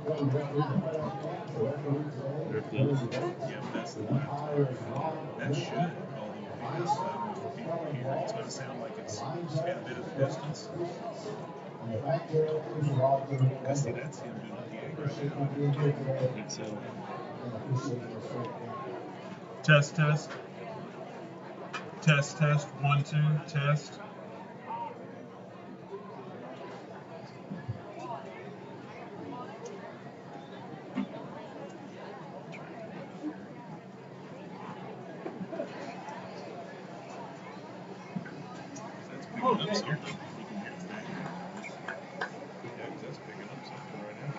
They're close. Yeah, but that's the that should, although people here, it's going to sound like it's got a bit of distance. I see that's him doing the egg right now. I think so. Test, test. Test, test. 1, 2, test. That's picking up something. We can hear it back. Yeah, because that's picking up something right now.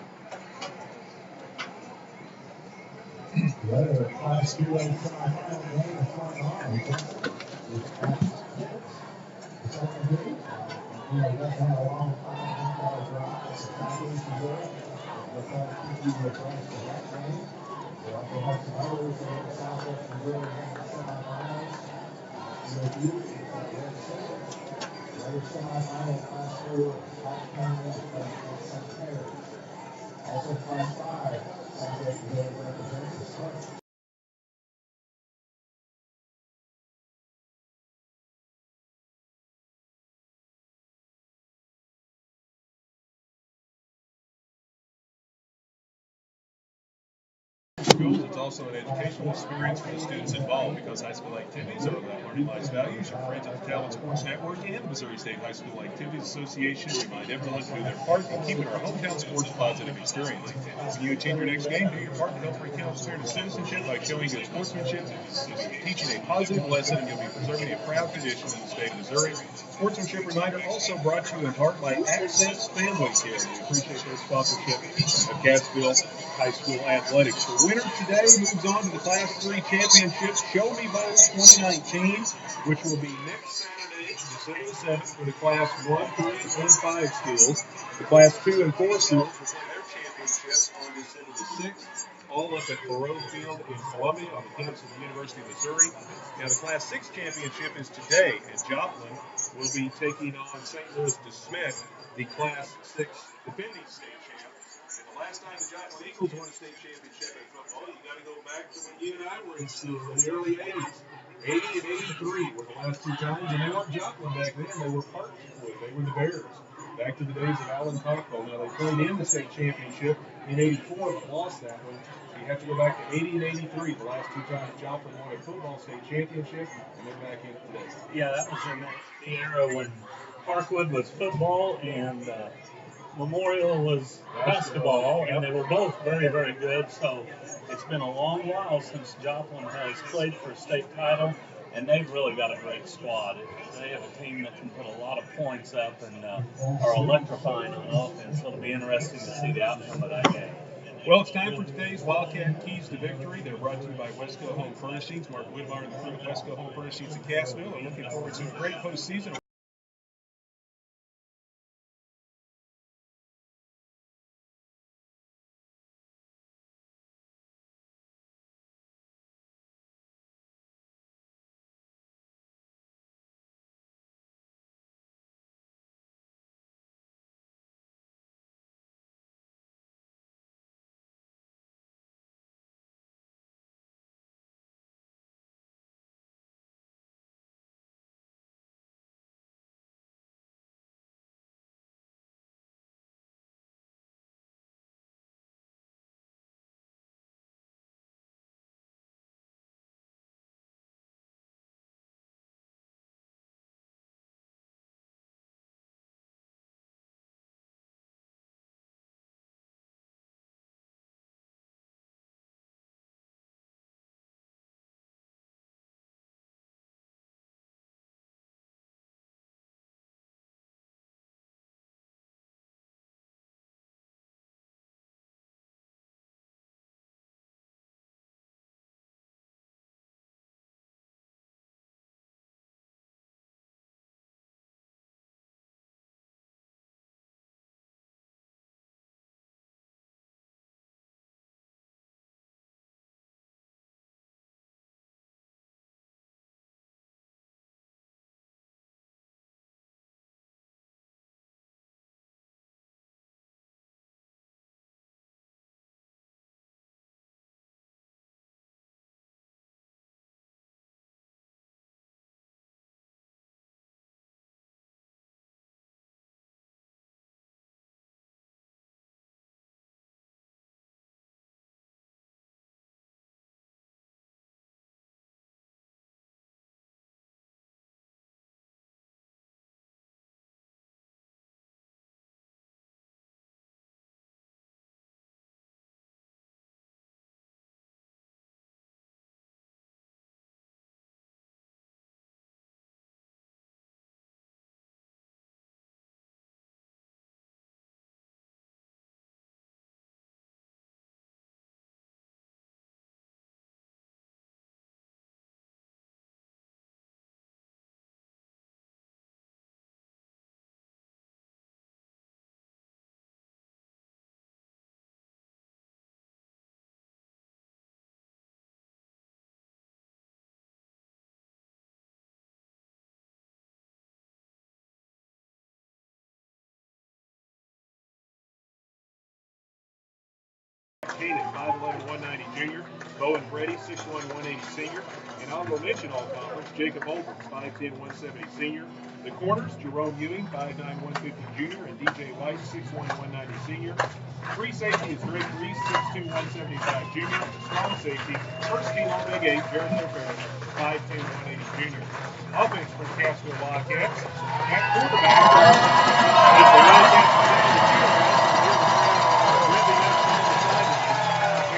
Schools, it's also an educational experience for the students involved because high school activities are about learning life's values. Your friends at the Talent Sports Network and the Missouri State High School Activities Association remind everyone to do their part in keeping our hometown sports a positive experience. When you attend your next game, do your part to help recount the spirit of citizenship by showing good sportsmanship, teaching a positive lesson, and you'll be preserving a proud tradition in the state of Missouri. Sportsmanship reminder also brought to you in part by Access Family Care. We appreciate their sponsorship of Cassville High School Athletics. The winner today moves on to the Class 3 Championship Show Me Bowl 2019, which will be next Saturday, December the 7th, for the Class 1, 3, and 5 schools. The Class 2 and 4 schools will play their championships on December the 6th, all up at Mower Field in Columbia on the campus of the University of Missouri. Now, the Class 6 championship is today, and Joplin will be taking on St. Louis DeSmet, the Class 6 defending state champ. And the last time the Joplin Eagles won a state championship in football, you got to go back to when you and I were in school in the early 80s. 80 and 83 were the last two times, and they weren't Joplin back then. They were Parkwood. They were the Bears. Back to the days of Alan Cockrell. Now, they played in the state championship in 84, but lost that one. So you have to go back to 80 and 83, the last two times Joplin won a football state championship, and they're back in it today. Yeah, that was in the era when Parkwood was football and Memorial was basketball, and they were both very, very good. So it's been a long while since Joplin has played for a state title, and they've really got a great squad. They have a team that can put a lot of points up and are electrifying on offense. So it'll be interesting to see the outcome of that game. Well, it's time for today's Wildcat Keys to Victory. They're brought to you by Wesco Home Furnishings. Mark Whitmire and the crew at Wesco Home Furnishings in Cassville are looking forward to a great postseason. Hayden, 5'11", 190 junior. Bowen Freddie, 6'1", 180 senior. And honorable mention all conference, Jacob Holbrook, 5'10", 170 senior. The corners, Jerome Ewing, 5'9", 150 junior, and DJ White, 6'1", 190 senior. Free safety is Drake Reese, 6'2", 175 junior. Strong safety, first team all Big 8, Jared Fairfax, 5'10", 180 junior. Offense for the Cassville Wildcats. At quarterback, it's the Wildcats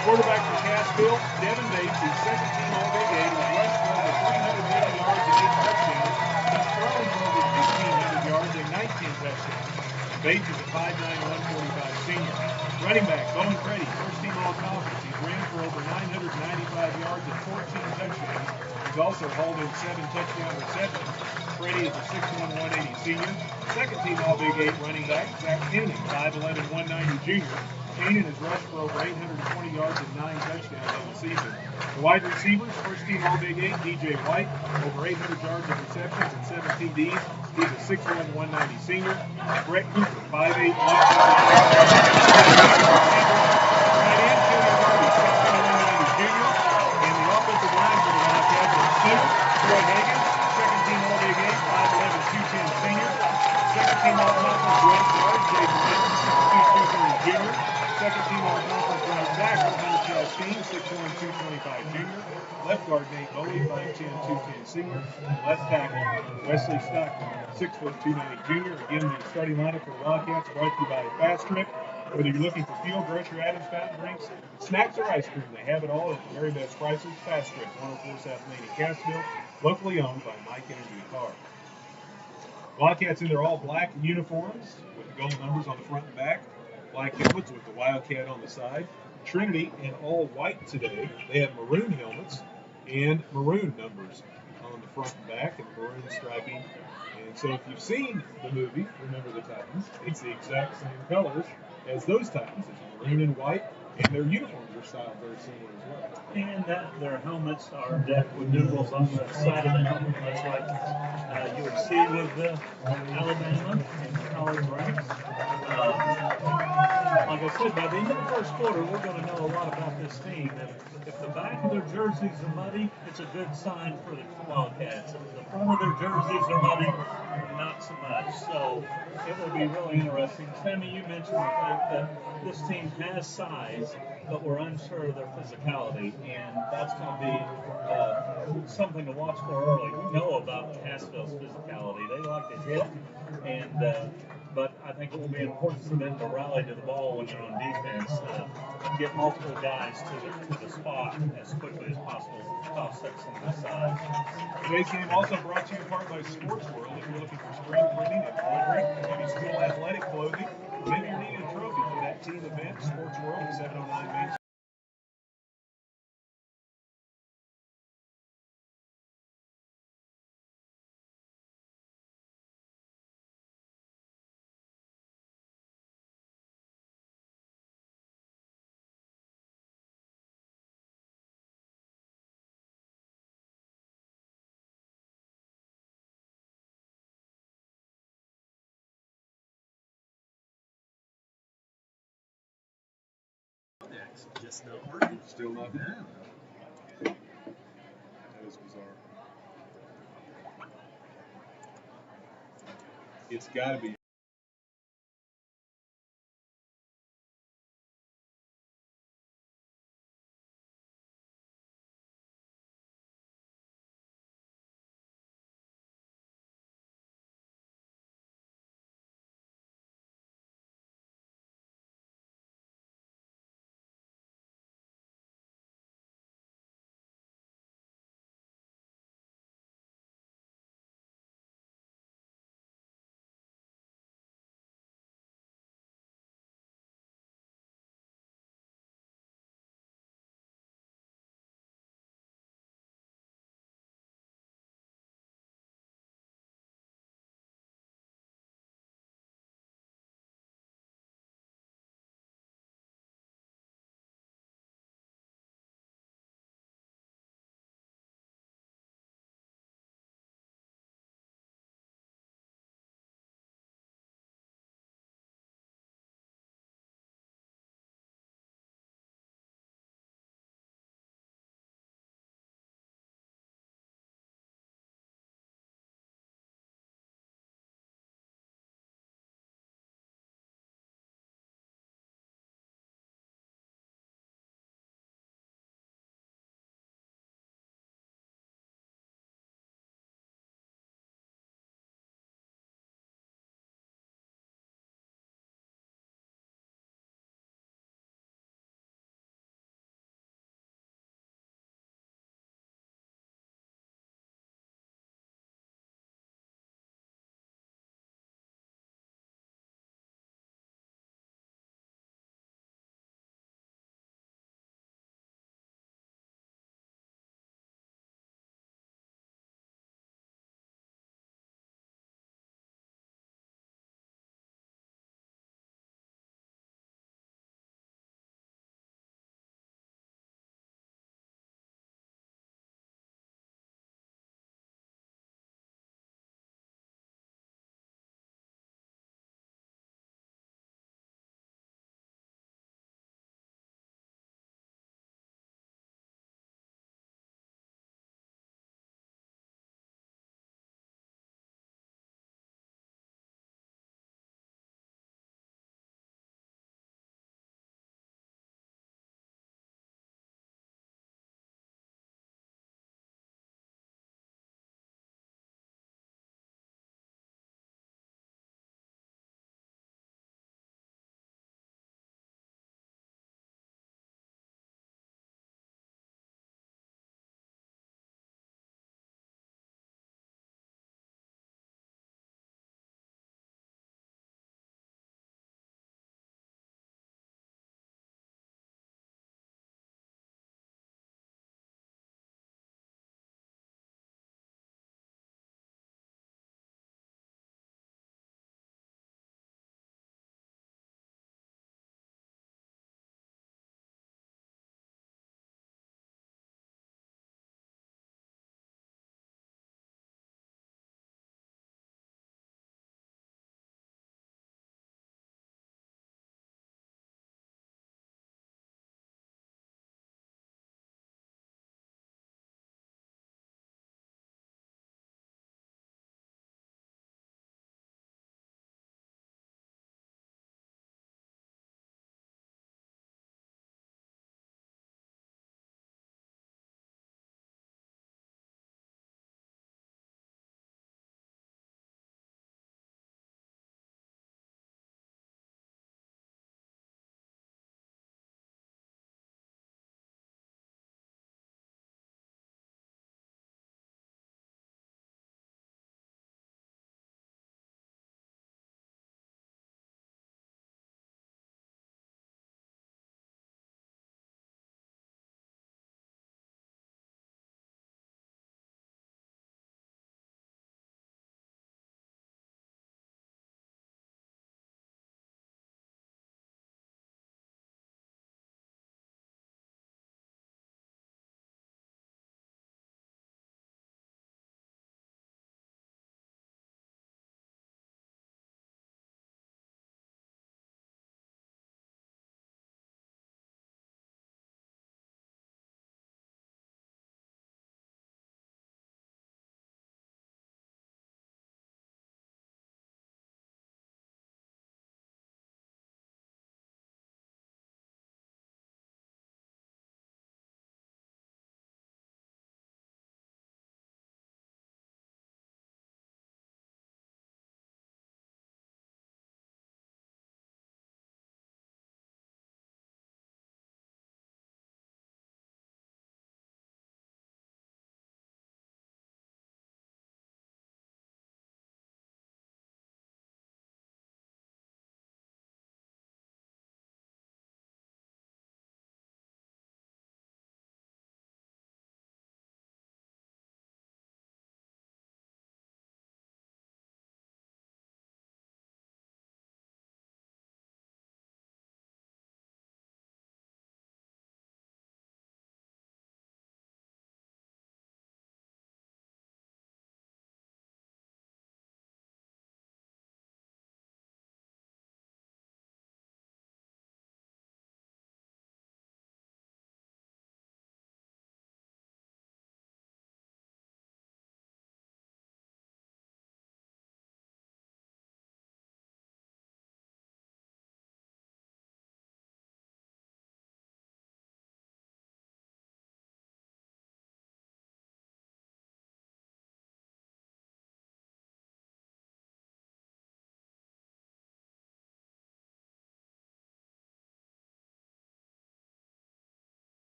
quarterback for Cassville, Devin Bates, the second team all Big 8, has rushed for over 380 yards and 8 touchdowns. He's thrown for over 1,500 yards and 19 touchdowns. Bates is a 5'9", 145 senior. Running back, Bowen Freddie, first team all conference. He's ran for over 995 yards and 14 touchdowns. He's also hauled in 7 touchdown receptions. Freddie is a 6'1", 180 senior. Second team all Big 8 running back, Zach Keenan, 5'11", 190 junior. Keenan has rushed for over 820 yards and 9 touchdowns on the season. The wide receivers, first team all Big 8, DJ White, over 800 yards of receptions and 7 TDs. He's a 6'1", 190 senior. Brett Cooper, 5'8", 170 tight end, Kenny Harvey, 6'1", 190 junior. And the offensive line for the Wildcats is center, Troy Hagan, second team all Big 8, 5'11", 210 senior. Second team all conference right guard, Jason Benson, 6'2", 230 junior. Second team all conference right tackle, Hunter Chastain, 6'1", 225 junior. Left guard Nate Bowie, 5'10", 210 senior. And left tackle Wesley Stockton, 6'2", 290 junior. Again, the starting lineup for the Wildcats brought to you by Fast Tripp. Whether you're looking for fuel, grocery items, fountain drinks, snacks, or ice cream, they have it all at the very best prices. Fast Tripp, 104 South Lane in Cassville, locally owned by Mike Energy Car. Wildcats in their all-black uniforms with the gold numbers on the front and back. Black helmets with the Wildcat on the side. Trinity in all white today. They have maroon helmets and maroon numbers on the front and back and maroon striping. And so if you've seen the movie, Remember the Titans, it's the exact same colors as those Titans. It's maroon and white, and their uniforms are styled very similar as well. And their helmets are decked with numerals on the side of the helmet, much like you would see with Alabama in the college ranks. Like I said, by the end of the first quarter, we're going to know a lot about this team. If the back of their jerseys are muddy, it's a good sign for the Wildcats. If the front of their jerseys are muddy, not so much. So it will be really interesting. Sammy, you mentioned the fact that this team has size, but we're unsure of their physicality, and that's going to be something to watch for early. We know about Cassville's physicality. They like to hit, and but I think it will be important for them to rally to the ball when they're on defense, get multiple guys to the spot as quickly as possible, offset some of the size. Today's game also brought to you in part by Sports World. If you're looking for spring cleaning and ordering, maybe school athletic clothing, maybe you're needing a trophy for that team event, Sports World at 709 Main Street. Just not working. Still not there. That is bizarre. It's got to be.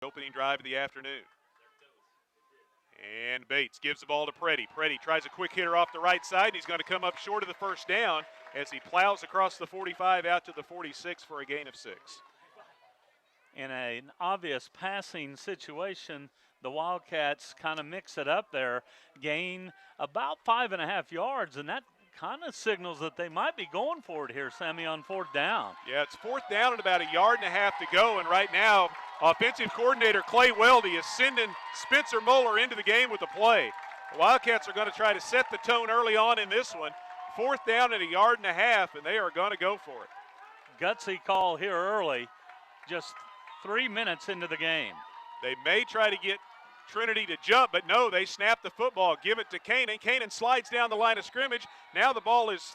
Opening drive of the afternoon. And Bates gives the ball to Freddie. Freddie tries a quick hitter off the right side, and he's going to come up short of the first down as he plows across the 45 out to the 46 for a gain of 6. In an obvious passing situation, the Wildcats kind of mix it up there, gain about 5.5 yards, and that kind of signals that they might be going for it here, Sammy, on 4th down. Yeah, it's 4th down and about 1.5 yards to go, and right now, offensive coordinator Clay Weldy is sending Spencer Moeller into the game with the play. The Wildcats are going to try to set the tone early on in this one. 4th down and 1.5 yards, and they are going to go for it. Gutsy call here early, just 3 minutes into the game. They may try to get Trinity to jump, but no, they snap the football, give it to Canaan. Canaan slides down the line of scrimmage. Now the ball is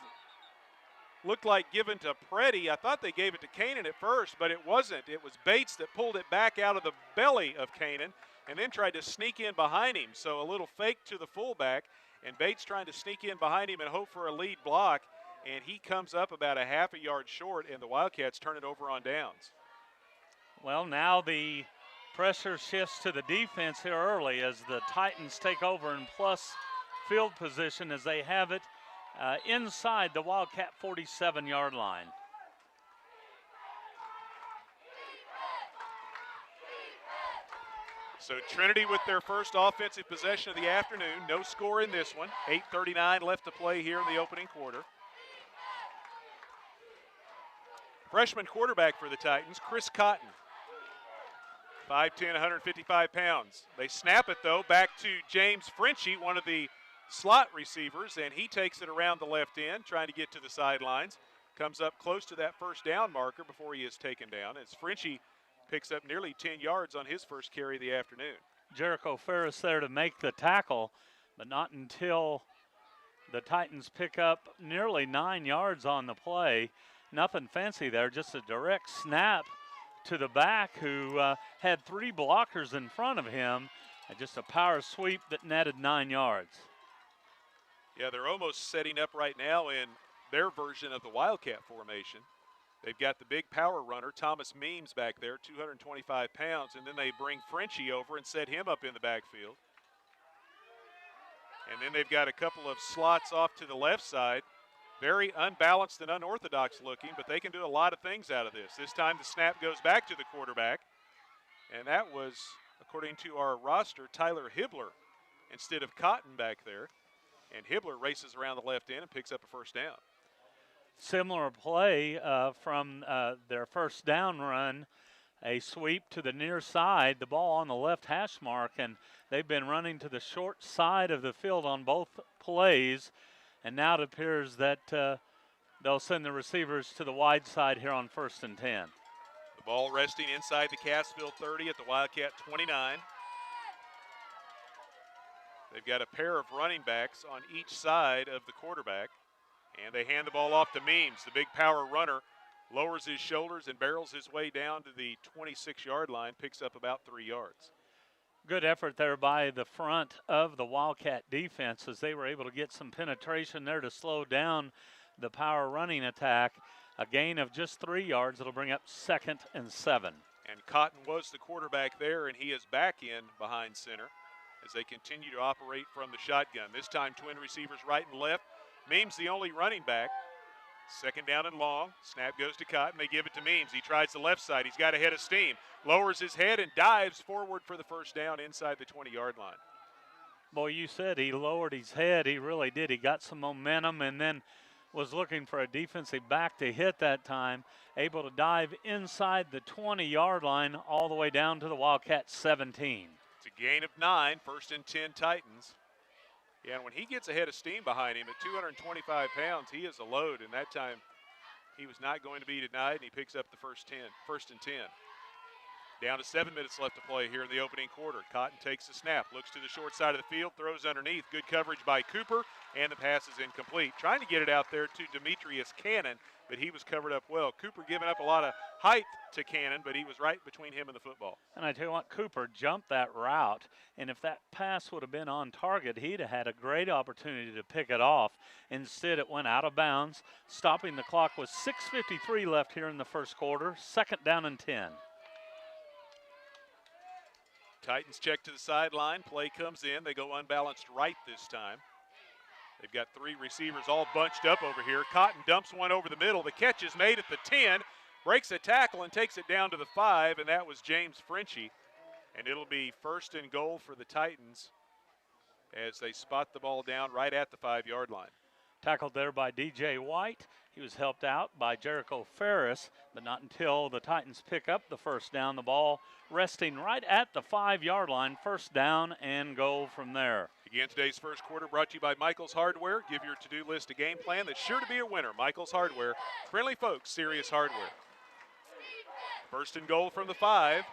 looked like given to Freddie. I thought they gave it to Canaan at first, but it wasn't. It was Bates that pulled it back out of the belly of Canaan and then tried to sneak in behind him. So a little fake to the fullback, and Bates trying to sneak in behind him and hope for a lead block, and he comes up about 0.5 yard short, and the Wildcats turn it over on downs. Well, now the pressure shifts to the defense here early as the Titans take over in plus field position as they have it inside the Wildcat 47-yard line. So Trinity with their first offensive possession of the afternoon. No score in this one. 8:39 left to play here in the opening quarter. Freshman quarterback for the Titans, Chris Cotton. 5'10", 155 pounds. They snap it, though, back to James Frenchie, one of the slot receivers, and he takes it around the left end, trying to get to the sidelines. Comes up close to that first down marker before he is taken down, as Frenchie picks up nearly 10 yards on his first carry of the afternoon. Jericho Ferris there to make the tackle, but not until the Titans pick up nearly 9 yards on the play. Nothing fancy there, just a direct snap to the back who had 3 blockers in front of him, and just a power sweep that netted 9 yards. Yeah, they're almost setting up right now in their version of the Wildcat formation. They've got the big power runner, Thomas Means, back there, 225 pounds, and then they bring Frenchie over and set him up in the backfield. And then they've got a couple of slots off to the left side. Very unbalanced and unorthodox looking, but they can do a lot of things out of this. This time the snap goes back to the quarterback, and that was, according to our roster, Tyler Hibbler instead of Cotton back there. And Hibbler races around the left end and picks up a first down. Similar play from their first down run, a sweep to the near side, the ball on the left hash mark, and they've been running to the short side of the field on both plays. And now it appears that they'll send the receivers to the wide side here on 1st and 10. The ball resting inside the Cassville 30 at the Wildcat 29. They've got a pair of running backs on each side of the quarterback. And they hand the ball off to Means. The big power runner lowers his shoulders and barrels his way down to the 26-yard line, picks up about 3 yards. Good effort there by the front of the Wildcat defense as they were able to get some penetration there to slow down the power running attack. A gain of just 3 yards. It'll bring up 2nd and 7. And Cotton was the quarterback there, and he is back in behind center as they continue to operate from the shotgun. This time twin receivers right and left. Means the only running back. 2nd down and long. Snap goes to Cotton. They give it to Means. He tries the left side. He's got a head of steam. Lowers his head and dives forward for the first down inside the 20-yard line. Boy, you said he lowered his head. He really did. He got some momentum and then was looking for a defensive back to hit that time. Able to dive inside the 20-yard line all the way down to the Wildcat 17. It's a gain of 9. 1st and 10 Titans. Yeah, and when he gets a head of steam behind him at 225 pounds, he is a load, and that time he was not going to be denied, and he picks up the first and 10. Down to 7 minutes left to play here in the opening quarter. Cotton takes the snap, looks to the short side of the field, throws underneath. Good coverage by Cooper, and the pass is incomplete. Trying to get it out there to Demetrius Cannon, but he was covered up well. Cooper giving up a lot of height to Cannon, but he was right between him and the football. And I tell you what, Cooper jumped that route, and if that pass would have been on target, he'd have had a great opportunity to pick it off. Instead, it went out of bounds, stopping the clock with 6:53 left here in the first quarter. 2nd down and 10. Titans check to the sideline. Play comes in. They go unbalanced right this time. They've got 3 receivers all bunched up over here. Cotton dumps one over the middle. The catch is made at the 10, breaks a tackle and takes it down to the 5, and that was James Frenchie. And it'll be 1st and goal for the Titans as they spot the ball down right at the 5-yard line. Tackled there by DJ White. He was helped out by Jericho Ferris, but not until the Titans pick up the first down. The ball resting right at the 5-yard line. 1st down and goal from there. Again, today's first quarter brought to you by Michael's Hardware. Give your to-do list a game plan that's sure to be a winner. Michael's Hardware, friendly folks, serious hardware. 1st and goal from the 5.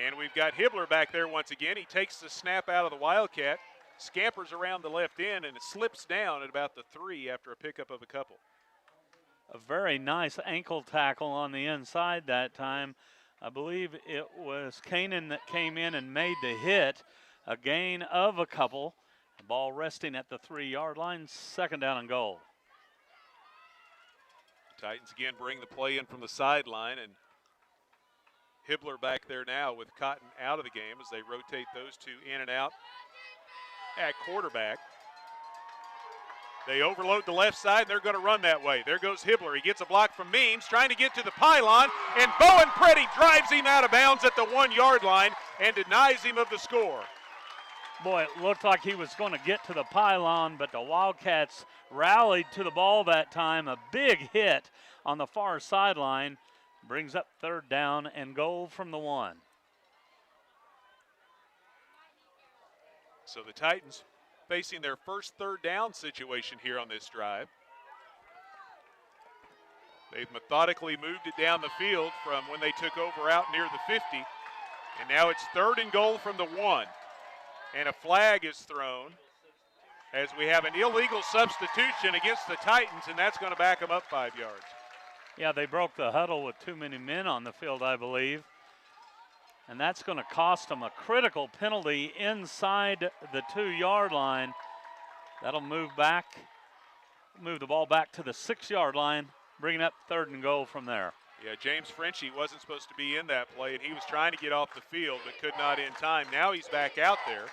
And we've got Hibbler back there once again. He takes the snap out of the Wildcat, scampers around the left end, and it slips down at about the 3 after a pickup of a couple. A very nice ankle tackle on the inside that time. I believe it was Kanan that came in and made the hit. A gain of a couple. The ball resting at the 3-yard line. 2nd down and goal. Titans again bring the play in from the sideline, and Hibbler back there now with Cotton out of the game as they rotate those two in and out at quarterback. They overload the left side, and they're going to run that way. There goes Hibbler. He gets a block from Means, trying to get to the pylon, and Bowen Freddie drives him out of bounds at the 1-yard line and denies him of the score. Boy, it looked like he was going to get to the pylon, but the Wildcats rallied to the ball that time. A big hit on the far sideline brings up 3rd down and goal from the 1. So the Titans facing their first 3rd down situation here on this drive. They've methodically moved it down the field from when they took over out near the 50. And now it's 3rd and goal from the 1. And a flag is thrown as we have an illegal substitution against the Titans, and that's going to back them up 5 yards. Yeah, they broke the huddle with too many men on the field, I believe. And that's going to cost them a critical penalty inside the 2-yard line. That'll move the ball back to the 6-yard line, bringing up 3rd and goal from there. Yeah, James Frenchie wasn't supposed to be in that play, and he was trying to get off the field but could not in time. Now he's back out there.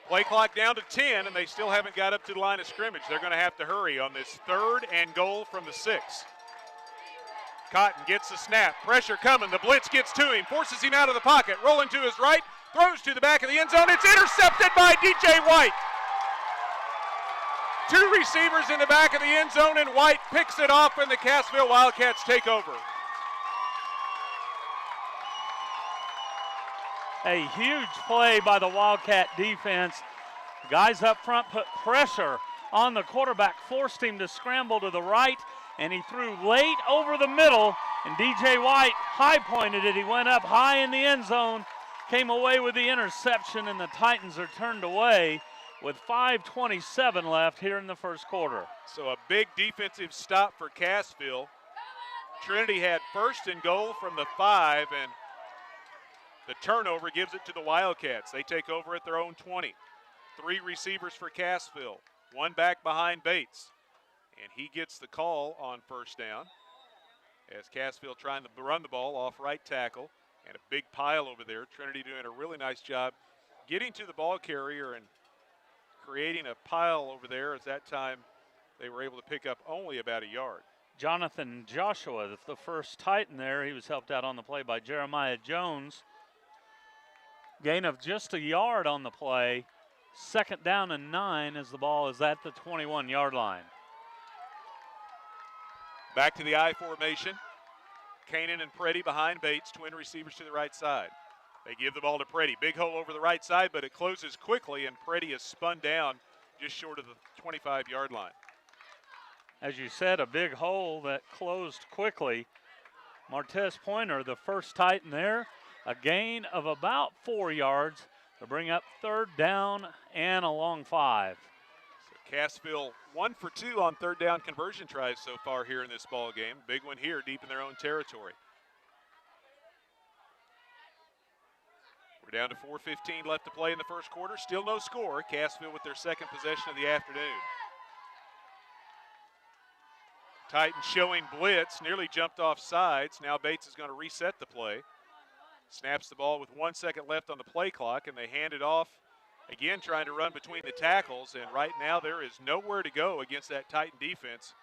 Play clock down to 10, and they still haven't got up to the line of scrimmage. They're going to have to hurry on this 3rd and goal from the 6. Cotton gets the snap. Pressure coming. The blitz gets to him, forces him out of the pocket, rolling to his right, throws to the back of the end zone. It's intercepted by DJ White. 2 receivers in the back of the end zone, and White picks it off, and the Cassville Wildcats take over. A huge play by the Wildcat defense. Guys up front put pressure on the quarterback, forced him to scramble to the right, and he threw late over the middle, and DJ White high-pointed it. He went up high in the end zone, came away with the interception, and the Titans are turned away with 5:27 left here in the first quarter. So a big defensive stop for Cassville. Trinity had 1st and goal from the 5, and the turnover gives it to the Wildcats. They take over at their own 20. 3 receivers for Cassville, 1 back behind Bates. And he gets the call on 1st down as Cassville trying to run the ball off right tackle, and a big pile over there. Trinity doing a really nice job getting to the ball carrier and creating a pile over there. At that time, they were able to pick up only about a yard. Jonathan Joshua, the first Titan there. He was helped out on the play by Jeremiah Jones. Gain of just a yard on the play. 2nd down and 9 as the ball is at the 21-yard line. Back to the I formation. Kanan and Freddie behind Bates, twin receivers to the right side. They give the ball to Freddie. Big hole over the right side, but it closes quickly, and Freddie is spun down just short of the 25-yard line. As you said, a big hole that closed quickly. Martez Pointer, the first Titan there. A gain of about 4 yards to bring up 3rd down and a long 5. So Cassville 1 for 2 on 3rd down conversion tries so far here in this ball game. Big one here deep in their own territory. We're down to 4:15 left to play in the first quarter. Still no score. Cassville with their 2nd possession of the afternoon. Titans showing blitz, nearly jumped off sides. Now Bates is going to reset the play. Snaps the ball with 1 second left on the play clock, and they hand it off again, trying to run between the tackles. And right now there is nowhere to go against that Titan defense.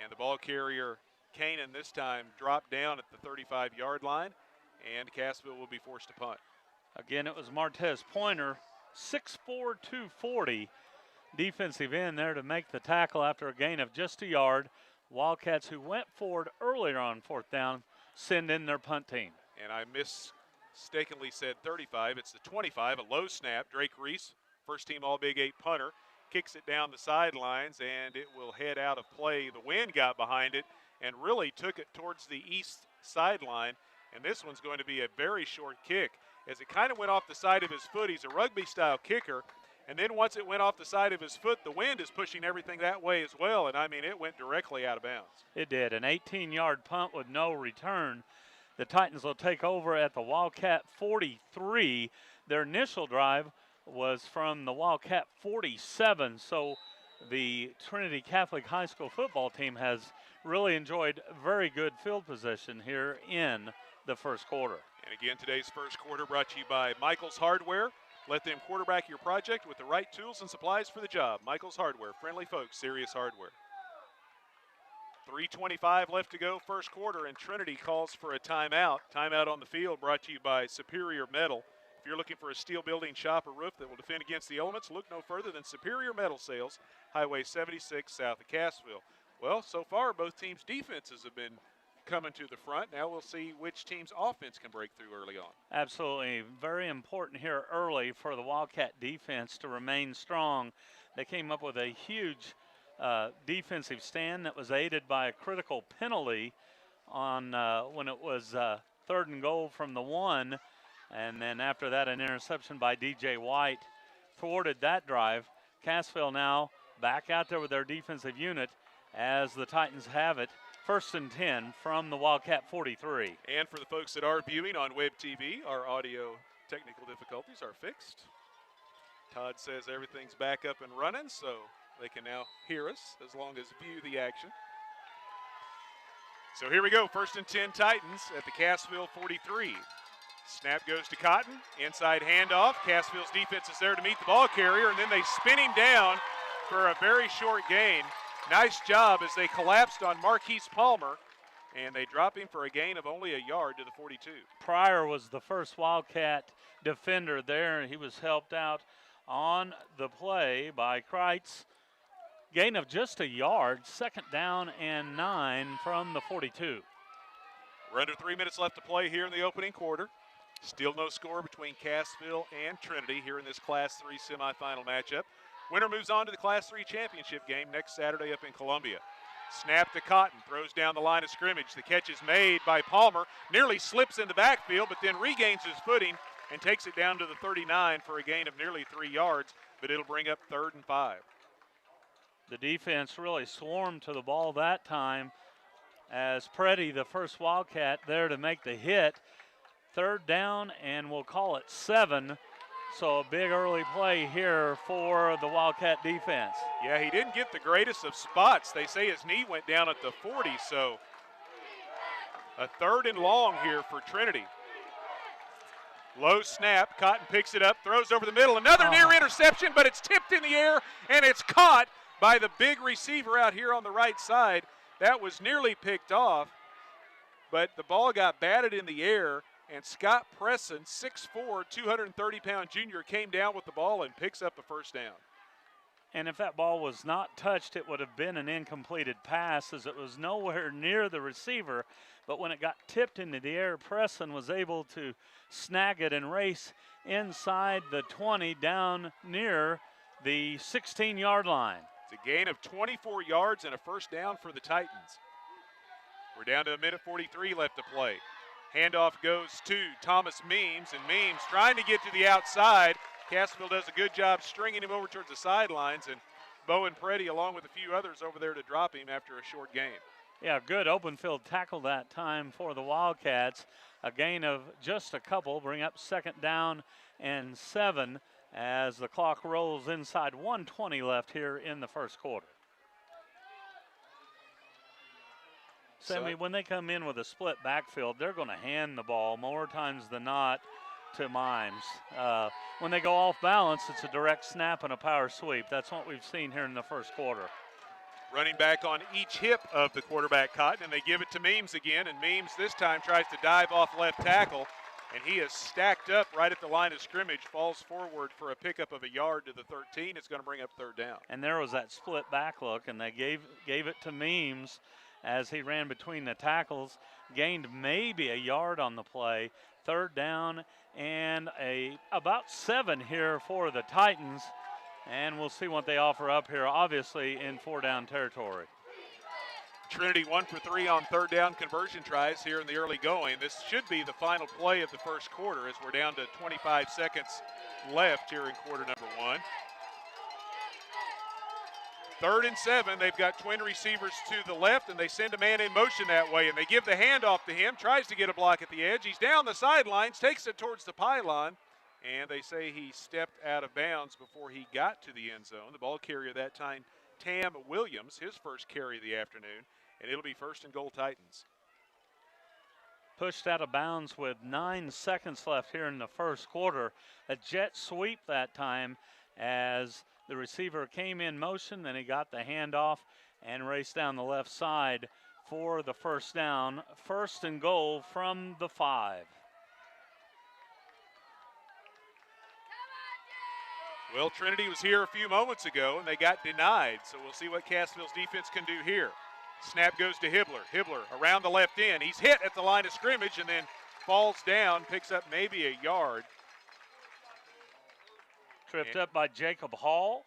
And the ball carrier, Kanan, this time dropped down at the 35-yard line, and Cassville will be forced to punt. Again, it was Martez Pointer, 6'4", 240. Defensive end there to make the tackle after a gain of just a yard. Wildcats, who went forward earlier on fourth down, send in their punt team. And I mistakenly said 35. It's the 25, a low snap. Drake Reese, first team All-Big 8 punter, kicks it down the sidelines, and it will head out of play. The wind got behind it and really took it towards the east sideline. And this one's going to be a very short kick. As it kind of went off the side of his foot, he's a rugby-style kicker. And then once it went off the side of his foot, the wind is pushing everything that way as well. And, I mean, it went directly out of bounds. It did. An 18-yard punt with no return. The Titans will take over at the Wildcat 43. Their initial drive was from the Wildcat 47. So the Trinity Catholic High School football team has really enjoyed very good field position here in the first quarter. And again, today's first quarter brought to you by Michael's Hardware. Let them quarterback your project with the right tools and supplies for the job. Michael's Hardware, friendly folks, serious hardware. 3:25 left to go, first quarter, and Trinity calls for a timeout. Timeout on the field brought to you by Superior Metal. If you're looking for a steel building, shop, or roof that will defend against the elements, look no further than Superior Metal Sales, Highway 76 south of Cassville. Well, so far both teams' defenses have been coming to the front. Now we'll see which team's offense can break through early on. Absolutely. Very important here early for the Wildcat defense to remain strong. They came up with a huge defensive stand that was aided by a critical penalty on when it was 3rd and goal from the 1. And then after that, an interception by DJ White thwarted that drive. Cassville now back out there with their defensive unit as the Titans have it. 1st and 10 from the Wildcat 43. And for the folks that are viewing on WebTV, our audio technical difficulties are fixed. Todd says everything's back up and running, so they can now hear us as long as view the action. So here we go, 1st and 10 Titans at the Cassville 43. Snap goes to Cotton, inside handoff. Cassville's defense is there to meet the ball carrier, and then they spin him down for a very short gain. Nice job as they collapsed on Marquise Palmer, and they drop him for a gain of only a yard to the 42. Pryor was the first Wildcat defender there, and he was helped out on the play by Kreitz. Gain of just a yard, 2nd down and 9 from the 42. We're under 3 minutes left to play here in the opening quarter. Still no score between Cassville and Trinity here in this Class 3 semifinal matchup. Winner moves on to the Class 3 championship game next Saturday up in Columbia. Snap to Cotton, throws down the line of scrimmage. The catch is made by Palmer, nearly slips in the backfield, but then regains his footing and takes it down to the 39 for a gain of nearly 3 yards, but it'll bring up 3rd and 5. The defense really swarmed to the ball that time as Freddie, the first Wildcat, there to make the hit. 3rd down, and we'll call it 7. So a big early play here for the Wildcat defense. Yeah, he didn't get the greatest of spots. They say his knee went down at the 40, so a 3rd and long here for Trinity. Low snap, Cotton picks it up, throws over the middle, another near interception, but it's tipped in the air, and it's caught by the big receiver out here on the right side. That was nearly picked off, but the ball got batted in the air, and Scott Preston, 6'4", 230-pound junior, came down with the ball and picks up a 1st down. And if that ball was not touched, it would have been an incompleted pass as it was nowhere near the receiver. But when it got tipped into the air, Preston was able to snag it and race inside the 20 down near the 16-yard line. It's a gain of 24 yards and a 1st down for the Titans. We're down to a minute 43 left to play. Handoff goes to Thomas Means, and Means trying to get to the outside. Cassville does a good job stringing him over towards the sidelines, and Bowen Freddie along with a few others over there to drop him after a short gain. Yeah, good open field tackle that time for the Wildcats. A gain of just a couple, bring up 2nd down and 7 as the clock rolls inside 1:20 left here in the first quarter. Sammy, So, when they come in with a split backfield, they're going to hand the ball more times than not to Mimes. When they go off balance, it's a direct snap and a power sweep. That's what we've seen here in the first quarter. running back on each hip of the quarterback, Cotton, and they give it to Means again, and Means this time tries to dive off left tackle, and he is stacked up right at the line of scrimmage, falls forward for a pickup of a yard to the 13. It's going to bring up third down. And there was that split back look, and they gave it to Means as he ran between the tackles, gained maybe a yard on the play. Third down and about 7 here for the Titans. And we'll see what they offer up here, obviously in 4-down territory. Trinity 1 for 3 on third down conversion tries here in the early going. This should be the final play of the first quarter as we're down to 25 seconds left here in quarter number 1. 3rd and 7. They've got twin receivers to the left, and they send a man in motion that way, and they give the handoff to him, tries to get a block at the edge. He's down the sidelines, takes it towards the pylon, and they say he stepped out of bounds before he got to the end zone. The ball carrier that time, Tam Williams, his first carry of the afternoon, and it'll be 1st and goal Titans. Pushed out of bounds with 9 seconds left here in the first quarter. A jet sweep that time as the receiver came in motion, then he got the handoff and raced down the left side for the first down. 1st and goal from the 5. Well, Trinity was here a few moments ago, and they got denied, so we'll see what Cassville's defense can do here. Snap goes to Hibbler. Hibbler around the left end. He's hit at the line of scrimmage and then falls down, picks up maybe a yard. Tripped up by Jacob Hall,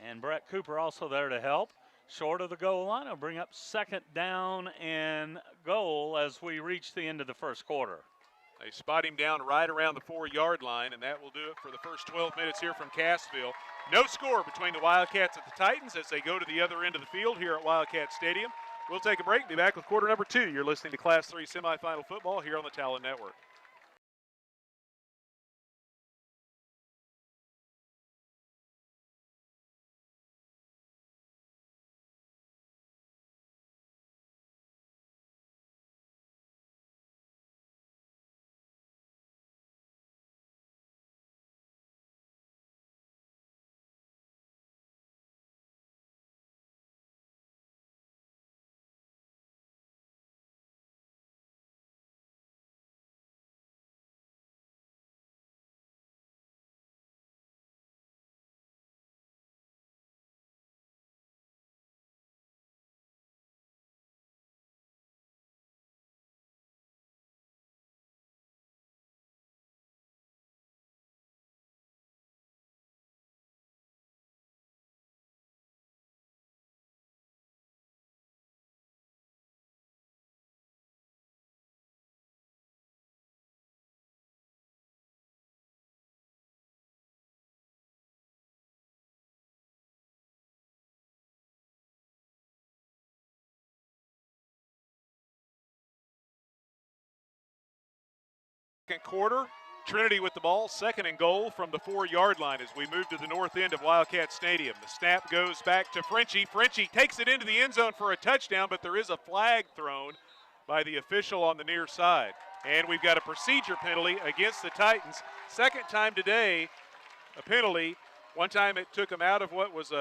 and Brett Cooper also there to help. Short of the goal line, will bring up 2nd down and goal as we reach the end of the first quarter. They spot him down right around the 4-yard line, and that will do it for the first 12 minutes here from Cassville. No score between the Wildcats and the Titans as they go to the other end of the field here at Wildcat Stadium. We'll take a break and be back with quarter number 2. You're listening to Class 3 semifinal football here on the Talon Network. Second quarter, Trinity with the ball, 2nd and goal from the 4-yard line as we move to the north end of Wildcat Stadium. The snap goes back to Frenchie. Frenchie takes it into the end zone for a touchdown, but there is a flag thrown by the official on the near side. And we've got a procedure penalty against the Titans. 2nd time today, a penalty. One time it took them out of what was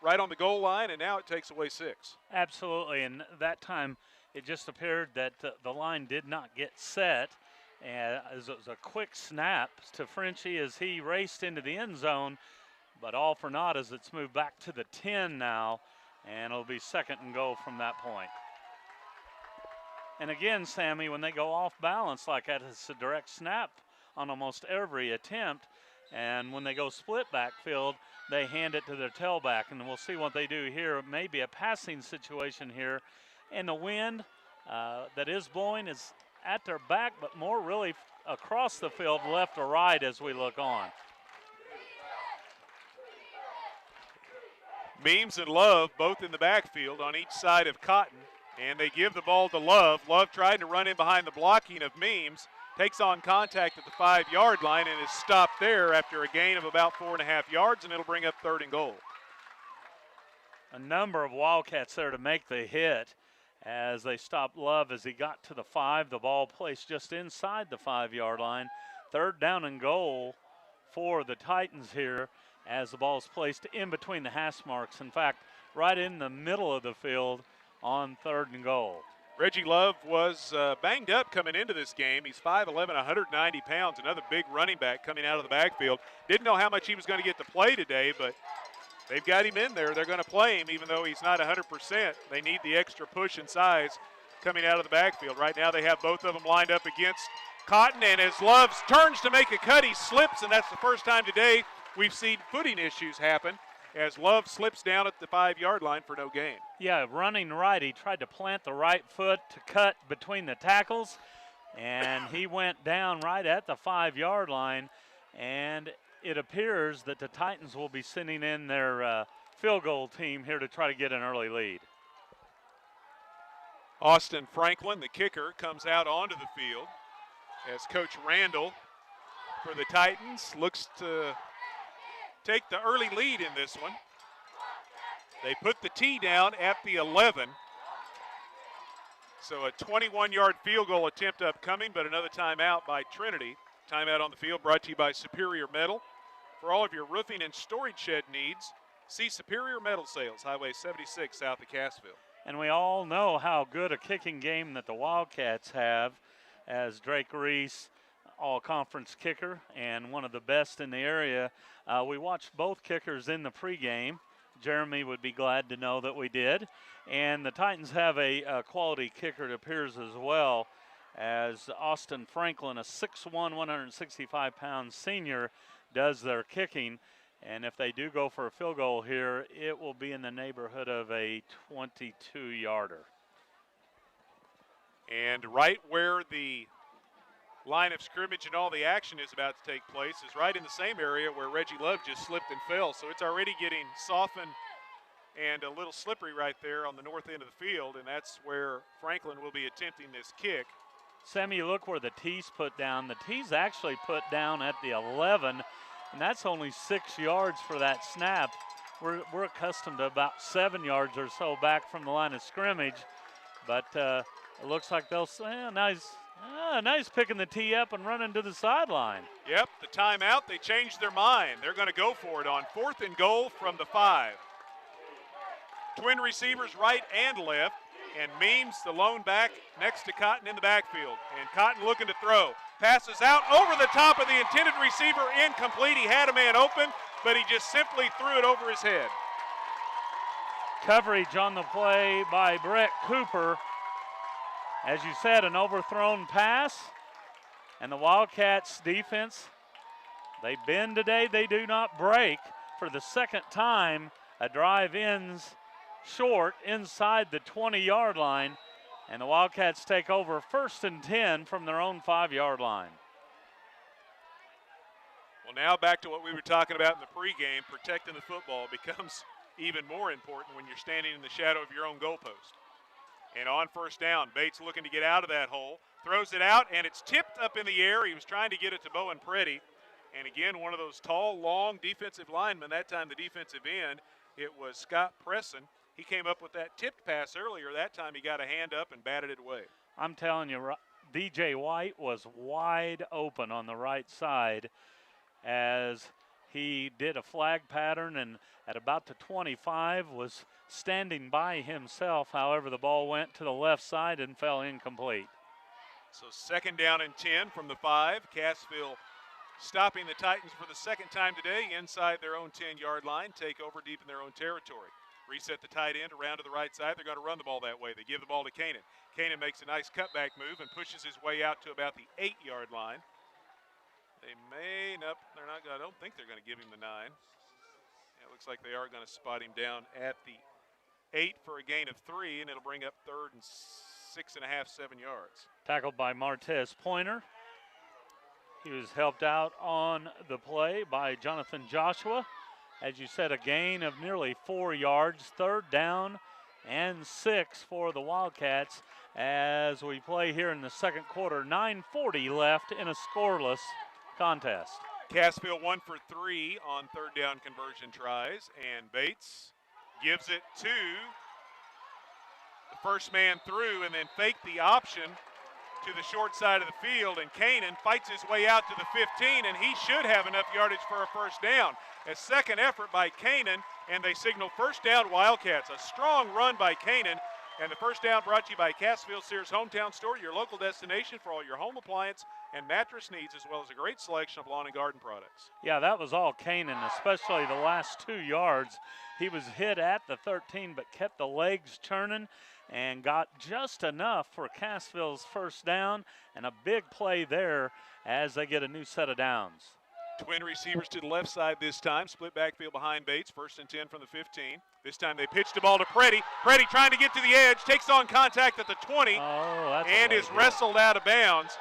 right on the goal line, and now it takes away 6. Absolutely, and that time it just appeared that the line did not get set. And it was a quick snap to Frenchie as he raced into the end zone, but all for naught as it's moved back to the 10 now, and it'll be 2nd and goal from that point. And again, Sammy, when they go off balance like that, it's a direct snap on almost every attempt, and when they go split backfield, they hand it to their tailback, and we'll see what they do here. Maybe a passing situation here, and the wind that is blowing is at their back, but more really across the field, left or right as we look on. Means and Love both in the backfield on each side of Cotton, and they give the ball to Love. Love tried to run in behind the blocking of Means, takes on contact at the 5-yard line and is stopped there after a gain of about 4.5 yards, and it'll bring up 3rd and goal. A number of Wildcats there to make the hit as they stopped Love as he got to the 5. The ball placed just inside the 5-yard line. 3rd down and goal for the Titans here as the ball is placed in between the hash marks. In fact, right in the middle of the field on 3rd and goal. Reggie Love was banged up coming into this game. He's 5'11", 190 pounds, another big running back coming out of the backfield. Didn't know how much he was going to get to play today, but they've got him in there. They're going to play him even though he's not 100%. They need the extra push and size coming out of the backfield. Right now they have both of them lined up against Cotton, and as Love turns to make a cut, he slips, and that's the first time today we've seen footing issues happen as Love slips down at the 5-yard line for no gain. Yeah, running right, he tried to plant the right foot to cut between the tackles, and he went down right at the 5-yard line, and it appears that the Titans will be sending in their field goal team here to try to get an early lead. Austin Franklin, the kicker, comes out onto the field as Coach Randall for the Titans looks to take the early lead in this one. They put the tee down at the 11. So a 21-yard field goal attempt upcoming, but another timeout by Trinity. Timeout on the field brought to you by Superior Metal. For all of your roofing and storage shed needs, see Superior Metal Sales, Highway 76 south of Cassville. And we all know how good a kicking game that the Wildcats have, as Drake Reese, all-conference kicker and one of the best in the area. We watched both kickers in the pregame. Jeremy would be glad to know that we did. And the Titans have a quality kicker, it appears, as well, as Austin Franklin, a 6'1", 165-pound senior, does their kicking. And if they do go for a field goal here, it will be in the neighborhood of a 22-yarder. And right where the line of scrimmage and all the action is about to take place is right in the same area where Reggie Love just slipped and fell. So it's already getting softened and a little slippery right there on the north end of the field, and that's where Franklin will be attempting this kick. Sammy, look where the tee's put down. The tee's actually put down at the 11, and that's only 6 yards for that snap. We're accustomed to about 7 yards or so back from the line of scrimmage, but it looks like they'll say, nice picking the tee up and running to the sideline. Yep, the timeout, they changed their mind. They're going to go for it on 4th and goal from the 5. Twin receivers right and left, and Meems, the lone back, next to Cotton in the backfield. And Cotton looking to throw. Passes out over the top of the intended receiver, incomplete. He had a man open, but he just simply threw it over his head. Coverage on the play by Brett Cooper. As you said, an overthrown pass, and the Wildcats defense, they bend today, they do not break. For the second time, a drive ends short inside the 20-yard line, and the Wildcats take over 1st and 10 from their own 5-yard line. Well, now back to what we were talking about in the pregame, protecting the football becomes even more important when you're standing in the shadow of your own goalpost. And on 1st down, Bates looking to get out of that hole, throws it out, and it's tipped up in the air. He was trying to get it to Bowen Freddie. And again, one of those tall, long defensive linemen, that time the defensive end, it was Scott Preston. He came up with that tipped pass earlier. That time he got a hand up and batted it away. I'm telling you, DJ White was wide open on the right side as he did a flag pattern, and at about the 25 was standing by himself. However, the ball went to the left side and fell incomplete. So 2nd down and 10 from the 5. Cassville stopping the Titans for the second time today inside their own 10-yard line, take over deep in their own territory. Reset the tight end around to the right side. They're going to run the ball that way. They give the ball to Kanan. Kanan makes a nice cutback move and pushes his way out to about the 8-yard line. They may not, I don't think they're going to give him the 9. It looks like they are going to spot him down at the 8 for a gain of 3, and it'll bring up 3rd and 6.5, 7 yards. Tackled by Martez Pointer. He was helped out on the play by Jonathan Joshua. As you said, a gain of nearly 4 yards. 3rd down and 6 for the Wildcats as we play here in the second quarter. 9:40 left in a scoreless contest. Cassville 1 for 3 on 3rd down conversion tries, and Bates gives it to the first man through and then faked the option to the short side of the field, and Kanan fights his way out to the 15, and he should have enough yardage for a first down. A second effort by Kanan, and they signal first down Wildcats. A strong run by Kanan, and the first down brought to you by Cassville Sears Hometown Store, your local destination for all your home appliance and mattress needs, as well as a great selection of lawn and garden products. Yeah, that was all Kanan, especially the last 2 yards. He was hit at the 13, but kept the legs churning and got just enough for Cassville's first down, and a big play there as they get a new set of downs. Twin receivers to the left side this time. Split backfield behind Bates. 1st and 10 from the 15. This time they pitch the ball to Freddie. Freddie trying to get to the edge. Takes on contact at the 20. And is wrestled out of bounds.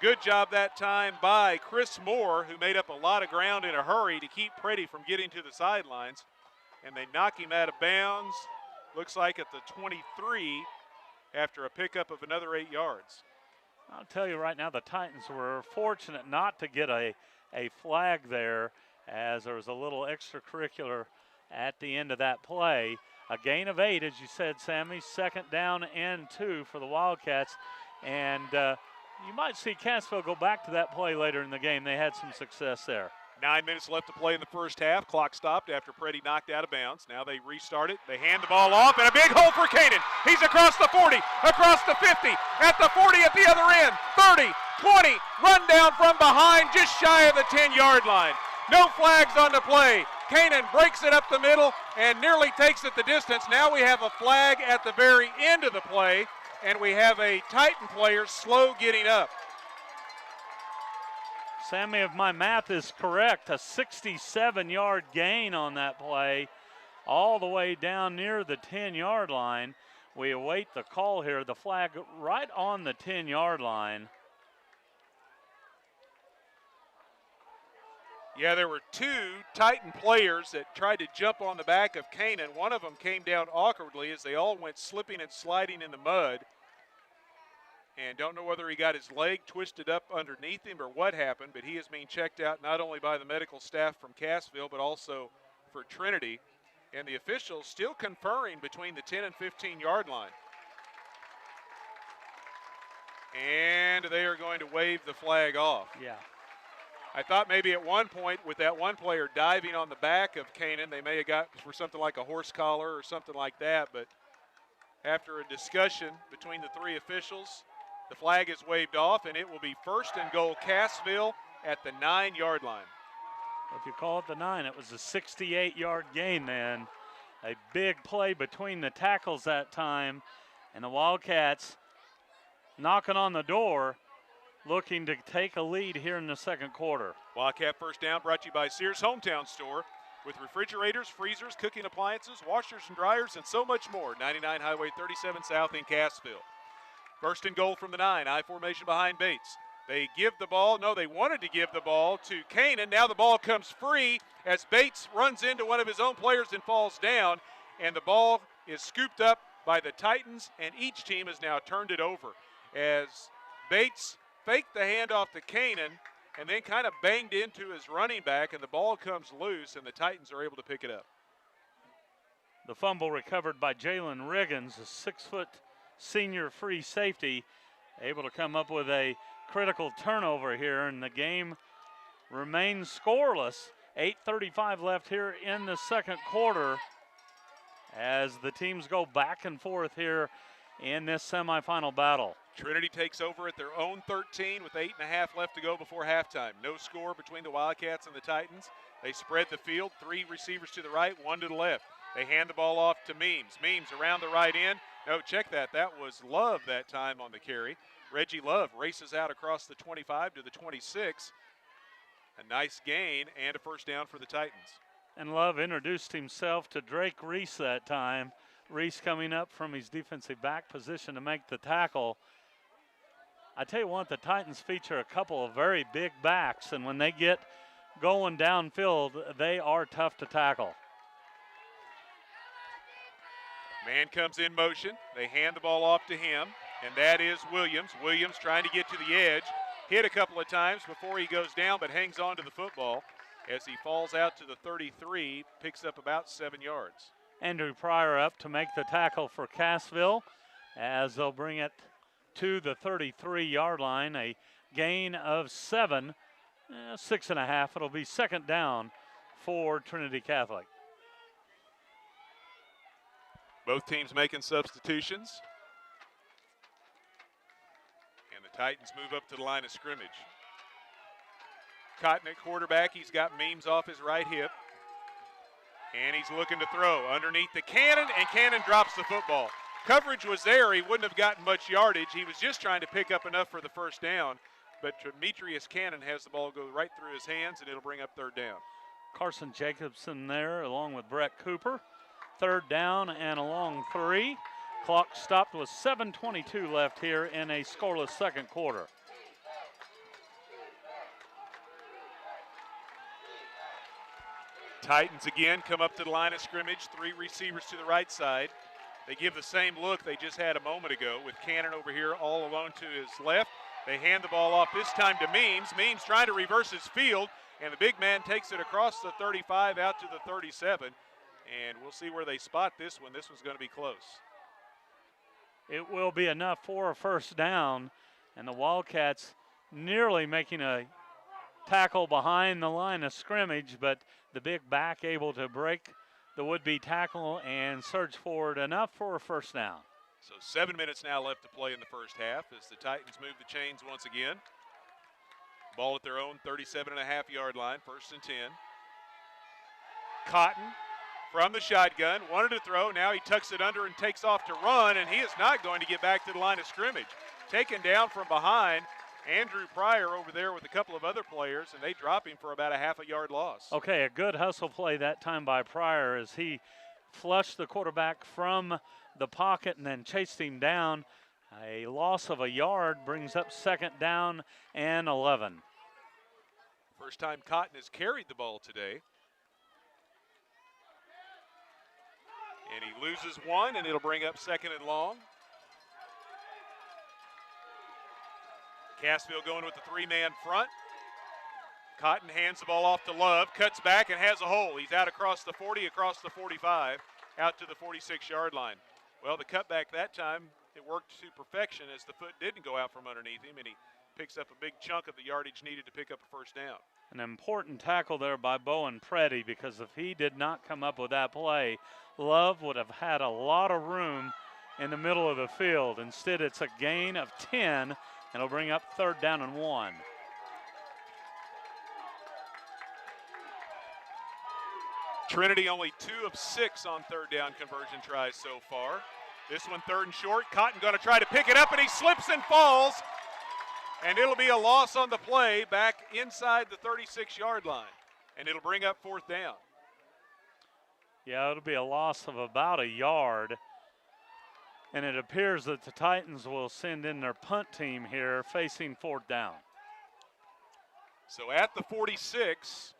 Good job that time by Chris Moore, who made up a lot of ground in a hurry to keep Freddie from getting to the sidelines. And they knock him out of bounds. Looks like at the 23 after a pickup of another 8 yards. I'll tell you right now, the Titans were fortunate not to get a flag there, as there was a little extracurricular at the end of that play. A gain of 8, as you said, Sammy. 2nd down and 2 for the Wildcats. And you might see Cassville go back to that play later in the game. They had some success there. 9 minutes left to play in the first half. Clock stopped after Freddie knocked out of bounds. Now they restart it. They hand the ball off, and a big hole for Kanan. He's across the 40, across the 50, at the 40 at the other end. 30, 20, run down from behind, just shy of the 10-yard line. No flags on the play. Kanan breaks it up the middle and nearly takes it the distance. Now we have a flag at the very end of the play, and we have a Titan player slow getting up. Sammy, if my math is correct, a 67-yard gain on that play, all the way down near the 10-yard line. We await the call here. The flag right on the 10-yard line. Yeah, there were 2 Titan players that tried to jump on the back of Kanan. One of them came down awkwardly as they all went slipping and sliding in the mud. And don't know whether he got his leg twisted up underneath him or what happened, but he is being checked out not only by the medical staff from Cassville, but also for Trinity. And the officials still conferring between the 10 and 15-yard line. And they are going to wave the flag off. Yeah. I thought maybe at one point with that one player diving on the back of Kanan, they may have got for something like a horse collar or something like that, but after a discussion between the 3 officials, the flag is waved off, and it will be 1st and goal Cassville at the 9-yard line. If you call it the 9, it was a 68-yard gain then. A big play between the tackles that time, and the Wildcats knocking on the door, looking to take a lead here in the second quarter. Wildcat first down brought to you by Sears Hometown Store, with refrigerators, freezers, cooking appliances, washers and dryers, and so much more. 99 Highway 37 South in Cassville. 1st and goal from the 9, I formation behind Bates. They give the ball, no, they wanted to give the ball to Kanan. Now the ball comes free as Bates runs into one of his own players and falls down, and the ball is scooped up by the Titans, and each team has now turned it over as Bates faked the handoff to Kanan and then kind of banged into his running back, and the ball comes loose, and the Titans are able to pick it up. The fumble recovered by Jalen Riggins, a 6-foot senior free safety, able to come up with a critical turnover here, and the game remains scoreless. 8:35 left here in the second quarter as the teams go back and forth here in this semifinal battle. Trinity takes over at their own 13 with 8.5 left to go before halftime. No score between the Wildcats and the Titans. They spread the field, 3 receivers to the right, 1 to the left. They hand the ball off to Means. Means around the right end. No, check that. That was Love that time on the carry. Reggie Love races out across the 25 to the 26. A nice gain and a first down for the Titans. And Love introduced himself to Drake Reese that time. Reese coming up from his defensive back position to make the tackle. I tell you what, the Titans feature a couple of very big backs, and when they get going downfield, they are tough to tackle. Man comes in motion. They hand the ball off to him, and that is Williams. Williams trying to get to the edge. Hit a couple of times before he goes down, but hangs on to the football as he falls out to the 33, picks up about 7 yards. Andrew Pryor up to make the tackle for Cassville as they'll bring it to the 33-yard line. A gain of 7, 6.5. It'll be second down for Trinity Catholic. Both teams making substitutions. And the Titans move up to the line of scrimmage. Cotton at quarterback. He's got Means off his right hip. And he's looking to throw underneath the Cannon, and Cannon drops the football. Coverage was there. He wouldn't have gotten much yardage. He was just trying to pick up enough for the first down. But Demetrius Cannon has the ball go right through his hands, and it'll bring up third down. Carson Jacobson there along with Brett Cooper. Third down and a long 3. Clock stopped with 7:22 left here in a scoreless second quarter. Titans again come up to the line of scrimmage. 3 receivers to the right side. They give the same look they just had a moment ago with Cannon over here all alone to his left. They hand the ball off this time to Means. Means trying to reverse his field, and the big man takes it across the 35 out to the 37. And we'll see where they spot this one. This one's going to be close. It will be enough for a first down, and the Wildcats nearly making a tackle behind the line of scrimmage, but the big back able to break the would-be tackle and surge forward enough for a first down. So 7 minutes now left to play in the first half as the Titans move the chains once again. Ball at their own 37.5-yard line, 1st and 10. Cotton from the shotgun, wanted to throw. Now he tucks it under and takes off to run, and he is not going to get back to the line of scrimmage. Taken down from behind. Andrew Pryor over there with a couple of other players, and they drop him for about a half-a-yard loss. Okay, a good hustle play that time by Pryor as he flushed the quarterback from the pocket and then chased him down. A loss of a yard brings up second down and 11. First time Cotton has carried the ball today. And he loses one, and it'll bring up second and long. Cassville going with the 3-man front. Cotton hands the ball off to Love, cuts back and has a hole. He's out across the 40, across the 45, out to the 46-yard line. Well, the cutback that time, it worked to perfection as the foot didn't go out from underneath him, and he picks up a big chunk of the yardage needed to pick up a first down. An important tackle there by Bowen Freddie, because if he did not come up with that play, Love would have had a lot of room in the middle of the field. Instead, it's a gain of 10, and it'll bring up third down and 1. Trinity only 2 of 6 on third down conversion tries so far. This one 3rd and short. Cotton going to try to pick it up, and he slips and falls. And it'll be a loss on the play back inside the 36-yard line. And it'll bring up 4th down. Yeah, it'll be a loss of about a yard. And it appears that the Titans will send in their punt team here facing 4th down. So at the 46,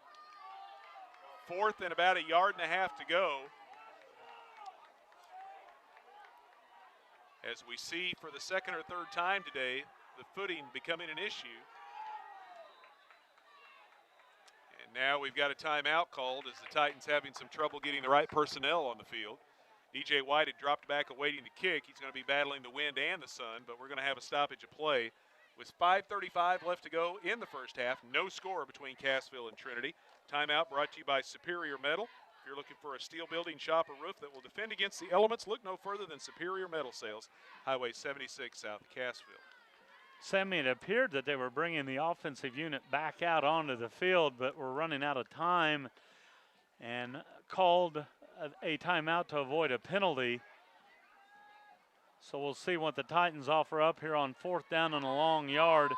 4th and about a yard and a half to go. As we see for the 2nd or 3rd time today, the footing becoming an issue. And now we've got a timeout called as the Titans having some trouble getting the right personnel on the field. DJ White had dropped back awaiting the kick. He's going to be battling the wind and the sun, but we're going to have a stoppage of play with 5:35 left to go in the first half. No score between Cassville and Trinity. Timeout brought to you by Superior Metal. If you're looking for a steel building, shop, or roof that will defend against the elements, look no further than Superior Metal Sales, Highway 76 south of Cassville. Sammy, it appeared that they were bringing the offensive unit back out onto the field, but were running out of time and called a timeout to avoid a penalty. So we'll see what the Titans offer up here on 4th down and a long yard.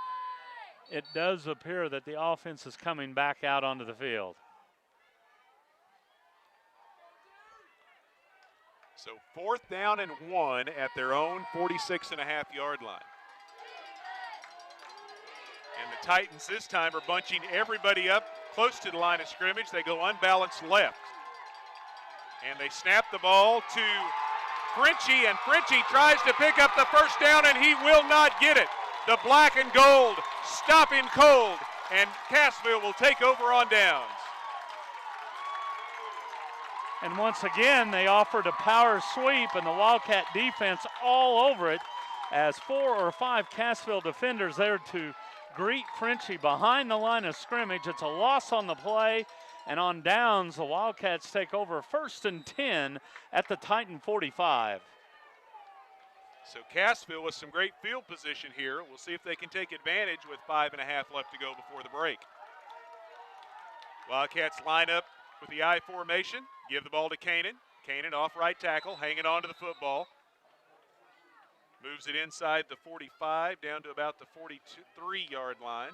It does appear that the offense is coming back out onto the field. So 4th down and 1 at their own 46.5-yard line. And the Titans this time are bunching everybody up close to the line of scrimmage. They go unbalanced left. And they snap the ball to Frenchie, and Frenchie tries to pick up the first down, and he will not get it. The black and gold stopping cold, and Cassville will take over on downs. And once again, they offered a power sweep, and the Wildcat defense all over it as 4 or 5 Cassville defenders there to greet Frenchie behind the line of scrimmage. It's a loss on the play, and on downs, the Wildcats take over 1st and 10 at the Titan 45. So Cassville with some great field position here. We'll see if they can take advantage with 5.5 left to go before the break. Wildcats line up with the I formation. Give the ball to Kanan. Kanan off right tackle, hanging on to the football. Moves it inside the 45, down to about the 43-yard line.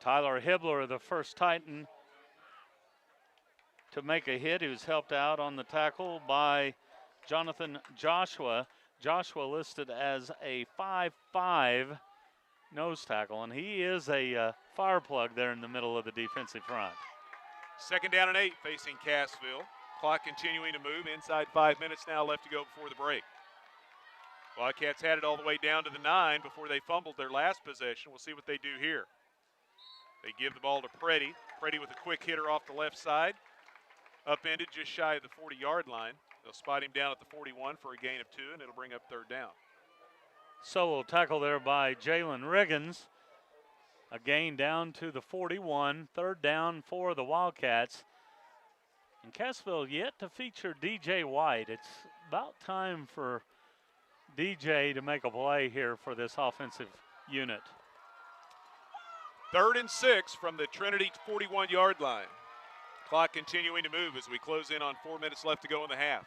Tyler Hibbler, the first Titan to make a hit. He was helped out on the tackle by Jonathan Joshua. Joshua listed as a 5'5" nose tackle, and he is a fire plug there in the middle of the defensive front. 2nd down and 8 facing Cassville. Clock continuing to move. Inside 5 minutes now left to go before the break. Wildcats had it all the way down to the 9 before they fumbled their last possession. We'll see what they do here. They give the ball to Freddie. Freddie with a quick hitter off the left side. Upended just shy of the 40-yard line. They'll spot him down at the 41 for a gain of 2, and it'll bring up 3rd down. Solo tackle there by Jalen Riggins. A gain down to the 41. 3rd down for the Wildcats. And Cassville yet to feature DJ White. It's about time for DJ to make a play here for this offensive unit. 3rd and 6 from the Trinity 41-yard line. Clock continuing to move as we close in on 4 minutes left to go in the half.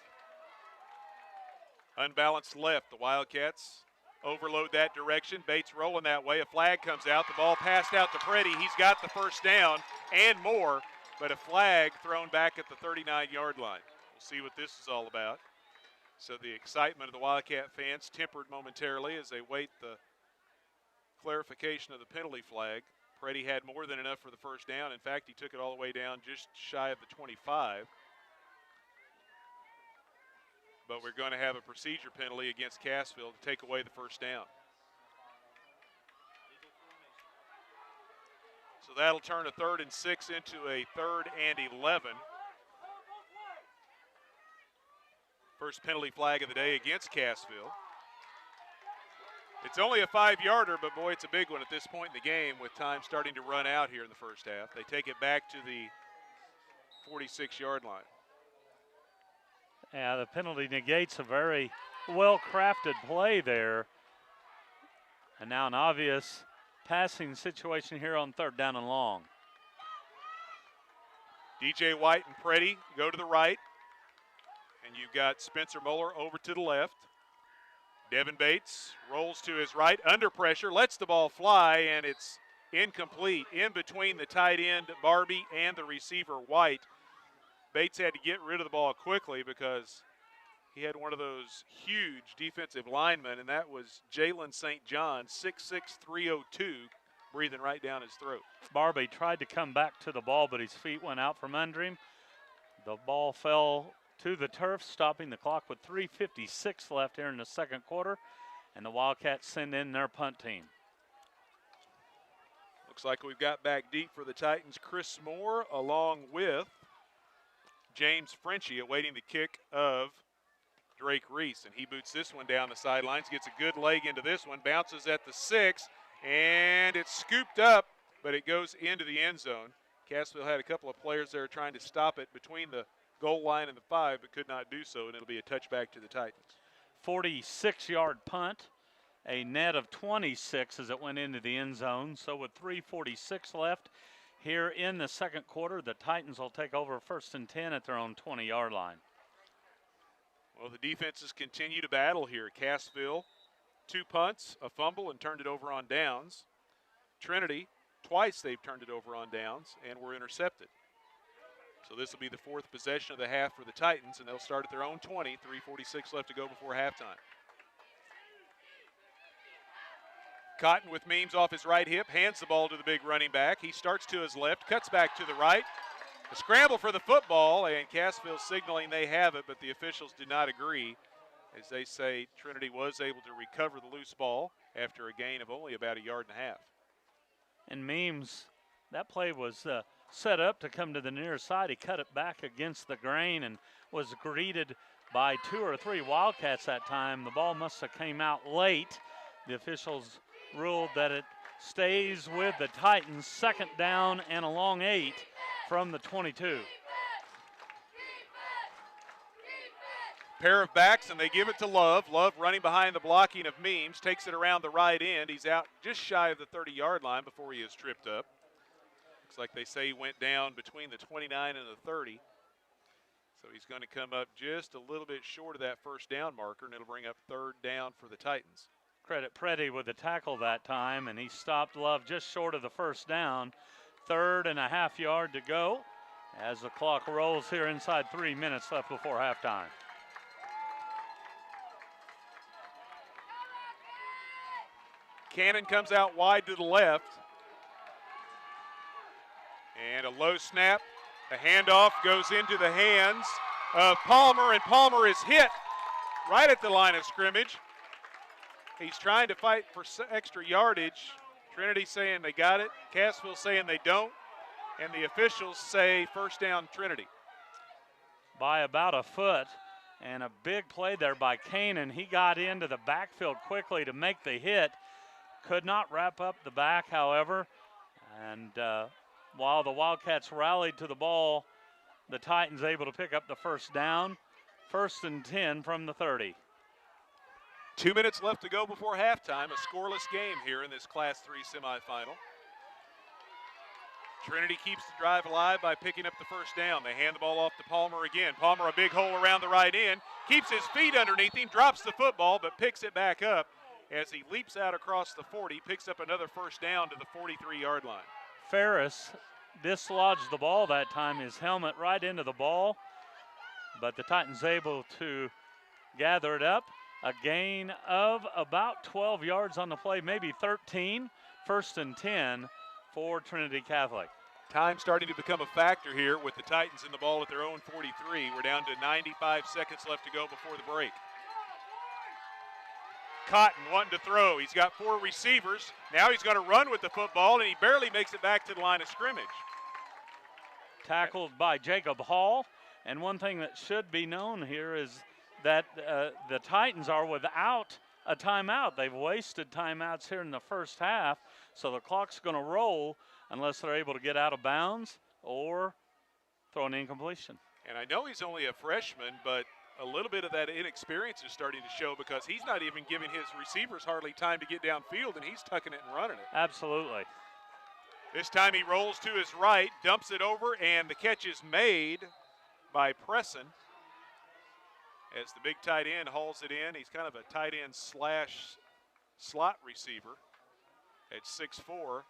Unbalanced left, the Wildcats overload that direction. Bates rolling that way. A flag comes out. The ball passed out to Freddie. He's got the 1st down and more, but a flag thrown back at the 39-yard line. We'll see what this is all about. So the excitement of the Wildcat fans tempered momentarily as they wait the clarification of the penalty flag. Freddie had more than enough for the 1st down. In fact, he took it all the way down just shy of the 25. But we're going to have a procedure penalty against Cassville to take away the 1st down. So that'll turn a 3rd and 6 into a 3rd and 11. First penalty flag of the day against Cassville. It's only a 5-yarder, but boy, it's a big one at this point in the game with time starting to run out here in the 1st half. They take it back to the 46-yard line. Yeah, the penalty negates a very well-crafted play there. And now an obvious passing situation here on 3rd down and long. DJ White and Freddie go to the right. And you've got Spencer Mower over to the left. Devin Bates rolls to his right, under pressure, lets the ball fly, and it's incomplete. In between the tight end, Barbie, and the receiver, White. Bates had to get rid of the ball quickly because he had one of those huge defensive linemen, and that was Jalen St. John, 6'6", 302, breathing right down his throat. Barbie tried to come back to the ball, but his feet went out from under him. The ball fell to the turf, stopping the clock with 3:56 left here in the 2nd quarter, and the Wildcats send in their punt team. Looks like we've got back deep for the Titans. Chris Moore along with James Frenchie awaiting the kick of Drake Reese, and he boots this one down the sidelines, gets a good leg into this one, bounces at the 6, and it's scooped up, but it goes into the end zone. Cassville had a couple of players there trying to stop it between the goal line and the 5, but could not do so, and it'll be a touchback to the Titans. 46-yard punt, a net of 26 as it went into the end zone. So with 3:46 left here in the 2nd quarter, the Titans will take over 1st and 10 at their own 20-yard line. Well, the defenses continue to battle here. Cassville, 2 punts, a fumble, and turned it over on downs. Trinity, twice they've turned it over on downs and were intercepted. So this will be the 4th possession of the half for the Titans, and they'll start at their own 20. 3:46 left to go before halftime. Cotton with Means off his right hip, hands the ball to the big running back. He starts to his left, cuts back to the right. A scramble for the football, and Cassville signaling they have it, but the officials do not agree, as they say Trinity was able to recover the loose ball after a gain of only about 1.5 yards. And Means, that play was set up to come to the near side. He cut it back against the grain and was greeted by 2 or 3 Wildcats that time. The ball must have came out late. The officials ruled that it stays with the Titans. 2nd down and a long 8 from the 22. Pair of backs, and they give it to Love. Love running behind the blocking of Means, takes it around the right end. He's out just shy of the 30-yard line before he is tripped up. Looks like they say he went down between the 29 and the 30. So he's going to come up just a little bit short of that 1st down marker, and it'll bring up 3rd down for the Titans. Credit Freddie with the tackle that time, and he stopped Love just short of the 1st down. 3rd and a half yard to go as the clock rolls here inside 3 minutes left before halftime. Cannon comes out wide to the left. And a low snap. The handoff goes into the hands of Palmer, and Palmer is hit right at the line of scrimmage. He's trying to fight for extra yardage. Trinity saying they got it. Cassville saying they don't. And the officials say 1st down Trinity. By about a foot, and a big play there by Cannon. He got into the backfield quickly to make the hit. Could not wrap up the back, however. And while the Wildcats rallied to the ball, the Titans able to pick up the 1st down. 1st and 10 from the 30. 2 minutes left to go before halftime. A scoreless game here in this Class 3 semifinal. Trinity keeps the drive alive by picking up the 1st down. They hand the ball off to Palmer again. Palmer, a big hole around the right end. Keeps his feet underneath him, drops the football, but picks it back up as he leaps out across the 40, picks up another 1st down to the 43-yard line. Ferris dislodged the ball that time, his helmet right into the ball, but the Titans able to gather it up. A gain of about 12 yards on the play, maybe 13. 1st and 10 for Trinity Catholic. Time starting to become a factor here with the Titans in the ball at their own 43. We're down to 95 seconds left to go before the break. Cotton wanting to throw. He's got 4 receivers. Now he's going to run with the football, and he barely makes it back to the line of scrimmage. Tackled by Jacob Hall. And one thing that should be known here is that the Titans are without a timeout. They've wasted timeouts here in the 1st half, so the clock's going to roll unless they're able to get out of bounds or throw an incompletion. And I know he's only a freshman, but a little bit of that inexperience is starting to show because he's not even giving his receivers hardly time to get downfield, and he's tucking it and running it. Absolutely. This time he rolls to his right, dumps it over, and the catch is made by Preston as the big tight end hauls it in. He's kind of a tight end slash slot receiver at 6'4",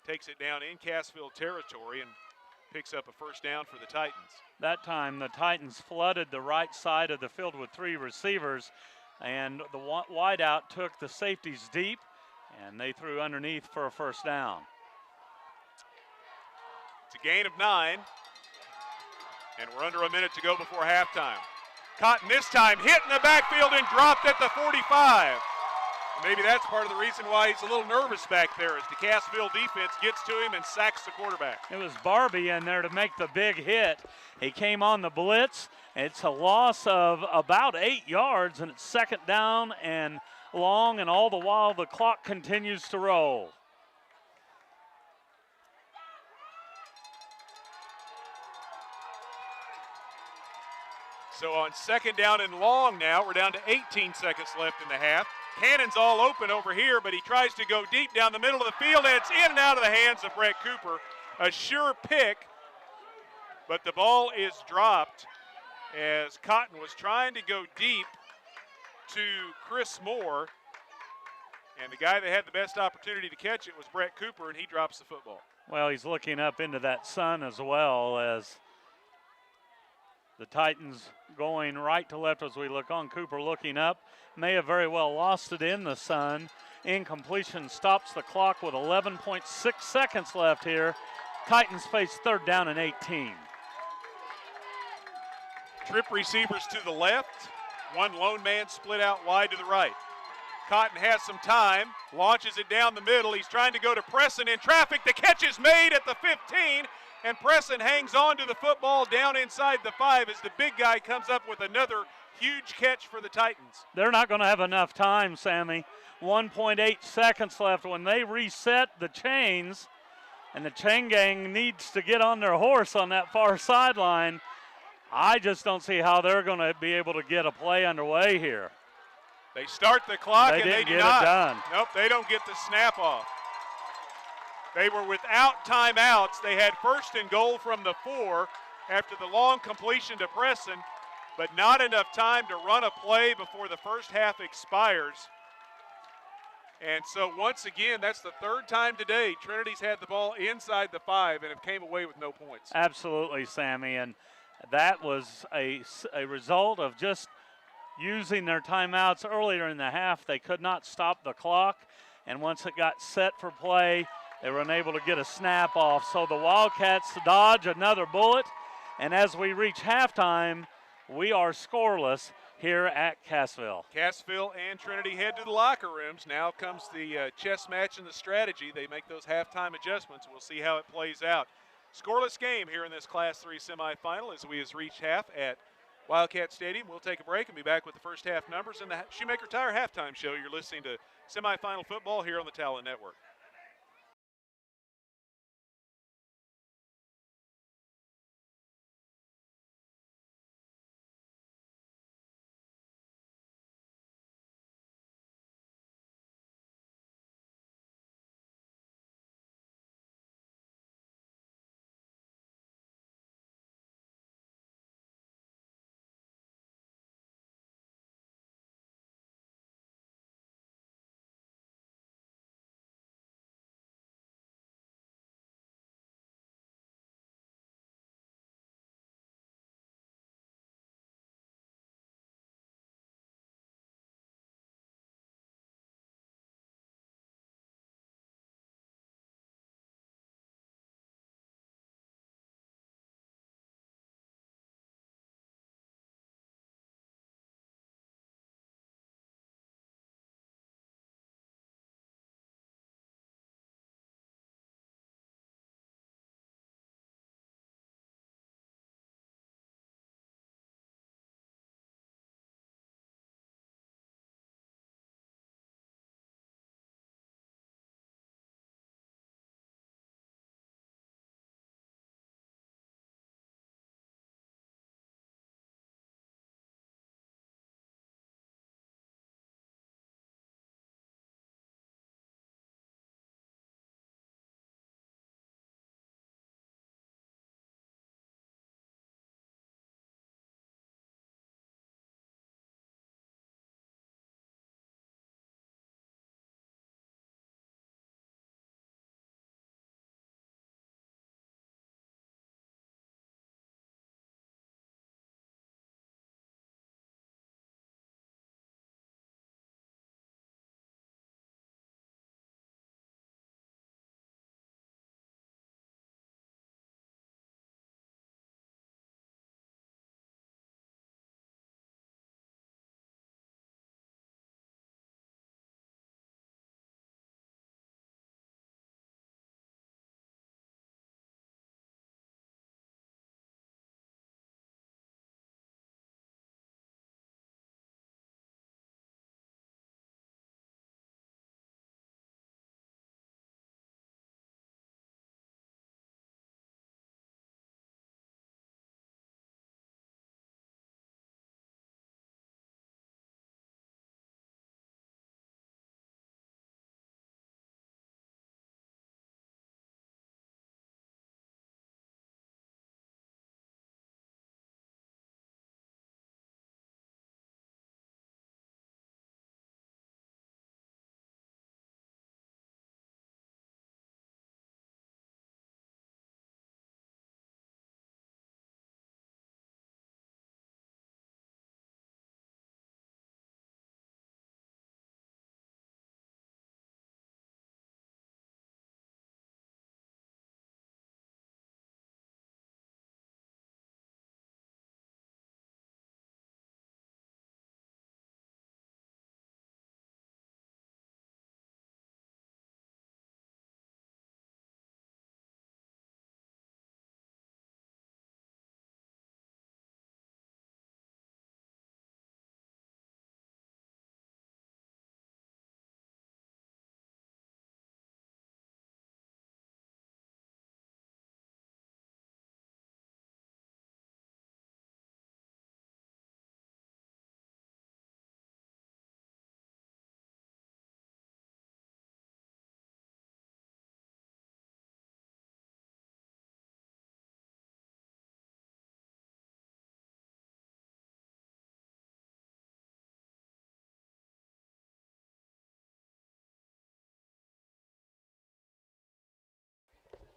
takes it down in Cassville territory and picks up a 1st down for the Titans. That time the Titans flooded the right side of the field with 3 receivers, and the wideout took the safeties deep, and they threw underneath for a 1st down. It's a gain of 9, and we're under a minute to go before halftime. Cotton this time hit in the backfield and dropped at the 45. Maybe that's part of the reason why he's a little nervous back there as the Cassville defense gets to him and sacks the quarterback. It was Barbie in there to make the big hit. He came on the blitz. It's a loss of about 8 yards, and it's 2nd down and long, and all the while the clock continues to roll. So on 2nd down and long now, we're down to 18 seconds left in the half. Cannon's all open over here, but he tries to go deep down the middle of the field, and it's in and out of the hands of Brett Cooper. A sure pick, but the ball is dropped as Cotton was trying to go deep to Chris Moore, and the guy that had the best opportunity to catch it was Brett Cooper, and he drops the football. Well, he's looking up into that sun as well as the Titans going right to left as we look on. Cooper looking up, may have very well lost it in the sun. Incompletion stops the clock with 11.6 seconds left here. Titans face 3rd down and 18. Tripp receivers to the left. One lone man split out wide to the right. Cotton has some time, launches it down the middle. He's trying to go to Preston in traffic. The catch is made at the 15, And Preston hangs on to the football down inside the 5 as the big guy comes up with another huge catch for the Titans. They're not going to have enough time, Sammy. 1.8 seconds left when they reset the chains, and the chain gang needs to get on their horse on that far sideline. I just don't see how they're going to be able to get a play underway here. They start the clock and they do not. It done. Nope, they don't get the snap off. They were without timeouts. They had first and goal from the 4 after the long completion to Preston, but not enough time to run a play before the first half expires. And so once again, that's the third time today Trinity's had the ball inside the 5 and have came away with no points. Absolutely, Sammy, and that was a result of just using their timeouts earlier in the half. They could not stop the clock, and once it got set for play, they were unable to get a snap off. So the Wildcats dodge another bullet, and as we reach halftime, we are scoreless here at Cassville. Cassville and Trinity head to the locker rooms. Now comes the chess match and the strategy. They make those halftime adjustments. We'll see how it plays out. Scoreless game here in this Class 3 semifinal as we reach half at Wildcat Stadium. We'll take a break and be back with the first half numbers in the Shoemaker Tire halftime show. You're listening to semifinal football here on the Talent Network.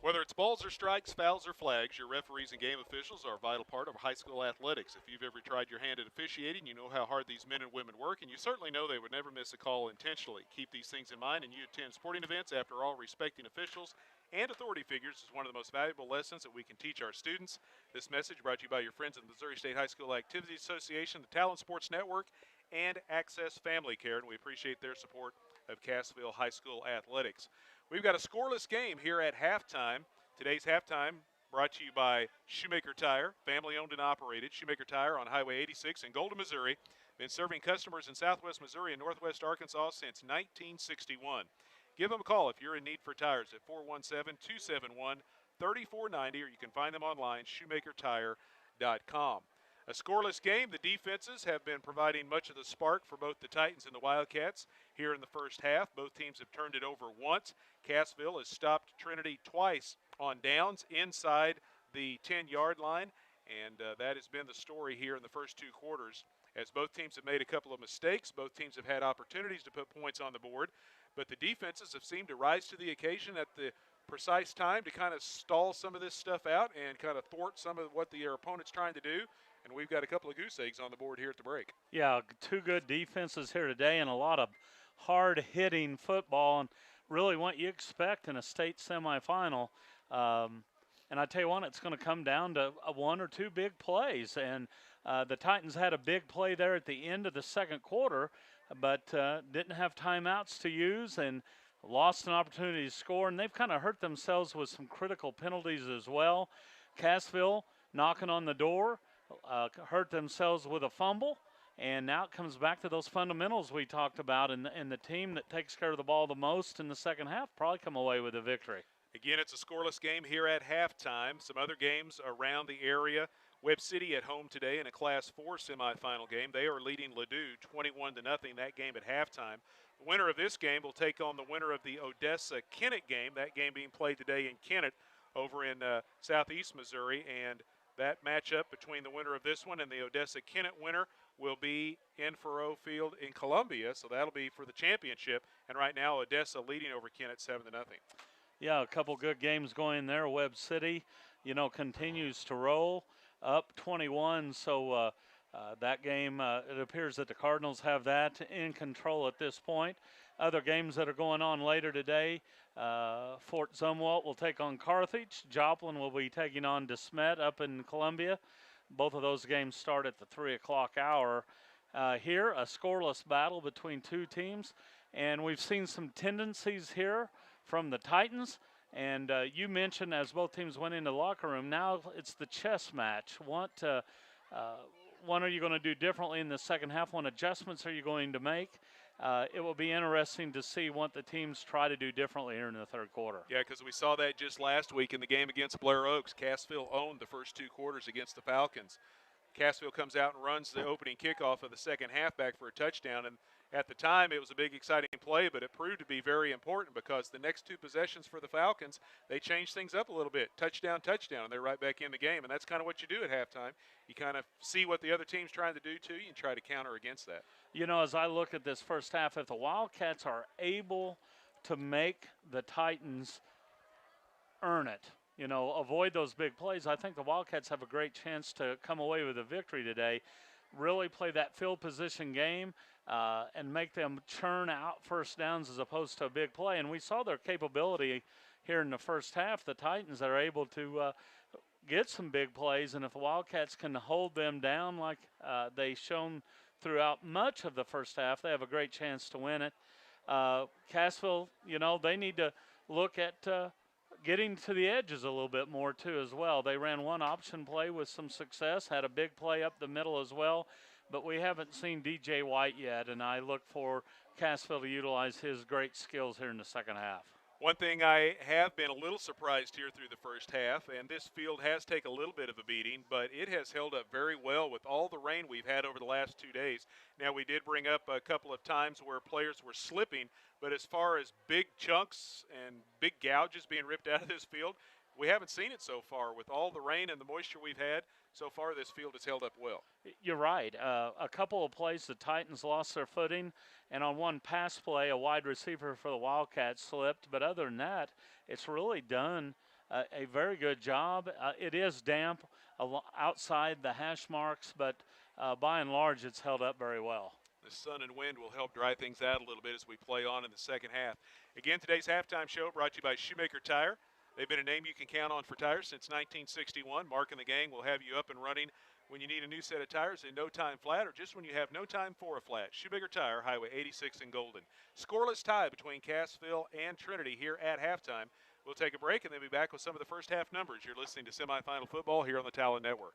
Whether it's balls or strikes, fouls or flags, your referees and game officials are a vital part of high school athletics. If you've ever tried your hand at officiating, you know how hard these men and women work, and you certainly know they would never miss a call intentionally. Keep these things in mind, and you attend sporting events. After all, respecting officials and authority figures is one of the most valuable lessons that we can teach our students. This message brought to you by your friends at the Missouri State High School Activities Association, the Talent Sports Network, and Access Family Care, and we appreciate their support of Cassville High School athletics. We've got a scoreless game here at halftime. Today's halftime brought to you by Shoemaker Tire, family-owned and operated. Shoemaker Tire on Highway 86 in Golden, Missouri. Been serving customers in southwest Missouri and northwest Arkansas since 1961. Give them a call if you're in need for tires at 417-271-3490, or you can find them online, shoemakertire.com. A scoreless game. The defenses have been providing much of the spark for both the Titans and the Wildcats here in the first half. Both teams have turned it over once. Cassville has stopped Trinity twice on downs inside the 10-yard line, and that has been the story here in the first two quarters, as both teams have made a couple of mistakes. Both teams have had opportunities to put points on the board, but the defenses have seemed to rise to the occasion at the precise time to kind of stall some of this stuff out and kind of thwart some of what their opponent's trying to do. And we've got a couple of goose eggs on the board here at the break. Yeah, two good defenses here today and a lot of hard-hitting football, and really what you expect in a state semifinal. And I tell you what, it's going to come down to one or two big plays. And the Titans had a big play there at the end of the second quarter, but didn't have timeouts to use and lost an opportunity to score. And they've kind of hurt themselves with some critical penalties as well. Cassville knocking on the door. Hurt themselves with a fumble, and now it comes back to those fundamentals we talked about, and the team that takes care of the ball the most in the second half probably come away with a victory. Again, it's a scoreless game here at halftime. Some other games around the area. Webb City at home today in a Class 4 semifinal game. They are leading Ladue 21-0, that game at halftime. The winner of this game will take on the winner of the Odessa-Kennett game, that game being played today in Kennett over in southeast Missouri, and that matchup between the winner of this one and the Odessa-Kennett winner will be in Faroe Field in Columbia, so that'll be for the championship. And right now, Odessa leading over Kennett 7-0. Yeah, a couple good games going there. Webb City, continues to roll up 21. So that game, it appears that the Cardinals have that in control at this point. Other games that are going on later today, Fort Zumwalt will take on Carthage. Joplin will be taking on DeSmet up in Columbia. Both of those games start at the 3 o'clock hour. Here, a scoreless battle between two teams. And we've seen some tendencies here from the Titans. And you mentioned as both teams went into the locker room, now it's the chess match. What are you going to do differently in the second half? What adjustments are you going to make? It will be interesting to see what the teams try to do differently here in the third quarter. Yeah, because we saw that just last week in the game against Blair Oaks. Cassville owned the first two quarters against the Falcons. Cassville comes out and runs the opening kickoff of the second half back for a touchdown. And at the time, it was a big, exciting play, but it proved to be very important because the next two possessions for the Falcons, they changed things up a little bit. Touchdown, touchdown, and they're right back in the game. And that's kind of what you do at halftime. You kind of see what the other team's trying to do to you and try to counter against that. As I look at this first half, if the Wildcats are able to make the Titans earn it, avoid those big plays, I think the Wildcats have a great chance to come away with a victory today. Really play that field position game and make them churn out first downs as opposed to a big play. And we saw their capability here in the first half. The Titans are able to get some big plays, and if the Wildcats can hold them down like they shown throughout much of the first half, they have a great chance to win it. Cassville, they need to look at getting to the edges a little bit more too as well. They ran one option play with some success, had a big play up the middle as well, but we haven't seen DJ White yet, and I look for Cassville to utilize his great skills here in the second half. One thing I have been a little surprised here through the first half, and this field has taken a little bit of a beating, but it has held up very well with all the rain we've had over the last 2 days. Now, we did bring up a couple of times where players were slipping, but as far as big chunks and big gouges being ripped out of this field, we haven't seen it so far. With all the rain and the moisture we've had, so far this field has held up well. You're right. A couple of plays, the Titans lost their footing, and on one pass play, a wide receiver for the Wildcats slipped. But other than that, it's really done a very good job. It is damp outside the hash marks, but by and large, it's held up very well. The sun and wind will help dry things out a little bit as we play on in the second half. Again, today's halftime show brought to you by Shoemaker Tire. They've been a name you can count on for tires since 1961. Mark and the gang will have you up and running when you need a new set of tires in no time flat, or just when you have no time for a flat. Shoemaker Tire, Highway 86 in Golden. Scoreless tie between Cassville and Trinity here at halftime. We'll take a break and then be back with some of the first half numbers. You're listening to Semifinal Football here on the Talon Network.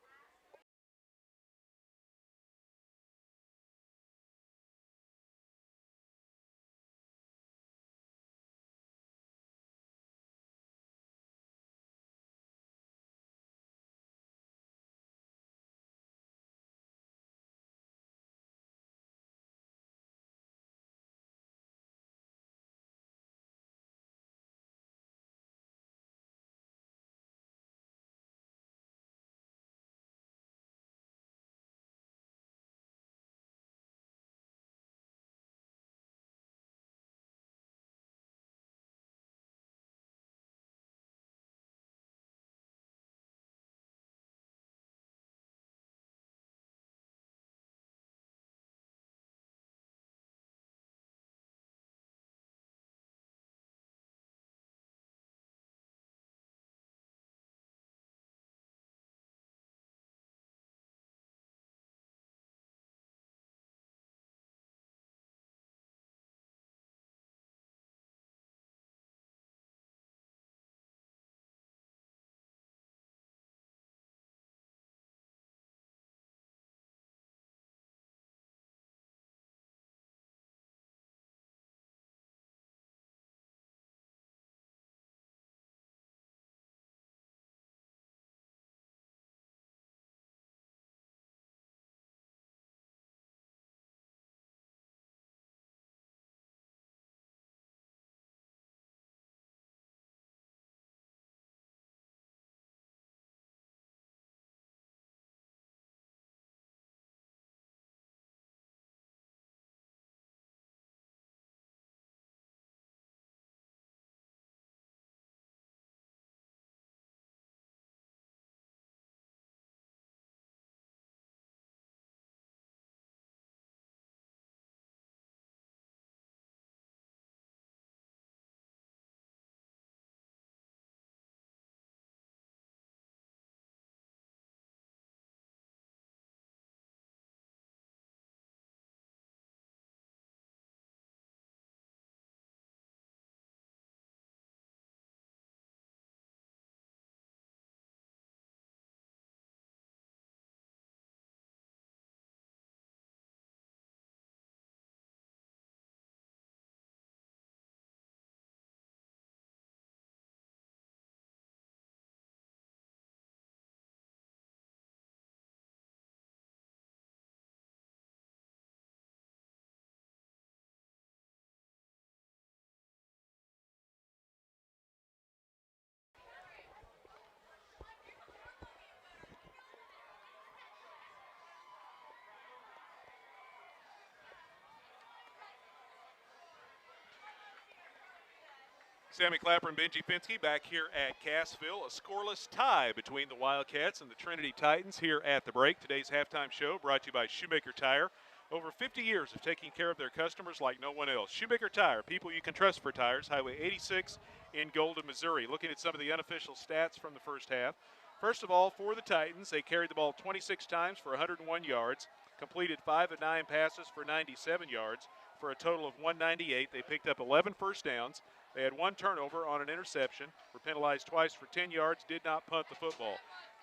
Sammy Clapper and Benji Finsky back here at Cassville. A scoreless tie between the Wildcats and the Trinity Titans here at the break. Today's halftime show brought to you by Shoemaker Tire. Over 50 years of taking care of their customers like no one else. Shoemaker Tire, people you can trust for tires. Highway 86 in Golden, Missouri. Looking at some of the unofficial stats from the first half. First of all, for the Titans, they carried the ball 26 times for 101 yards, completed 5 of 9 passes for 97 yards, for a total of 198. They picked up 11 first downs. They had 1 turnover on an interception, were penalized twice for 10 yards, did not punt the football.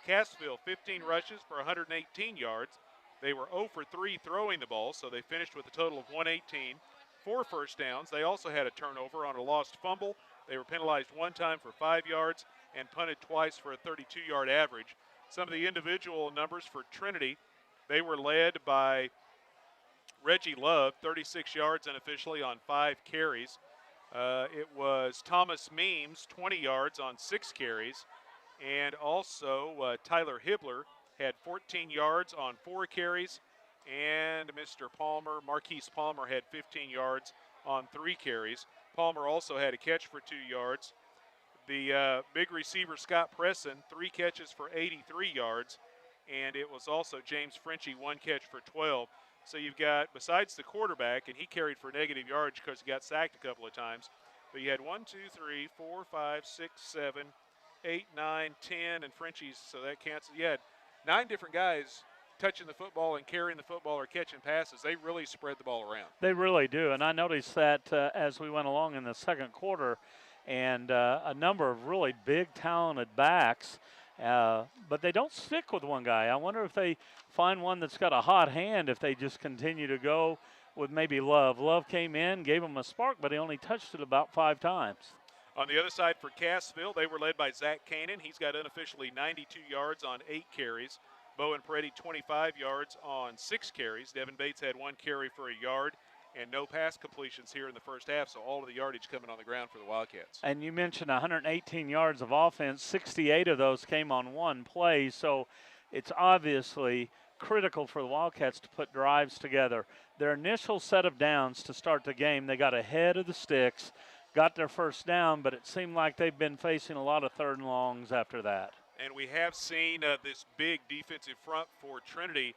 Cassville, 15 rushes for 118 yards. They were 0 for 3 throwing the ball, so they finished with a total of 118. 4 first downs. They also had a turnover on a lost fumble. They were penalized 1 time for 5 yards and punted twice for a 32-yard average. Some of the individual numbers for Trinity, they were led by Reggie Love, 36 yards unofficially on 5 carries. It was Thomas Meems, 20 yards on 6 carries. And also Tyler Hibbler had 14 yards on 4 carries. And Mr. Palmer, Marquise Palmer, had 15 yards on 3 carries. Palmer also had a catch for 2 yards. The big receiver, Scott Preston, 3 catches for 83 yards. And it was also James Frenchie, 1 catch for 12. So you've got, besides the quarterback, and he carried for negative yards because he got sacked a couple of times, but you had 1, 2, 3, 4, 5, 6, 7, 8, 9, 10, and Frenchie's, so that cancels. You had 9 different guys touching the football and carrying the football or catching passes. They really spread the ball around. They really do, and I noticed that as we went along in the second quarter, and a number of really big, talented backs. But they don't stick with one guy. I wonder if they find one that's got a hot hand, if they just continue to go with maybe Love. Love came in, gave him a spark, but he only touched it about 5 times. On the other side for Cassville, they were led by Zach Kanan. He's got unofficially 92 yards on 8 carries. Bowen Freddie 25 yards on 6 carries. Devin Bates had 1 carry for a yard. And no pass completions here in the first half, so all of the yardage coming on the ground for the Wildcats. And you mentioned 118 yards of offense. 68 of those came on 1 play, so it's obviously critical for the Wildcats to put drives together. Their initial set of downs to start the game, they got ahead of the sticks, got their first down, but it seemed like they've been facing a lot of 3rd and longs after that. And we have seen this big defensive front for Trinity.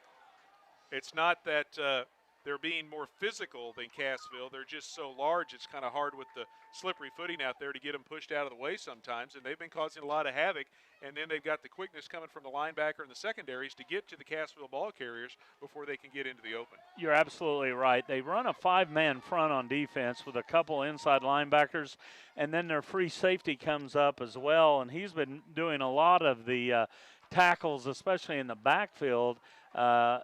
It's not that they're being more physical than Cassville. They're just so large, it's kind of hard with the slippery footing out there to get them pushed out of the way sometimes, and they've been causing a lot of havoc. And then they've got the quickness coming from the linebacker and the secondaries to get to the Cassville ball carriers before they can get into the open. You're absolutely right. They run a 5-man front on defense with a couple inside linebackers, and then their free safety comes up as well, and he's been doing a lot of the tackles, especially in the backfield. So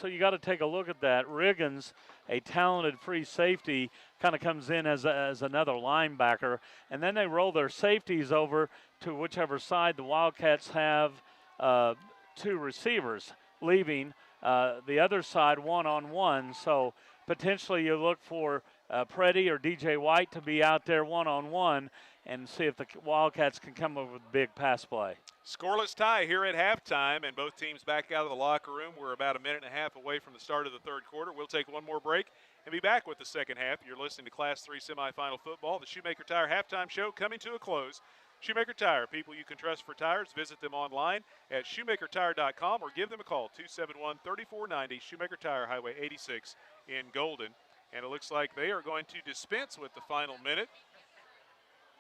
you got to take a look at that. Riggins, a talented free safety, kind of comes in as another linebacker. And then they roll their safeties over to whichever side the Wildcats have 2 receivers, leaving the other side one-on-one. So potentially you look for Freddie or DJ White to be out there one-on-one and see if the Wildcats can come up with a big pass play. Scoreless tie here at halftime, and both teams back out of the locker room. We're about a minute and a half away from the start of the 3rd quarter. We'll take one more break and be back with the second half. You're listening to Class 3 semifinal football. The Shoemaker Tire halftime show coming to a close. Shoemaker Tire, people you can trust for tires. Visit them online at shoemakertire.com or give them a call, 271-3490, Shoemaker Tire, Highway 86 in Golden. And it looks like they are going to dispense with the final minute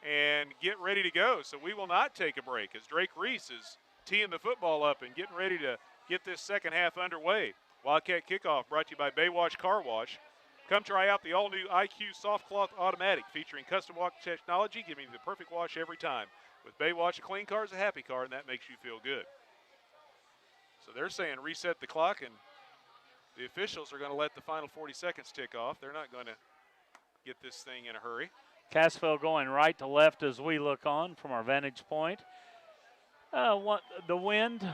and get ready to go. So we will not take a break as Drake Reese is teeing the football up and getting ready to get this second half underway. Wildcat Kickoff brought to you by Baywash Car Wash. Come try out the all-new IQ Soft Cloth Automatic featuring custom wash technology, giving you the perfect wash every time. With Baywash, a clean car is a happy car, and that makes you feel good. So they're saying reset the clock, and the officials are going to let the final 40 seconds tick off. They're not going to get this thing in a hurry. Cassville going right to left as we look on from our vantage point. The wind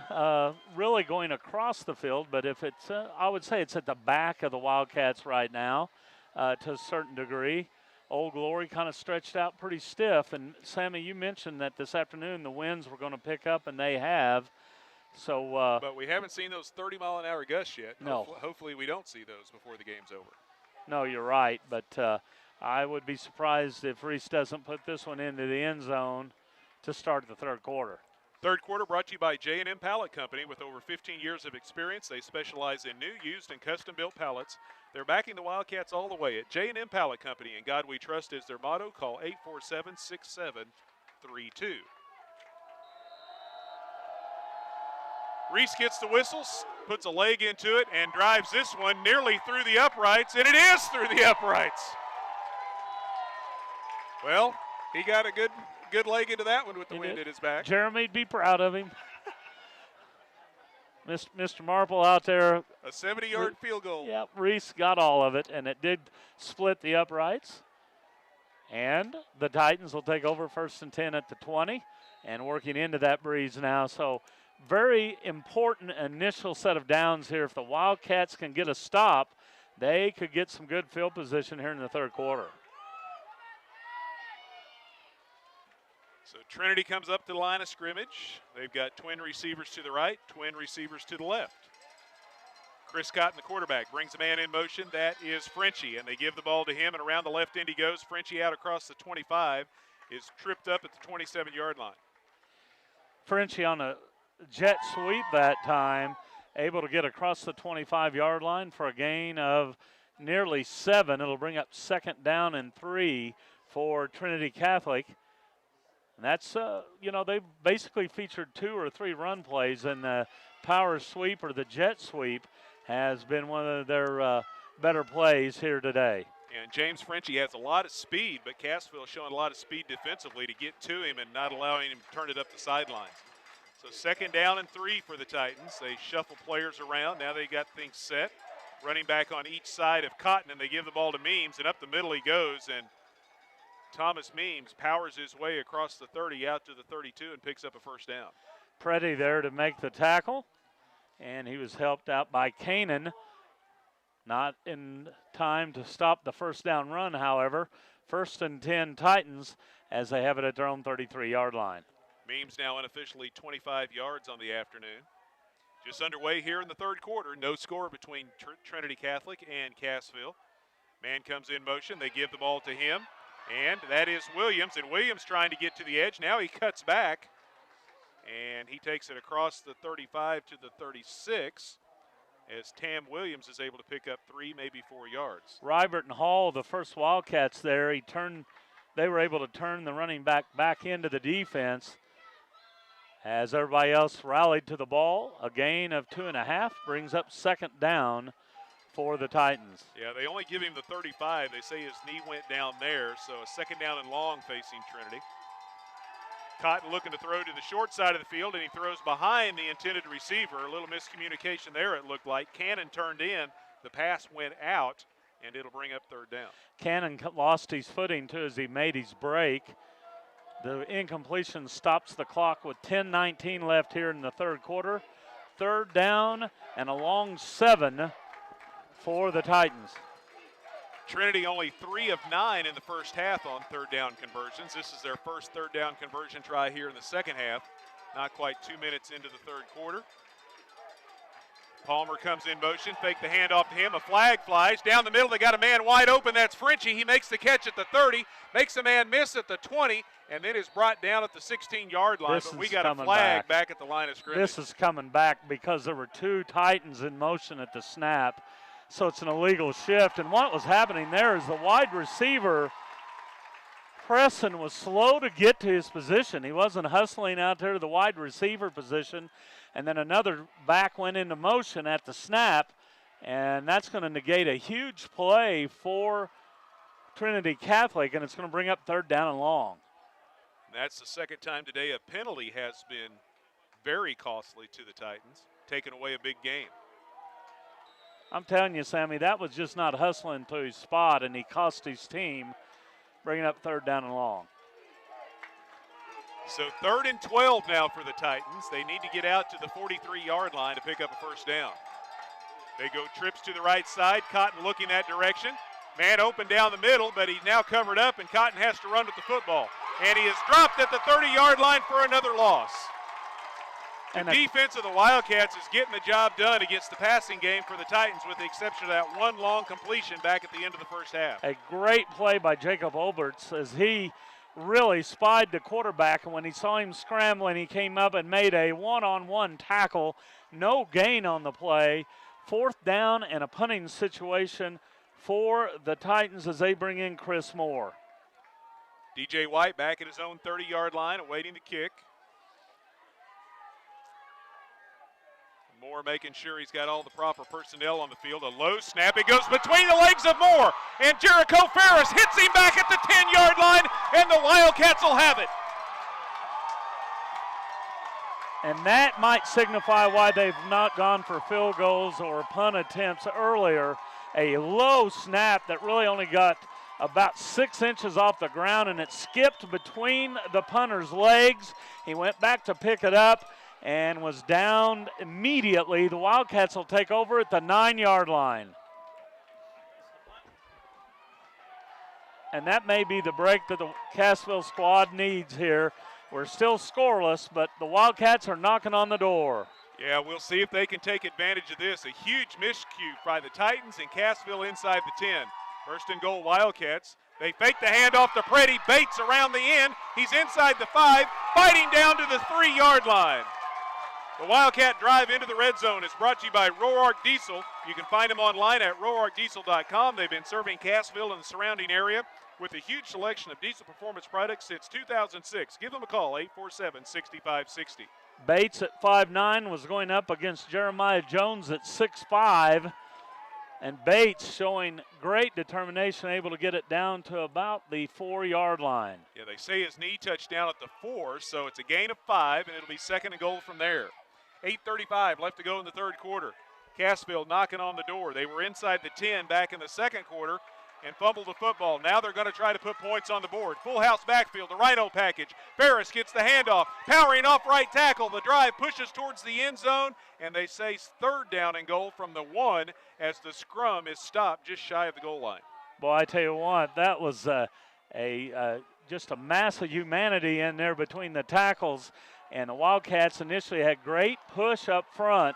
really going across the field, but if it's, I would say it's at the back of the Wildcats right now to a certain degree. Old Glory kind of stretched out pretty stiff. And, Sammy, you mentioned that this afternoon the winds were going to pick up, and they have. So, but we haven't seen those 30-mile-an-hour gusts yet. No. Hopefully we don't see those before the game's over. No, you're right, but I would be surprised if Reese doesn't put this one into the end zone to start the 3rd quarter. 3rd quarter brought to you by J&M Pallet Company. With over 15 years of experience, they specialize in new, used, and custom-built pallets. They're backing the Wildcats all the way at J&M Pallet Company, and God We Trust is their motto. Call 847-6732. Reese gets the whistles, puts a leg into it, and drives this one nearly through the uprights, and it is through the uprights. Well, he got a good leg into that one with the wind at his back. Jeremy'd be proud of him. Mr. Marple out there. A 70-yard field goal. Yep, Reese got all of it, and it did split the uprights. And the Titans will take over 1st and 10 at the 20, and working into that breeze now. So very important initial set of downs here. If the Wildcats can get a stop, they could get some good field position here in the 3rd quarter. So Trinity comes up to the line of scrimmage. They've got twin receivers to the right, twin receivers to the left. Chris Scott, the quarterback, brings a man in motion. That is Frenchie, and they give the ball to him, and around the left end he goes. Frenchie out across the 25, is tripped up at the 27-yard line. Frenchie on a jet sweep that time, able to get across the 25-yard line for a gain of nearly 7. It'll bring up 2nd down and 3 for Trinity Catholic. And that's, they've basically featured 2 or 3 run plays, and the power sweep or the jet sweep has been one of their better plays here today. And James Frenchie has a lot of speed, but Cassville showing a lot of speed defensively to get to him and not allowing him to turn it up the sidelines. So 2nd down and 3 for the Titans. They shuffle players around. Now they got things set. Running back on each side of Cotton, and they give the ball to Means, and up the middle he goes. And Thomas Means powers his way across the 30 out to the 32 and picks up a 1st down. Freddie there to make the tackle, and he was helped out by Kanan. Not in time to stop the 1st down run, however. 1st and 10 Titans as they have it at their own 33-yard line. Means now unofficially 25 yards on the afternoon. Just underway here in the 3rd quarter. No score between Trinity Catholic and Cassville. Man comes in motion. They give the ball to him, and that is Williams. And Williams trying to get to the edge. Now he cuts back, and he takes it across the 35 to the 36. As Tam Williams is able to pick up 3, maybe 4 yards. Rybert and Hall, the first Wildcats there, they were able to turn the running back into the defense as everybody else rallied to the ball. A gain of 2.5 brings up 2nd down for the Titans. Yeah, they only give him the 35. They say his knee went down there, so a 2nd down and long facing Trinity. Cotton looking to throw to the short side of the field, and he throws behind the intended receiver. A little miscommunication there, it looked like. Cannon turned in. The pass went out, and it'll bring up 3rd down. Cannon lost his footing, too, as he made his break. The incompletion stops the clock with 10:19 left here in the 3rd quarter. 3rd down and a long 7 for the Titans. Trinity only 3 of 9 in the 1st half on 3rd down conversions. This is their first 3rd down conversion try here in the 2nd half. Not quite 2 minutes into the 3rd quarter. Palmer comes in motion, fake the handoff to him. A flag flies down the middle. They got a man wide open. That's Frenchie. He makes the catch at the 30, makes a man miss at the 20, and then is brought down at the 16-yard line. But we got a flag back at the line of scrimmage. This is coming back because there were 2 Titans in motion at the snap. So it's an illegal shift. And what was happening there is the wide receiver, Preston, was slow to get to his position. He wasn't hustling out there to the wide receiver position. And then another back went into motion at the snap. And that's going to negate a huge play for Trinity Catholic. And it's going to bring up 3rd down and long. That's the 2nd time today a penalty has been very costly to the Titans, taking away a big game. I'm telling you, Sammy, that was just not hustling to his spot, and he cost his team, bringing up 3rd down and long. So 3rd and 12 now for the Titans. They need to get out to the 43-yard line to pick up a 1st down. They go trips to the right side. Cotton looking that direction. Man open down the middle, but he's now covered up, and Cotton has to run with the football. And he is dropped at the 30-yard line for another loss. The defense of the Wildcats is getting the job done against the passing game for the Titans, with the exception of that one long completion back at the end of the 1st half. A great play by Jacob Olberts as he really spied the quarterback, and when he saw him scrambling, he came up and made a one-on-one tackle. No gain on the play. 4th down and a punting situation for the Titans as they bring in Chris Moore. DJ White back at his own 30-yard line, awaiting the kick. Moore making sure he's got all the proper personnel on the field. A low snap. It goes between the legs of Moore. And Jericho Ferris hits him back at the 10-yard line, and the Wildcats will have it. And that might signify why they've not gone for field goals or punt attempts earlier. A low snap that really only got about 6 inches off the ground, and it skipped between the punter's legs. He went back to pick it up and was down immediately. The Wildcats will take over at the 9-yard line. And that may be the break that the Cassville squad needs here. We're still scoreless, but the Wildcats are knocking on the door. Yeah, we'll see if they can take advantage of this. A huge miscue by the Titans and Cassville inside the 10. 1st and goal Wildcats. They fake the handoff to Freddie. Bates around the end. He's inside the 5, fighting down to the 3-yard line. The Wildcat drive into the red zone is brought to you by Roark Diesel. You can find them online at roarkdiesel.com. They've been serving Cassville and the surrounding area with a huge selection of diesel performance products since 2006. Give them a call, 847-6560. Bates at 5'9" was going up against Jeremiah Jones at 6'5", and Bates showing great determination, able to get it down to about the 4-yard line. Yeah, they say his knee touched down at the 4, so it's a gain of 5, and it'll be 2nd and goal from there. 8:35 left to go in the third quarter. Cassville knocking on the door. They were inside the 10 back in the second quarter and fumbled the football. Now they're going to try to put points on the board. Full house backfield, the Rhino package. Ferris gets the handoff, powering off right tackle. The drive pushes towards the end zone, and they say 3rd down and goal from the 1 as the scrum is stopped just shy of the goal line. Boy, I tell you what, that was just a mass of humanity in there between the tackles. And the Wildcats initially had great push up front.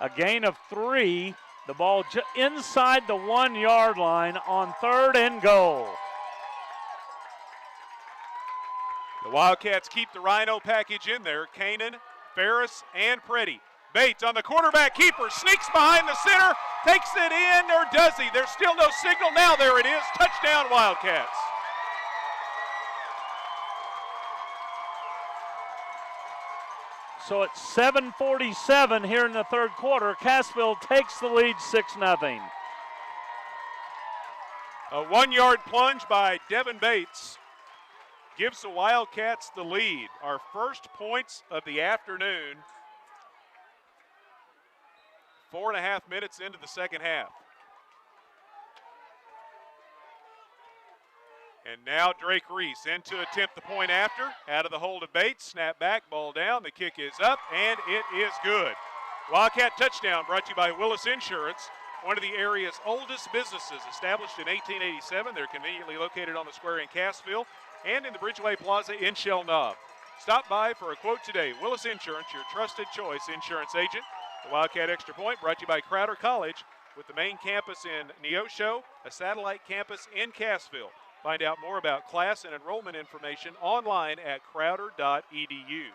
A gain of 3. The ball inside the 1-yard line on 3rd and goal. The Wildcats keep the Rhino package in there. Kanan, Ferris, and Freddie. Bates on the quarterback keeper, sneaks behind the center, takes it in, or does he? There's still no signal. Now there it is. Touchdown, Wildcats. So it's 7:47 here in the third quarter. Cassville takes the lead 6-0. A 1-yard plunge by Devin Bates gives the Wildcats the lead. Our first points of the afternoon. 4.5 minutes into the second half. And now Drake Reese in to attempt the point after. Out of the hold of Bates. Snap back, ball down. The kick is up, and it is good. Wildcat touchdown brought to you by Willis Insurance, one of the area's oldest businesses. Established in 1887. They're conveniently located on the square in Cassville and in the Bridgeway Plaza in Shell Knob. Stop by for a quote today. Willis Insurance, your trusted choice insurance agent. The Wildcat Extra Point brought to you by Crowder College, with the main campus in Neosho, a satellite campus in Cassville. Find out more about class and enrollment information online at crowder.edu.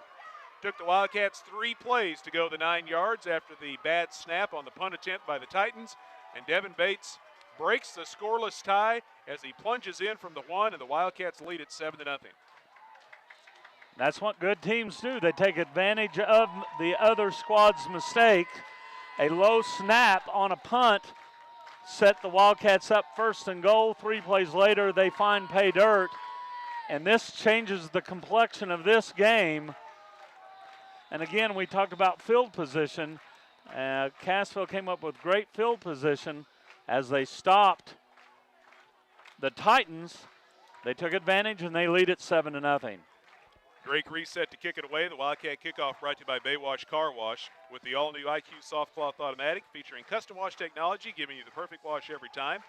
Took the Wildcats 3 plays to go the 9 yards after the bad snap on the punt attempt by the Titans, and Devin Bates breaks the scoreless tie as he plunges in from the 1, and the Wildcats lead at 7-0. That's what good teams do. They take advantage of the other squad's mistake. A low snap on a punt set the Wildcats up 1st and goal. 3 plays later, they find pay dirt, and this changes the complexion of this game. And again, we talked about field position. Cassville came up with great field position as they stopped the Titans. They took advantage, and they lead at 7-0. Drake Reese set to kick it away. The Wildcat kickoff brought to you by Baywash Car Wash, with the all-new IQ Soft Cloth Automatic featuring custom wash technology, giving you the perfect wash every time.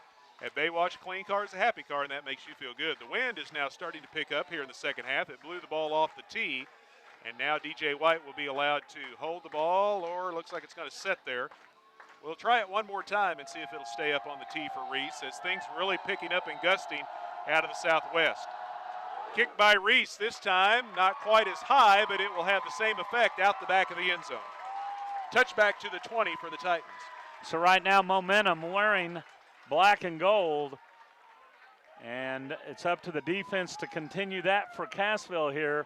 At Baywash, a clean car is a happy car, and that makes you feel good. The wind is now starting to pick up here in the second half. It blew the ball off the tee, and now DJ White will be allowed to hold the ball, or looks like it's going to set there. We'll try it one more time and see if it'll stay up on the tee for Reese, as things really picking up and gusting out of the southwest. Kick by Reese this time, not quite as high, but it will have the same effect out the back of the end zone. Touchback to the 20 for the Titans. So right now, momentum wearing black and gold, and it's up to the defense to continue that for Cassville here.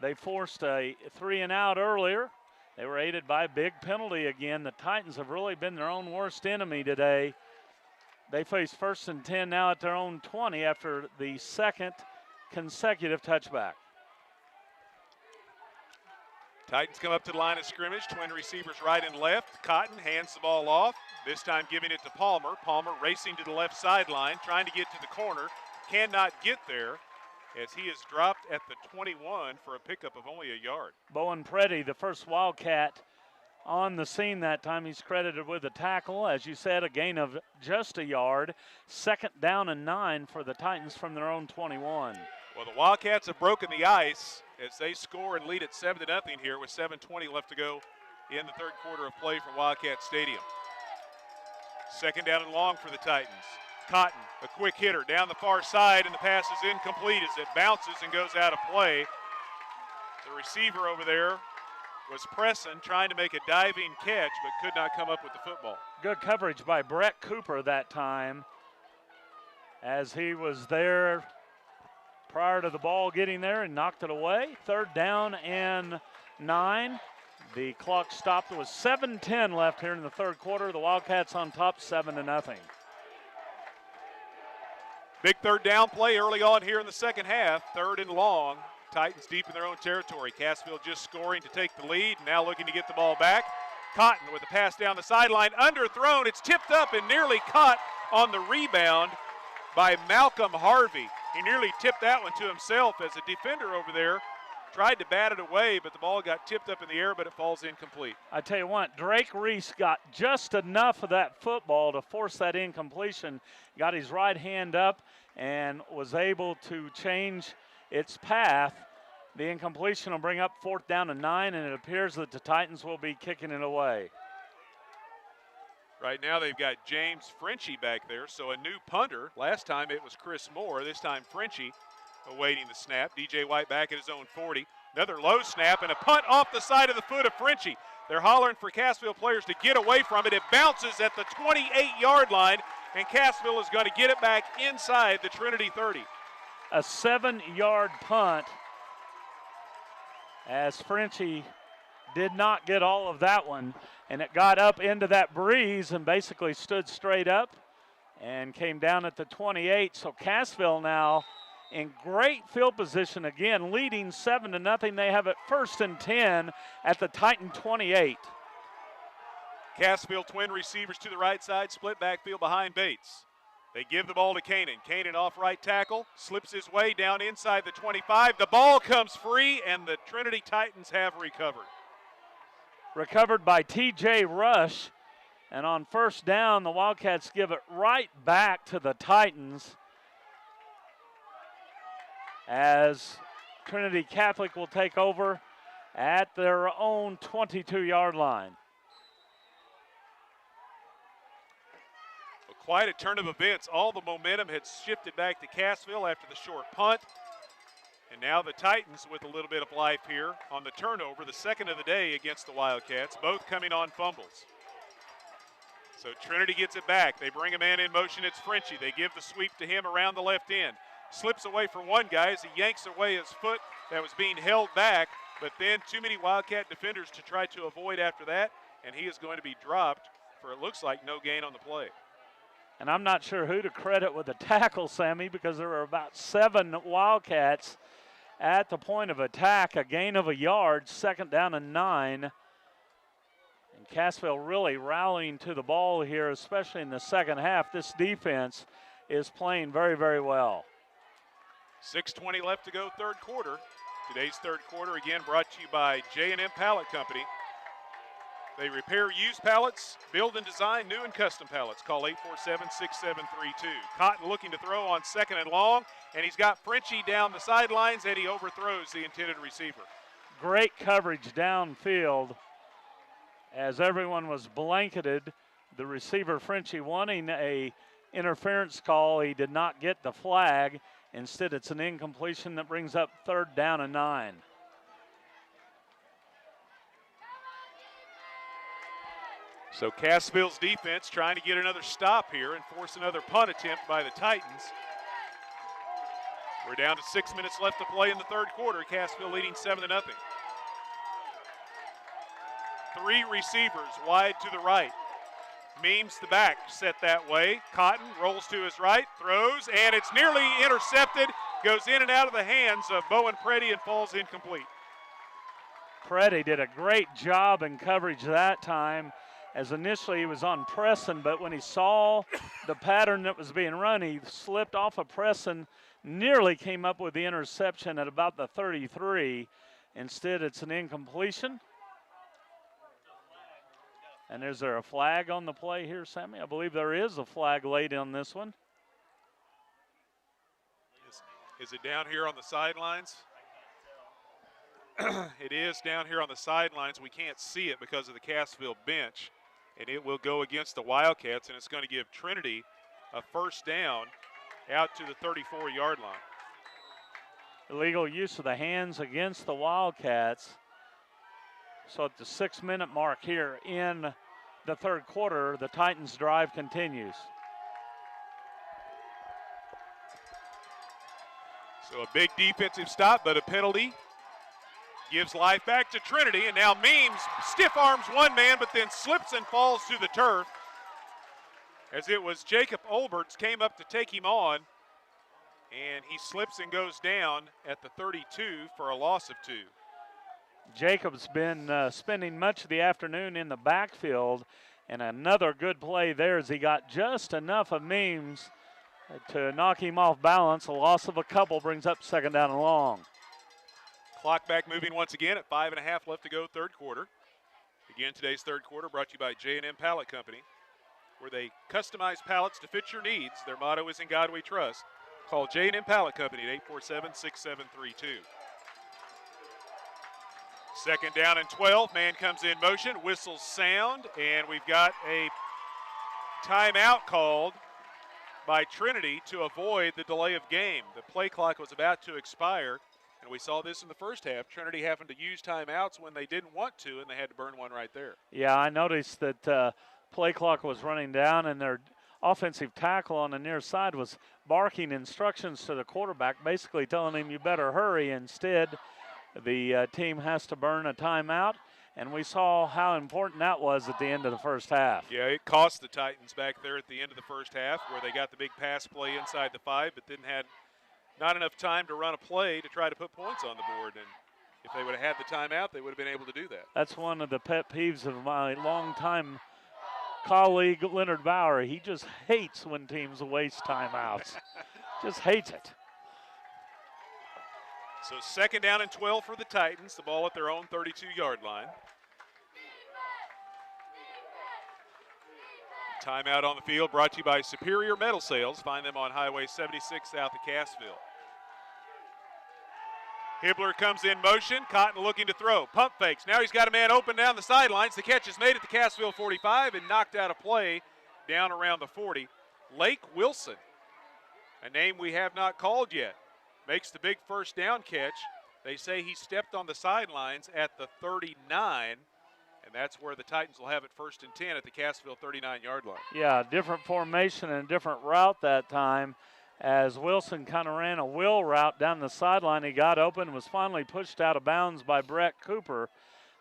They forced a 3-and-out earlier. They were aided by a big penalty again. The Titans have really been their own worst enemy today. They face 1st and 10 now at their own 20 after the second consecutive touchback. Titans come up to the line of scrimmage, twin receivers right and left. Cotton hands the ball off, this time giving it to Palmer. Palmer racing to the left sideline, trying to get to the corner, cannot get there as he is dropped at the 21 for a pickup of only a yard. Bowen Freddie, the first Wildcat on the scene that time. He's credited with a tackle. As you said, a gain of just a yard. 2nd down and 9 for the Titans from their own 21. Well, the Wildcats have broken the ice as they score and lead at 7-0 here with 7:20 left to go in the third quarter of play from Wildcat Stadium. 2nd down and long for the Titans. Cotton, a quick hitter down the far side, and the pass is incomplete as it bounces and goes out of play. The receiver over there was Preston, trying to make a diving catch, but could not come up with the football. Good coverage by Brett Cooper that time, as he was there prior to the ball getting there and knocked it away. 3rd down and 9. The clock stopped with 7:10 left here in the 3rd quarter. The Wildcats on top 7-0. Big 3rd down play early on here in the 2nd half. 3rd and long. Titans deep in their own territory. Cassville just scoring to take the lead, now looking to get the ball back. Cotton with a pass down the sideline, underthrown. It's tipped up and nearly caught on the rebound by Malcolm Harvey. He nearly tipped that one to himself as a defender over there tried to bat it away, but the ball got tipped up in the air, but it falls incomplete. I tell you what, Drake Reese got just enough of that football to force that incompletion. Got his right hand up and was able to change its path. The incompletion will bring up 4th down and 9, and it appears that the Titans will be kicking it away. Right now they've got James Frenchie back there, so a new punter. Last time it was Chris Moore. This time Frenchie awaiting the snap. DJ White back at his own 40. Another low snap and a punt off the side of the foot of Frenchie. They're hollering for Cassville players to get away from it. It bounces at the 28-yard line, and Cassville is going to get it back inside the Trinity 30. A 7-yard punt, as Frenchie did not get all of that one, and it got up into that breeze and basically stood straight up and came down at the 28. So Cassville now in great field position again, leading 7-0. They have it 1st and 10 at the Titan 28. Cassville twin receivers to the right side, split backfield behind Bates. They give the ball to Kanan. Kanan off right tackle, slips his way down inside the 25. The ball comes free, and the Trinity Titans have recovered. Recovered by T.J. Rush, and on 1st down, the Wildcats give it right back to the Titans, as Trinity Catholic will take over at their own 22-yard line. Quite a turn of events. All the momentum had shifted back to Cassville after the short punt. And now the Titans with a little bit of life here on the turnover, the 2nd of the day against the Wildcats, both coming on fumbles. So Trinity gets it back. They bring a man in motion. It's Frenchie. They give the sweep to him around the left end. Slips away from one guy as he yanks away his foot that was being held back, but then too many Wildcat defenders to try to avoid after that, and he is going to be dropped for, it looks like, no gain on the play. And I'm not sure who to credit with the tackle, Sammy, because there were about 7 Wildcats at the point of attack. A gain of a yard, 2nd down and 9. And Cassville really rallying to the ball here, especially in the 2nd half. This defense is playing very, very well. 6:20 left to go, 3rd quarter. Today's 3rd quarter, again, brought to you by J&M Pallet Company. They repair used pallets, build and design new and custom pallets. Call 847-6732. Cotton looking to throw on 2nd and long, and he's got Frenchie down the sidelines, and he overthrows the intended receiver. Great coverage downfield as everyone was blanketed. The receiver, Frenchie, wanting a interference call. He did not get the flag. Instead, it's an incompletion that brings up 3rd down and 9. So Cassville's defense trying to get another stop here and force another punt attempt by the Titans. We're down to 6 minutes left to play in the 3rd quarter. Cassville leading 7-0. 3 receivers wide to the right. Means the back set that way. Cotton rolls to his right, throws, and it's nearly intercepted. Goes in and out of the hands of Bowen Freddie and falls incomplete. Freddie did a great job in coverage that time, as initially he was on Preston, but when he saw the pattern that was being run, he slipped off of Preston, nearly came up with the interception at about the 33. Instead, it's an incompletion. And is there a flag on the play here, Sammy? I believe there is a flag laid on this one. Is it down here on the sidelines? It is down here on the sidelines. We can't see it because of the Cassville bench. And it will go against the Wildcats, and it's going to give Trinity a first down out to the 34-yard line. Illegal use of the hands against the Wildcats. So at the 6-minute mark here in the third quarter, the Titans' drive continues. So a big defensive stop, but a penalty gives life back to Trinity, and now Means stiff arms one man, but then slips and falls to the turf, as it was Jacob Olberts came up to take him on, and he slips and goes down at the 32 for a loss of 2. Jacob's been spending much of the afternoon in the backfield, and another good play there as he got just enough of Means to knock him off balance. A loss of a couple brings up second down and long. Clock back moving once again at 5.5 left to go, third quarter. Again, today's third quarter brought to you by J&M Pallet Company, where they customize pallets to fit your needs. Their motto is "In God We Trust." Call J&M Pallet Company at 847-6732. Second down and 12. Man comes in motion, whistles sound, and we've got a timeout called by Trinity to avoid the delay of game. The play clock was about to expire, and we saw this in the first half. Trinity having to use timeouts when they didn't want to, and they had to burn one right there. Yeah, I noticed that play clock was running down, and their offensive tackle on the near side was barking instructions to the quarterback, basically telling him you better hurry. Instead, the team has to burn a timeout, and we saw how important that was at the end of the first half. Yeah, it cost the Titans back there at the end of the first half, where they got the big pass play inside the 5, but then had not enough time to run a play to try to put points on the board. And if they would have had the timeout, they would have been able to do that. That's one of the pet peeves of my longtime colleague, Leonard Bauer. He just hates when teams waste timeouts. Just hates it. So second down and 12 for the Titans, the ball at their own 32-yard line. Timeout on the field brought to you by Superior Metal Sales. Find them on Highway 76 south of Cassville. Hibbler comes in motion. Cotton looking to throw. Pump fakes. Now he's got a man open down the sidelines. The catch is made at the Cassville 45 and knocked out of play down around the 40. Lake Wilson, a name we have not called yet, makes the big first down catch. They say he stepped on the sidelines at the 39, and that's where the Titans will have it first and 10 at the Cassville 39-yard line. Yeah, different formation and a different route that time, as Wilson kind of ran a wheel route down the sideline. He got open, was finally pushed out of bounds by Brett Cooper,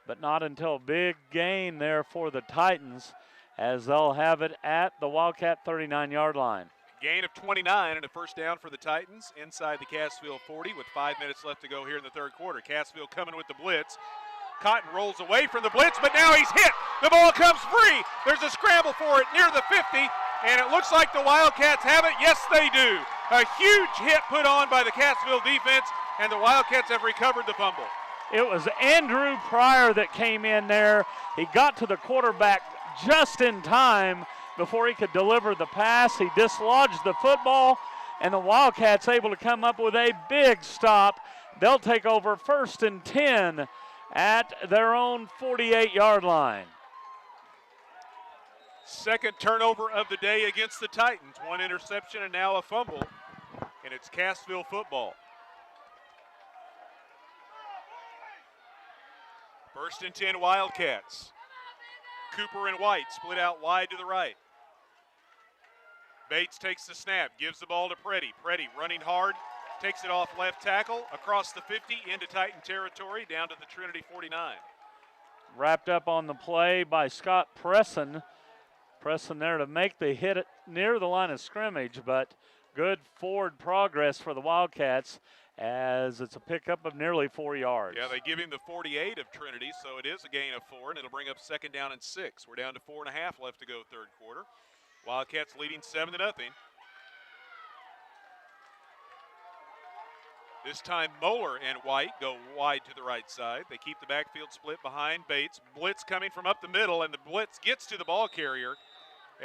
but not until big gain there for the Titans, as they'll have it at the Wildcat 39-yard line. Gain of 29 and a first down for the Titans inside the Cassville 40 with 5 minutes left to go here in the third quarter. Cassville coming with the blitz. Cotton rolls away from the blitz, but now he's hit. The ball comes free. There's a scramble for it near the 50, and it looks like the Wildcats have it. Yes, they do. A huge hit put on by the Cassville defense, and the Wildcats have recovered the fumble. It was Andrew Pryor that came in there. He got to the quarterback just in time before he could deliver the pass. He dislodged the football, and the Wildcats able to come up with a big stop. They'll take over first and 10 at their own 48-yard line. Second turnover of the day against the Titans. One interception and now a fumble, and it's Cassville football. First and 10 Wildcats. Cooper and White split out wide to the right. Bates takes the snap, gives the ball to Freddie. Freddie running hard, takes it off left tackle, across the 50 into Titan territory, down to the Trinity 49. Wrapped up on the play by Scott Preston. Preston there to make the hit near the line of scrimmage, but good forward progress for the Wildcats as it's a pickup of nearly 4 yards. Yeah, they give him the 48 of Trinity, so it is a gain of 4, and it'll bring up second down and 6. We're down to 4.5 left to go third quarter. Wildcats leading 7-0. This time Mower and White go wide to the right side. They keep the backfield split behind Bates. Blitz coming from up the middle, and the blitz gets to the ball carrier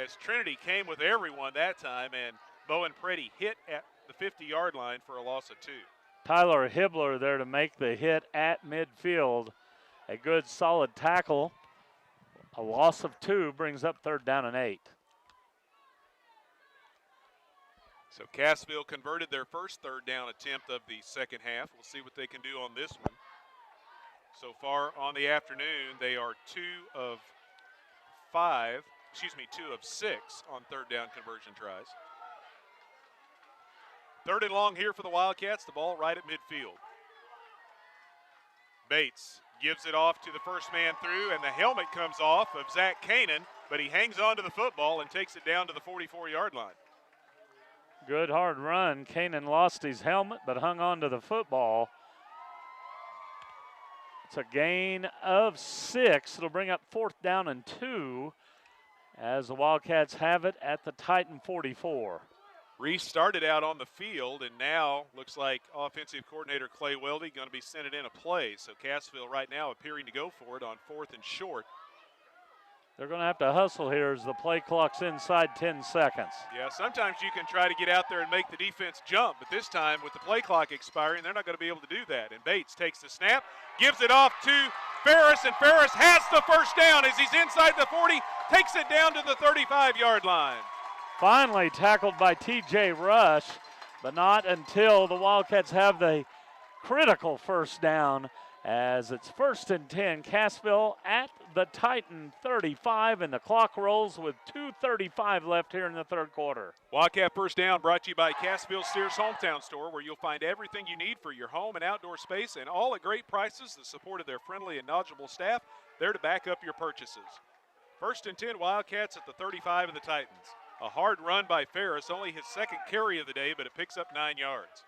as Trinity came with everyone that time, and Bowen Freddie hit at the 50-yard line for a loss of 2. Tyler Hibbler there to make the hit at midfield. A good solid tackle. A loss of 2 brings up third down and 8. So Cassville converted their first third down attempt of the second half. We'll see what they can do on this one. So far on the afternoon, they are 2 of 6 on third down conversion tries. Third and long here for the Wildcats, the ball right at midfield. Bates gives it off to the first man through, and the helmet comes off of Zach Kanan, but he hangs on to the football and takes it down to the 44-yard line. Good hard run. Kanan lost his helmet but hung on to the football. It's a gain of 6. It'll bring up 4th down and 2 as the Wildcats have it at the Titan 44. Reese started out on the field, and now looks like offensive coordinator Clay Weldy going to be sending in a play. So Cassville right now appearing to go for it on 4th and short. They're going to have to hustle here as the play clock's inside 10 seconds. Yeah, sometimes you can try to get out there and make the defense jump, but this time with the play clock expiring, they're not going to be able to do that. And Bates takes the snap, gives it off to Ferris, and Ferris has the first down as he's inside the 40, takes it down to the 35-yard line. Finally tackled by T.J. Rush, but not until the Wildcats have the critical first down as it's 1st and 10. Cassville at the Titan 35, and the clock rolls with 2:35 left here in the third quarter. Wildcat first down brought to you by Cassville Sears Hometown Store, where you'll find everything you need for your home and outdoor space, and all at great prices. The support of their friendly and knowledgeable staff there to back up your purchases. 1st and 10, Wildcats at the 35 of the Titans. A hard run by Ferris, only his second carry of the day, but it picks up 9 yards.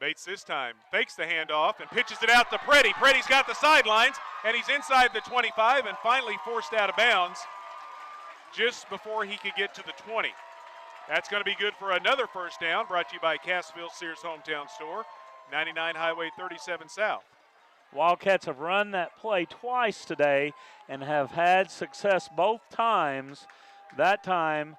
Bates this time fakes the handoff and pitches it out to Freddie. Freddie's got the sidelines, and he's inside the 25 and finally forced out of bounds just before he could get to the 20. That's going to be good for another first down, brought to you by Cassville Sears Hometown Store, 99 Highway 37 South. Wildcats have run that play twice today and have had success both times. That time,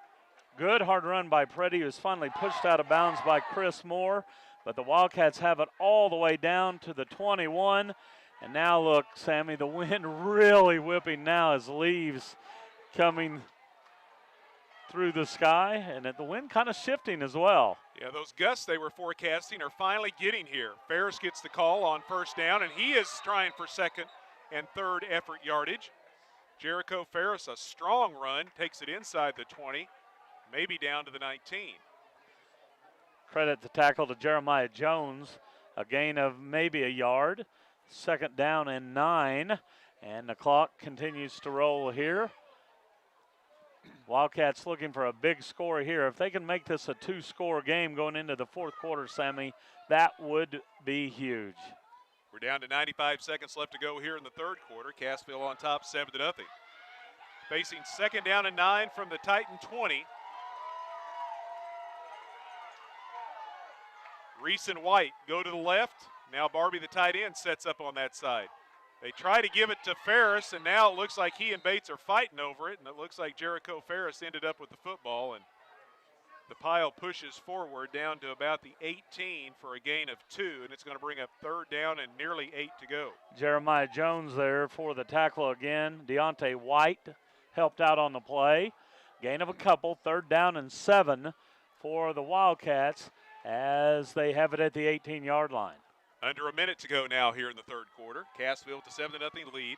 good hard run by Freddie, who was finally pushed out of bounds by Chris Moore. But the Wildcats have it all the way down to the 21. And now look, Sammy, the wind really whipping now as leaves coming through the sky. And the wind kind of shifting as well. Yeah, those gusts they were forecasting are finally getting here. Ferris gets the call on first down, and he is trying for second and third effort yardage. Jericho Ferris, a strong run, takes it inside the 20, maybe down to the 19. Credit the tackle to Jeremiah Jones, a gain of maybe a yard. 2nd down and 9, and the clock continues to roll here. Wildcats looking for a big score here. If they can make this a 2-score game going into the 4th quarter, Sammy, that would be huge. We're down to 95 seconds left to go here in the third quarter. Cassville on top 7-0. Facing 2nd down and 9 from the Titan 20. Reese and White go to the left. Now Barbie, the tight end, sets up on that side. They try to give it to Ferris, and now it looks like he and Bates are fighting over it, and it looks like Jericho Ferris ended up with the football, and the pile pushes forward down to about the 18 for a gain of 2, and it's going to bring up 3rd down and nearly 8 to go. Jeremiah Jones there for the tackle again. Deontay White helped out on the play. Gain of a couple, 3rd down and 7 for the Wildcats as they have it at the 18-yard line. Under a minute to go now here in the third quarter. Cassville with a 7-0 lead.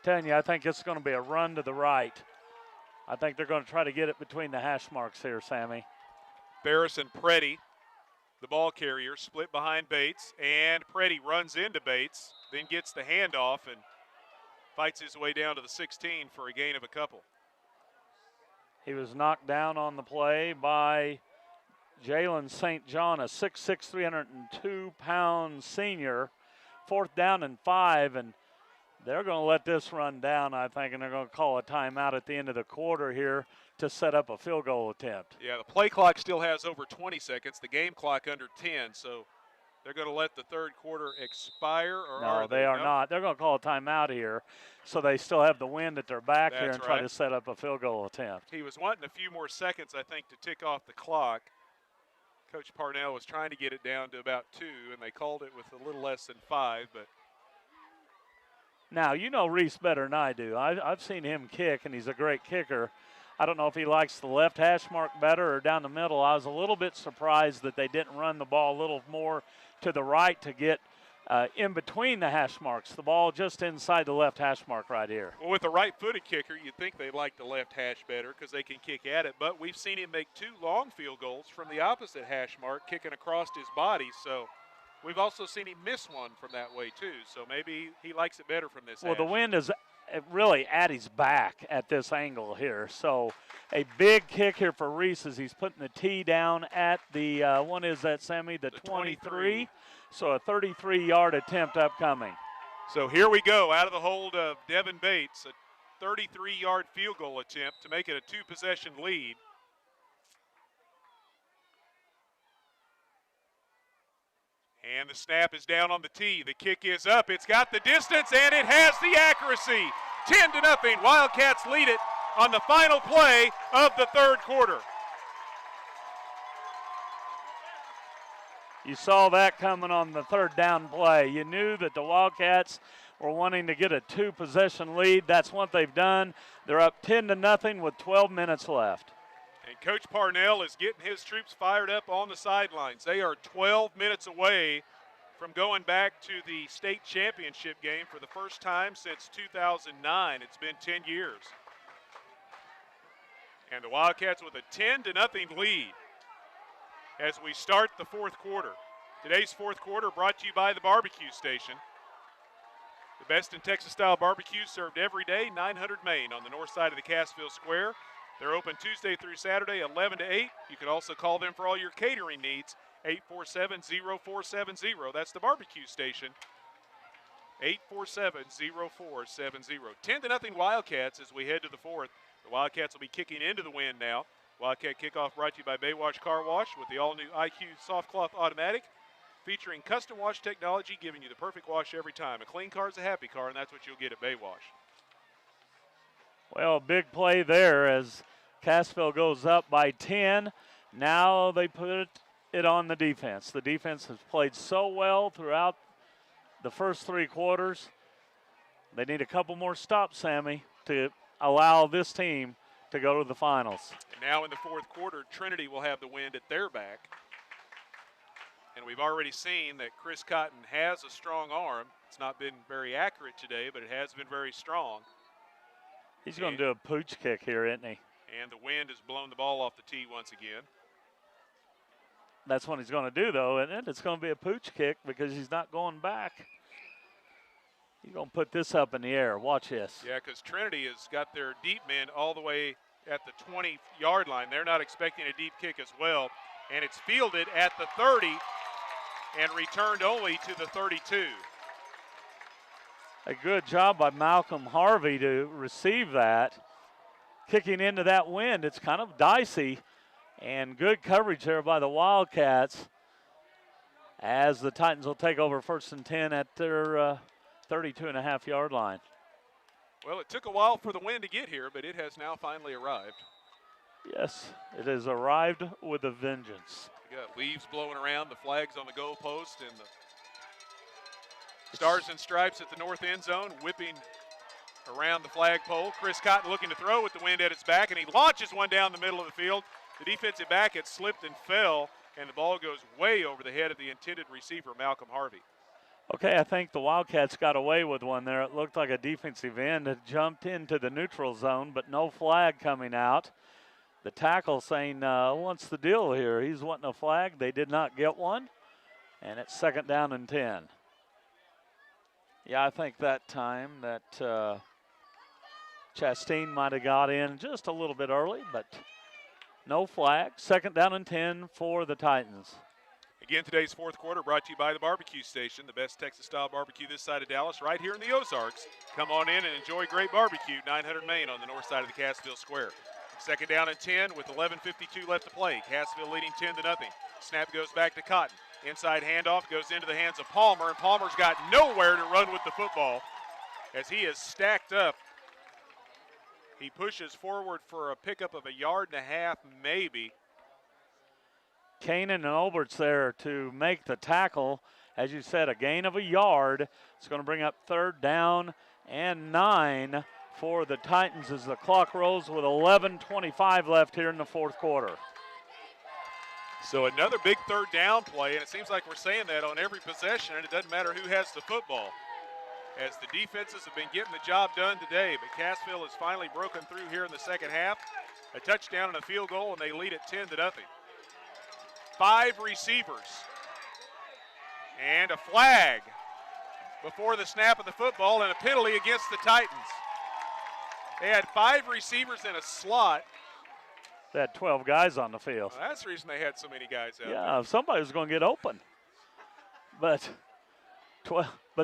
Telling you, I think it's going to be a run to the right. I think they're going to try to get it between the hash marks here, Sammy. Ferris and Freddie, the ball carrier, split behind Bates, and Freddie runs into Bates, then gets the handoff and fights his way down to the 16 for a gain of a couple. He was knocked down on the play by Jalen St. John, a 6'6", 302-pound senior. 4th down and 5, and they're going to let this run down, I think, and they're going to call a timeout at the end of the quarter here to set up a field goal attempt. Yeah, the play clock still has over 20 seconds, the game clock under 10, so they're going to let the third quarter expire? Or no, they are not. They're going to call a timeout here, so they still have the wind at their back here and try to set up a field goal attempt. He was wanting a few more seconds, I think, to tick off the clock. Coach Parnell was trying to get it down to about 2, and they called it with a little less than 5. But now, you know Reese better than I do. I've seen him kick, and he's a great kicker. I don't know if he likes the left hash mark better or down the middle. I was a little bit surprised that they didn't run the ball a little more to the right to get in between the hash marks. The ball just inside the left hash mark right here. Well, with a right-footed kicker, you'd think they like the left hash better because they can kick at it. But we've seen him make 2 long field goals from the opposite hash mark, kicking across his body. So we've also seen him miss one from that way, too. So maybe he likes it better from this Well, hash. the wind is really at his back at this angle here. So a big kick here for Reese as he's putting the tee down at the, one is that, Sammy, the 23. So a 33-yard attempt upcoming. So here we go, out of the hold of Devin Bates, a 33-yard field goal attempt to make it a 2-possession lead. And the snap is down on the tee. The kick is up. It's got the distance, and it has the accuracy. 10-0. Wildcats lead it on the final play of the third quarter. You saw that coming on the third down play. You knew that the Wildcats were wanting to get a 2-possession lead. That's what they've done. They're up 10-0 with 12 minutes left. And Coach Parnell is getting his troops fired up on the sidelines. They are 12 minutes away from going back to the state championship game for the first time since 2009. It's been 10 years. And the Wildcats with a 10-0 lead as we start the fourth quarter. Today's fourth quarter brought to you by the Barbecue Station. The best in Texas-style barbecue served every day, 900 Main on the north side of the Cassville Square. They're open Tuesday through Saturday, 11 to 8. You can also call them for all your catering needs, 847-0470. That's the Barbecue Station, 847-0470. 10-0 Wildcats as we head to the fourth. The Wildcats will be kicking into the wind now. Wildcat kickoff brought to you by Baywash Car Wash with the all-new IQ Soft Cloth Automatic, featuring custom wash technology, giving you the perfect wash every time. A clean car is a happy car, and that's what you'll get at Baywash. Well, big play there as Cassville goes up by 10. Now they put it on the defense. The defense has played so well throughout the first 3 quarters. They need a couple more stops, Sammy, to allow this team to go to the finals. And now in the fourth quarter, Trinity will have the wind at their back. And we've already seen that Chris Cotton has a strong arm. It's not been very accurate today, but it has been very strong. He's going to do a pooch kick here, isn't he? And the wind has blown the ball off the tee once again. That's what he's going to do, though, isn't it? It's going to be a pooch kick because he's not going back. He's going to put this up in the air. Watch this. Yeah, because Trinity has got their deep men all the way at the 20-yard line. They're not expecting a deep kick as well. And it's fielded at the 30 and returned only to the 32. A good job by Malcolm Harvey to receive that. Kicking into that wind, it's kind of dicey. And good coverage there by the Wildcats as the Titans will take over 1st and 10 at their 32.5-yard line. Well, it took a while for the wind to get here, but it has now finally arrived. Yes, it has arrived with a vengeance. We got leaves blowing around, the flags on the goalpost, and the Stars and Stripes at the north end zone, whipping around the flagpole. Chris Cotton looking to throw with the wind at its back, and he launches one down the middle of the field. The defensive back had slipped and fell, and the ball goes way over the head of the intended receiver, Malcolm Harvey. Okay, I think the Wildcats got away with one there. It looked like a defensive end had jumped into the neutral zone, but no flag coming out. The tackle saying, what's the deal here? He's wanting a flag. They did not get one, and it's 2nd down and 10. Yeah, I think that time that Chastain might have got in just a little bit early, but no flag. 2nd down and 10 for the Titans. Again, today's fourth quarter brought to you by the Barbecue Station, the best Texas-style barbecue this side of Dallas, right here in the Ozarks. Come on in and enjoy great barbecue, 900 Main on the north side of the Cassville Square. 2nd down and 10 with 11:52 left to play. Cassville leading 10-0. Snap goes back to Cotton. Inside handoff goes into the hands of Palmer, and Palmer's got nowhere to run with the football as he is stacked up. He pushes forward for a pickup of 1.5 yards, maybe. Kanan and Olbert's there to make the tackle. As you said, a gain of 1 yard. It's going to bring up 3rd down and 9 for the Titans as the clock rolls with 11:25 left here in the fourth quarter. So another big third down play, and it seems like we're saying that on every possession, and it doesn't matter who has the football, as the defenses have been getting the job done today. But Cassville has finally broken through here in the second half. A touchdown and a field goal, and they lead it 10-0. 5 receivers. And a flag before the snap of the football and a penalty against the Titans. They had 5 receivers in a slot. They had 12 guys on the field. Well, that's the reason they had so many guys out there. Yeah, somebody was going to get open. But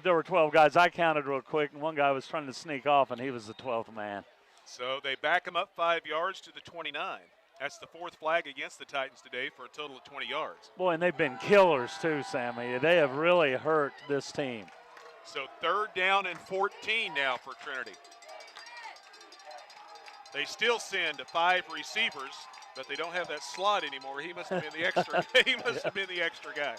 there were 12 guys. I counted real quick, and one guy was trying to sneak off, and he was the 12th man. So they back him up 5 yards to the 29. That's the 4th flag against the Titans today for a total of 20 yards. Boy, and they've been killers too, Sammy. They have really hurt this team. So 3rd down and 14 now for Trinity. They still send 5 receivers, but they don't have that slot anymore. He must have been the extra. He must have been the extra guy.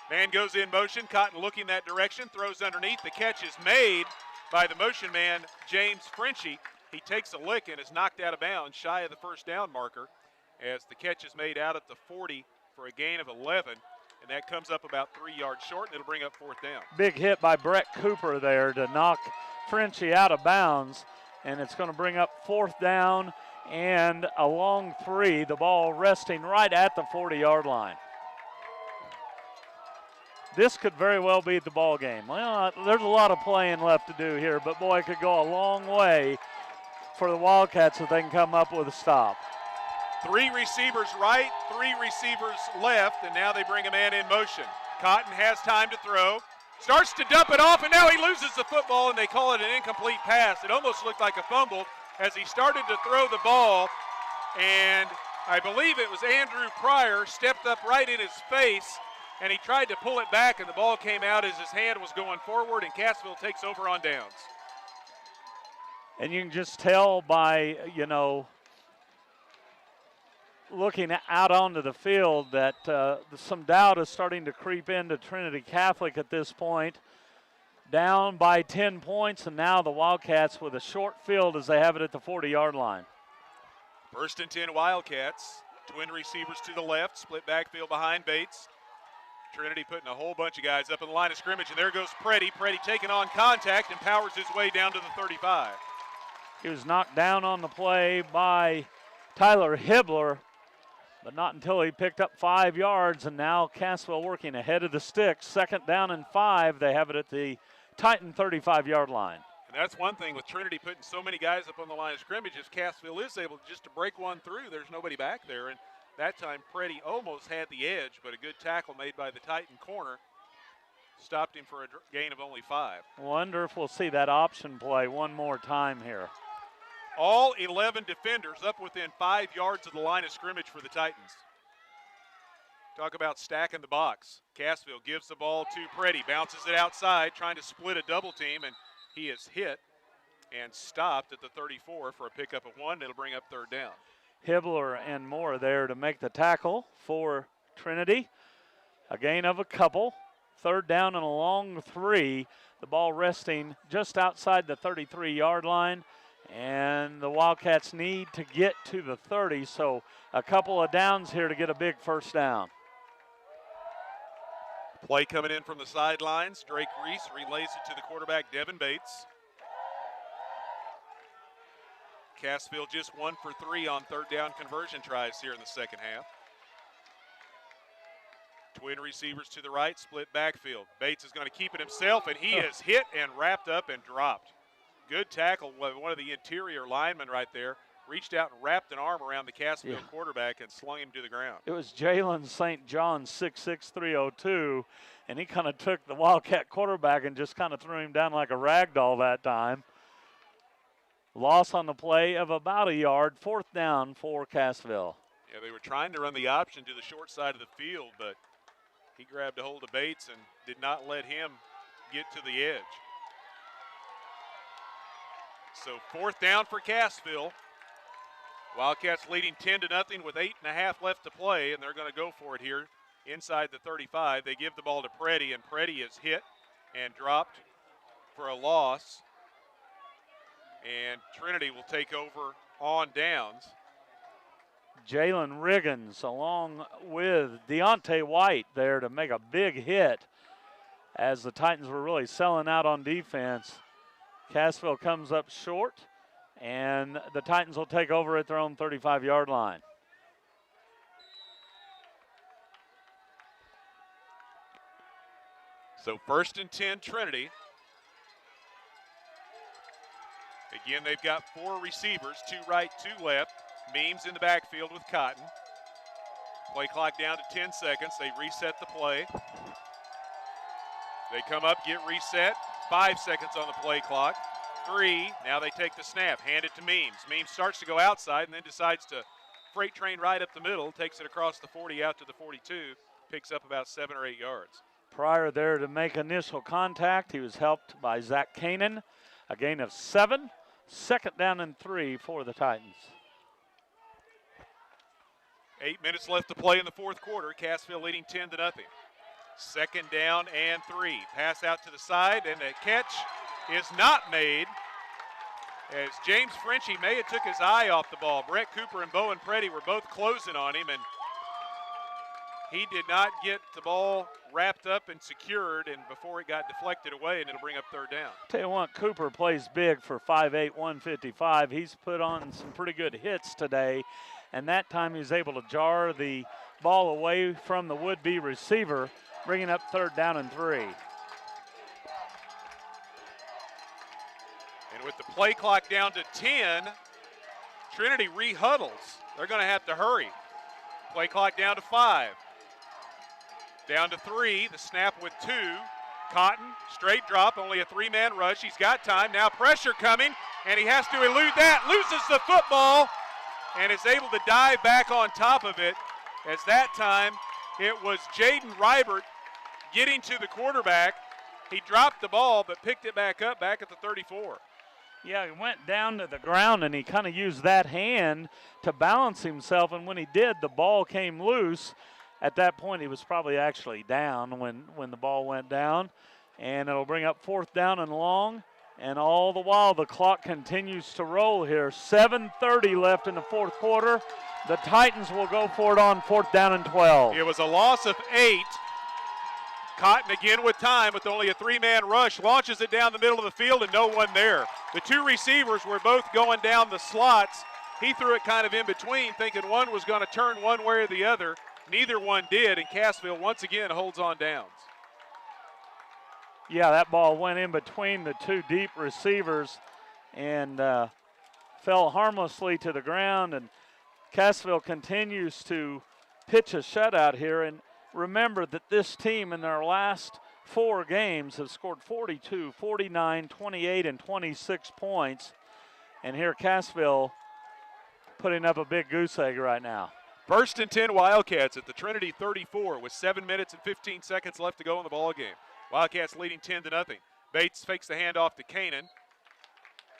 Man goes in motion. Cotton looking that direction, throws underneath. The catch is made by the motion man, James Frenchie. He takes a lick and is knocked out of bounds, shy of the first down marker, as the catch is made out at the 40 for a gain of 11, and that comes up about 3 yards short, and it'll bring up 4th down. Big hit by Brett Cooper there to knock Frenchie out of bounds, and it's going to bring up 4th down and a long 3, the ball resting right at the 40-yard line. This could very well be the ball game. Well, there's a lot of playing left to do here, but boy, it could go a long way for the Wildcats if they can come up with a stop. 3 receivers right, 3 receivers left, and now they bring a man in motion. Cotton has time to throw, starts to dump it off, and now he loses the football, and they call it an incomplete pass. It almost looked like a fumble as he started to throw the ball, and I believe it was Andrew Pryor stepped up right in his face, and he tried to pull it back, and the ball came out as his hand was going forward, and Cassville takes over on downs. And you can just tell by, looking out onto the field that some doubt is starting to creep into Trinity Catholic at this point. Down by 10 points, and now the Wildcats with a short field as they have it at the 40-yard line. 1st and 10 Wildcats. Twin receivers to the left, split backfield behind Bates. Trinity putting a whole bunch of guys up in the line of scrimmage, and there goes Freddie. Freddie taking on contact and powers his way down to the 35. He was knocked down on the play by Tyler Hibbler, but not until he picked up 5 yards, and now Cassville working ahead of the sticks. 2nd down and 5. They have it at the Titan 35-yard line. And that's one thing with Trinity putting so many guys up on the line of scrimmage, is Cassville is able just to break one through. There's nobody back there, and that time Freddie almost had the edge, but a good tackle made by the Titan corner stopped him for a gain of only 5. Wonder if we'll see that option play one more time here. All 11 defenders up within 5 yards of the line of scrimmage for the Titans. Talk about stacking the box. Cassville gives the ball to Freddie, bounces it outside, trying to split a double team, and he is hit and stopped at the 34 for a pickup of 1. It'll bring up 3rd down. Hibbler and Mower there to make the tackle for Trinity. A gain of a couple. 3rd down and a long 3. The ball resting just outside the 33-yard line. And the Wildcats need to get to the 30, so a couple of downs here to get a big 1st down. Play coming in from the sidelines. Drake Reese relays it to the quarterback, Devin Bates. Cassville just 1 for 3 on 3rd down conversion tries here in the second half. Twin receivers to the right, split backfield. Bates is going to keep it himself, and he is hit and wrapped up and dropped. Good tackle. One of the interior linemen right there reached out and wrapped an arm around the Cassville quarterback and slung him to the ground. It was Jalen St. John, 6'6", 302, and he kind of took the Wildcat quarterback and just kind of threw him down like a rag doll that time. Loss on the play of about a yard. 4th down for Cassville. Yeah, they were trying to run the option to the short side of the field, but he grabbed a hold of Bates and did not let him get to the edge. So 4th down for Cassville. Wildcats leading 10-0 with 8.5 left to play, and they're going to go for it here inside the 35. They give the ball to Freddie, and Freddie is hit and dropped for a loss And Trinity will take over on downs. Jalen Riggins along with Deontay White there to make a big hit as the Titans were really selling out on defense. Cassville comes up short, and the Titans will take over at their own 35-yard line. So 1st and 10, Trinity. Again, they've got 4 receivers, 2 right, 2 left. Means in the backfield with Cotton. Play clock down to 10 seconds. They reset the play. They come up, get reset. 5 seconds on the play clock. 3. Now they take the snap, hand it to Means. Means starts to go outside and then decides to freight train right up the middle, takes it across the 40 out to the 42, picks up about 7 or 8 yards. Prior there to make initial contact, he was helped by Zach Kanan. A gain of 7. 2nd down and 3 for the Titans. 8 minutes left to play in the 4th quarter. Cassville leading 10-0. 2nd down and 3. Pass out to the side, and the catch is not made as James Frenchie may have took his eye off the ball. Brett Cooper and Bowen Freddie were both closing on him, and he did not get the ball wrapped up and secured, and before it got deflected away, and it'll bring up 3rd down. Tell you what, Cooper plays big for 5'8", 155. He's put on some pretty good hits today, and that time he was able to jar the ball away from the would-be receiver, bringing up 3rd down and 3. And with the play clock down to 10, Trinity re-huddles. They're going to have to hurry. Play clock down to 5. Down to 3, the snap with 2. Cotton, straight drop, only a 3-man rush. He's got time, now pressure coming, and he has to elude that. Loses the football and is able to dive back on top of it, as that time it was Jaden Rybert getting to the quarterback. He dropped the ball but picked it back up back at the 34. Yeah, he went down to the ground and he kind of used that hand to balance himself, and when he did, the ball came loose. At that point, he was probably actually down when the ball went down, and it'll bring up 4th down and long, and all the while the clock continues to roll here. 7:30 left in the 4th quarter. The Titans will go for it on 4th down and 12. It was a loss of 8. Cotton again with time with only a 3-man rush, launches it down the middle of the field and no one there. The 2 receivers were both going down the slots. He threw it kind of in between, thinking one was going to turn one way or the other. Neither one did, and Cassville once again holds on downs. Yeah, that ball went in between the 2 deep receivers and fell harmlessly to the ground, and Cassville continues to pitch a shutout here. And remember that this team in their last 4 games has scored 42, 49, 28, and 26 points. And here Cassville putting up a big goose egg right now. 1st and 10 Wildcats at the Trinity 34 with 7 minutes and 15 seconds left to go in the ball game. Wildcats leading 10-0. Bates fakes the handoff to Kanan.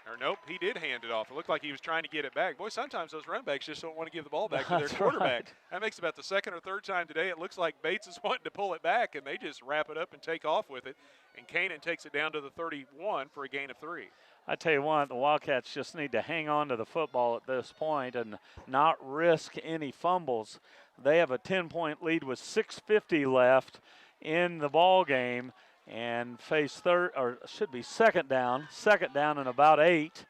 Or nope, he did hand it off. It looked like he was trying to get it back. Boy, sometimes those running backs just don't want to give the ball back to their quarterback. Right. That makes about the 2nd or 3rd time today. It looks like Bates is wanting to pull it back, and they just wrap it up and take off with it. And Kanan takes it down to the 31 for a gain of 3. I tell you what, the Wildcats just need to hang on to the football at this point and not risk any fumbles. They have a 10-point lead with 6:50 left in the ball game, and face second down and about 8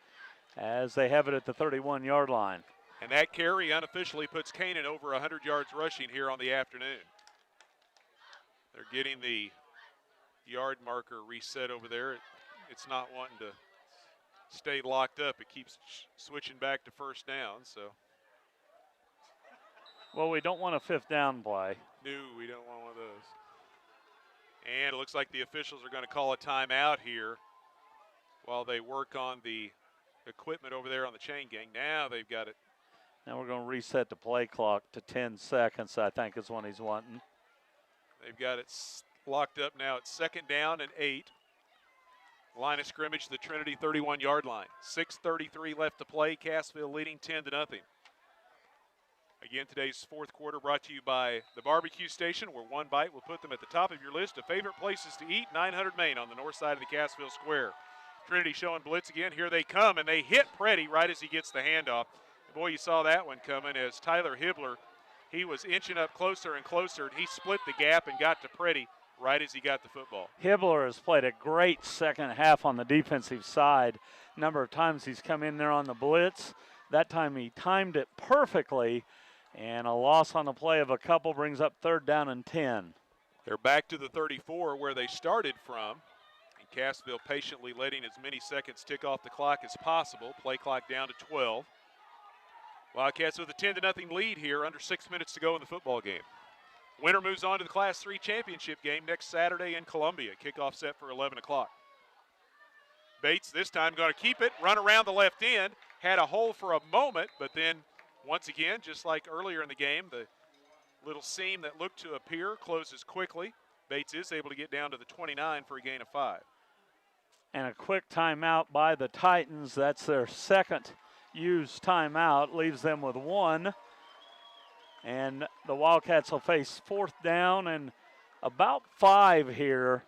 as they have it at the 31-yard line. And that carry unofficially puts Kanan over 100 yards rushing here on the afternoon. They're getting the yard marker reset over there. It's not wanting to stay locked up. It keeps switching back to 1st down, so. Well, we don't want a 5th down play. No, we don't want one of those. And it looks like the officials are going to call a timeout here while they work on the equipment over there on the chain gang. Now they've got it. Now we're going to reset the play clock to 10 seconds, I think is what he's wanting. They've got it locked up now. It's 2nd down and 8. Line of scrimmage, the Trinity 31-yard line. 6:33 left to play. Cassville leading 10-0. Again, today's 4th quarter brought to you by the Barbecue Station, where one bite will put them at the top of your list of favorite places to eat. 900 Main on the north side of the Cassville Square. Trinity showing blitz again. Here they come, and they hit Freddie right as he gets the handoff. Boy, you saw that one coming as Tyler Hibbler, he was inching up closer and closer, and he split the gap and got to Freddie right as he got the football. Hibbler has played a great second half on the defensive side. Number of times he's come in there on the blitz. That time he timed it perfectly, and a loss on the play of a couple brings up 3rd down and 10. They're back to the 34 where they started from. And Cassville patiently letting as many seconds tick off the clock as possible. Play clock down to 12. Wildcats with a 10-0 lead here, under 6 minutes to go in the football game. Winner moves on to the Class 3 championship game next Saturday in Columbia. Kickoff set for 11 o'clock. Bates this time going to keep it, run around the left end. Had a hole for a moment, but then once again, just like earlier in the game, the little seam that looked to appear closes quickly. Bates is able to get down to the 29 for a gain of 5. And a quick timeout by the Titans. That's their second used timeout, leaves them with 1. And the Wildcats will face 4th down and about 5 here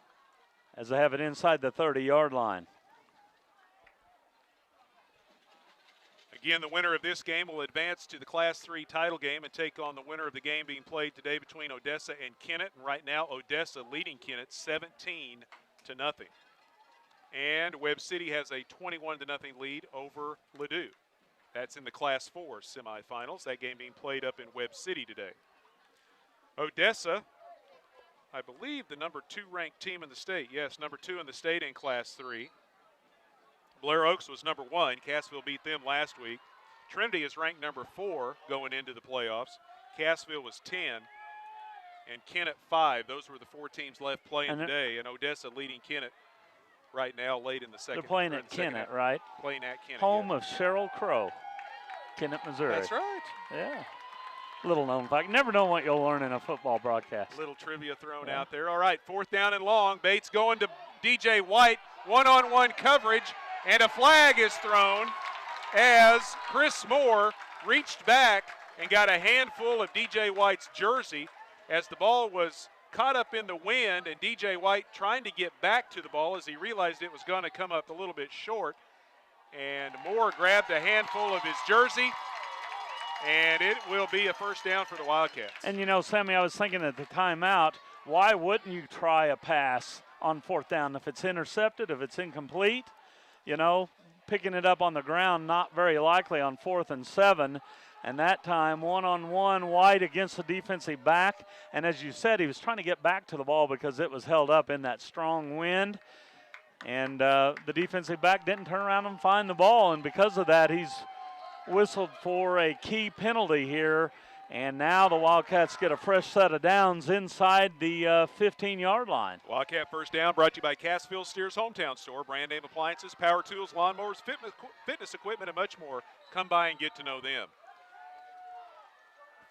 as they have it inside the 30-yard line. Again, the winner of this game will advance to the Class 3 title game and take on the winner of the game being played today between Odessa and Kennett. And right now, Odessa leading Kennett 17-0. And Webb City has a 21-0 lead over Ladue. That's in the Class 4 semifinals. That game being played up in Webb City today. Odessa, I believe the number 2 ranked team in the state. Yes, number 2 in the state in Class 3. Blair Oaks was number 1. Cassville beat them last week. Trinity is ranked number 4 going into the playoffs. Cassville was 10, and Kennett 5. Those were the 4 teams left playing today, and Odessa leading Kennett right now late in the second. They're playing at Kennett, right? Playing at Kennett. Home of Cheryl Crow, Kennett, Missouri. That's right. Yeah. Little known fact. Never know what you'll learn in a football broadcast. Little trivia thrown out there. All right, 4th down and long. Bates going to DJ White. One-on-one coverage. And a flag is thrown as Chris Moore reached back and got a handful of DJ White's jersey as the ball was caught up in the wind, and DJ White trying to get back to the ball as he realized it was going to come up a little bit short. And Moore grabbed a handful of his jersey, and it will be a 1st down for the Wildcats. And, you know, Sammy, I was thinking at the timeout, why wouldn't you try a pass on 4th down if it's intercepted, if it's incomplete? You know, picking it up on the ground, not very likely on 4th and 7. And that time, one-on-one, White against the defensive back. And as you said, he was trying to get back to the ball because it was held up in that strong wind. And the defensive back didn't turn around and find the ball. And because of that, he's whistled for a key penalty here. And now the Wildcats get a fresh set of downs inside the 15-yard line. Wildcat 1st down brought to you by Cassville Steers Hometown Store. Brand name appliances, power tools, lawnmowers, fitness equipment, and much more. Come by and get to know them.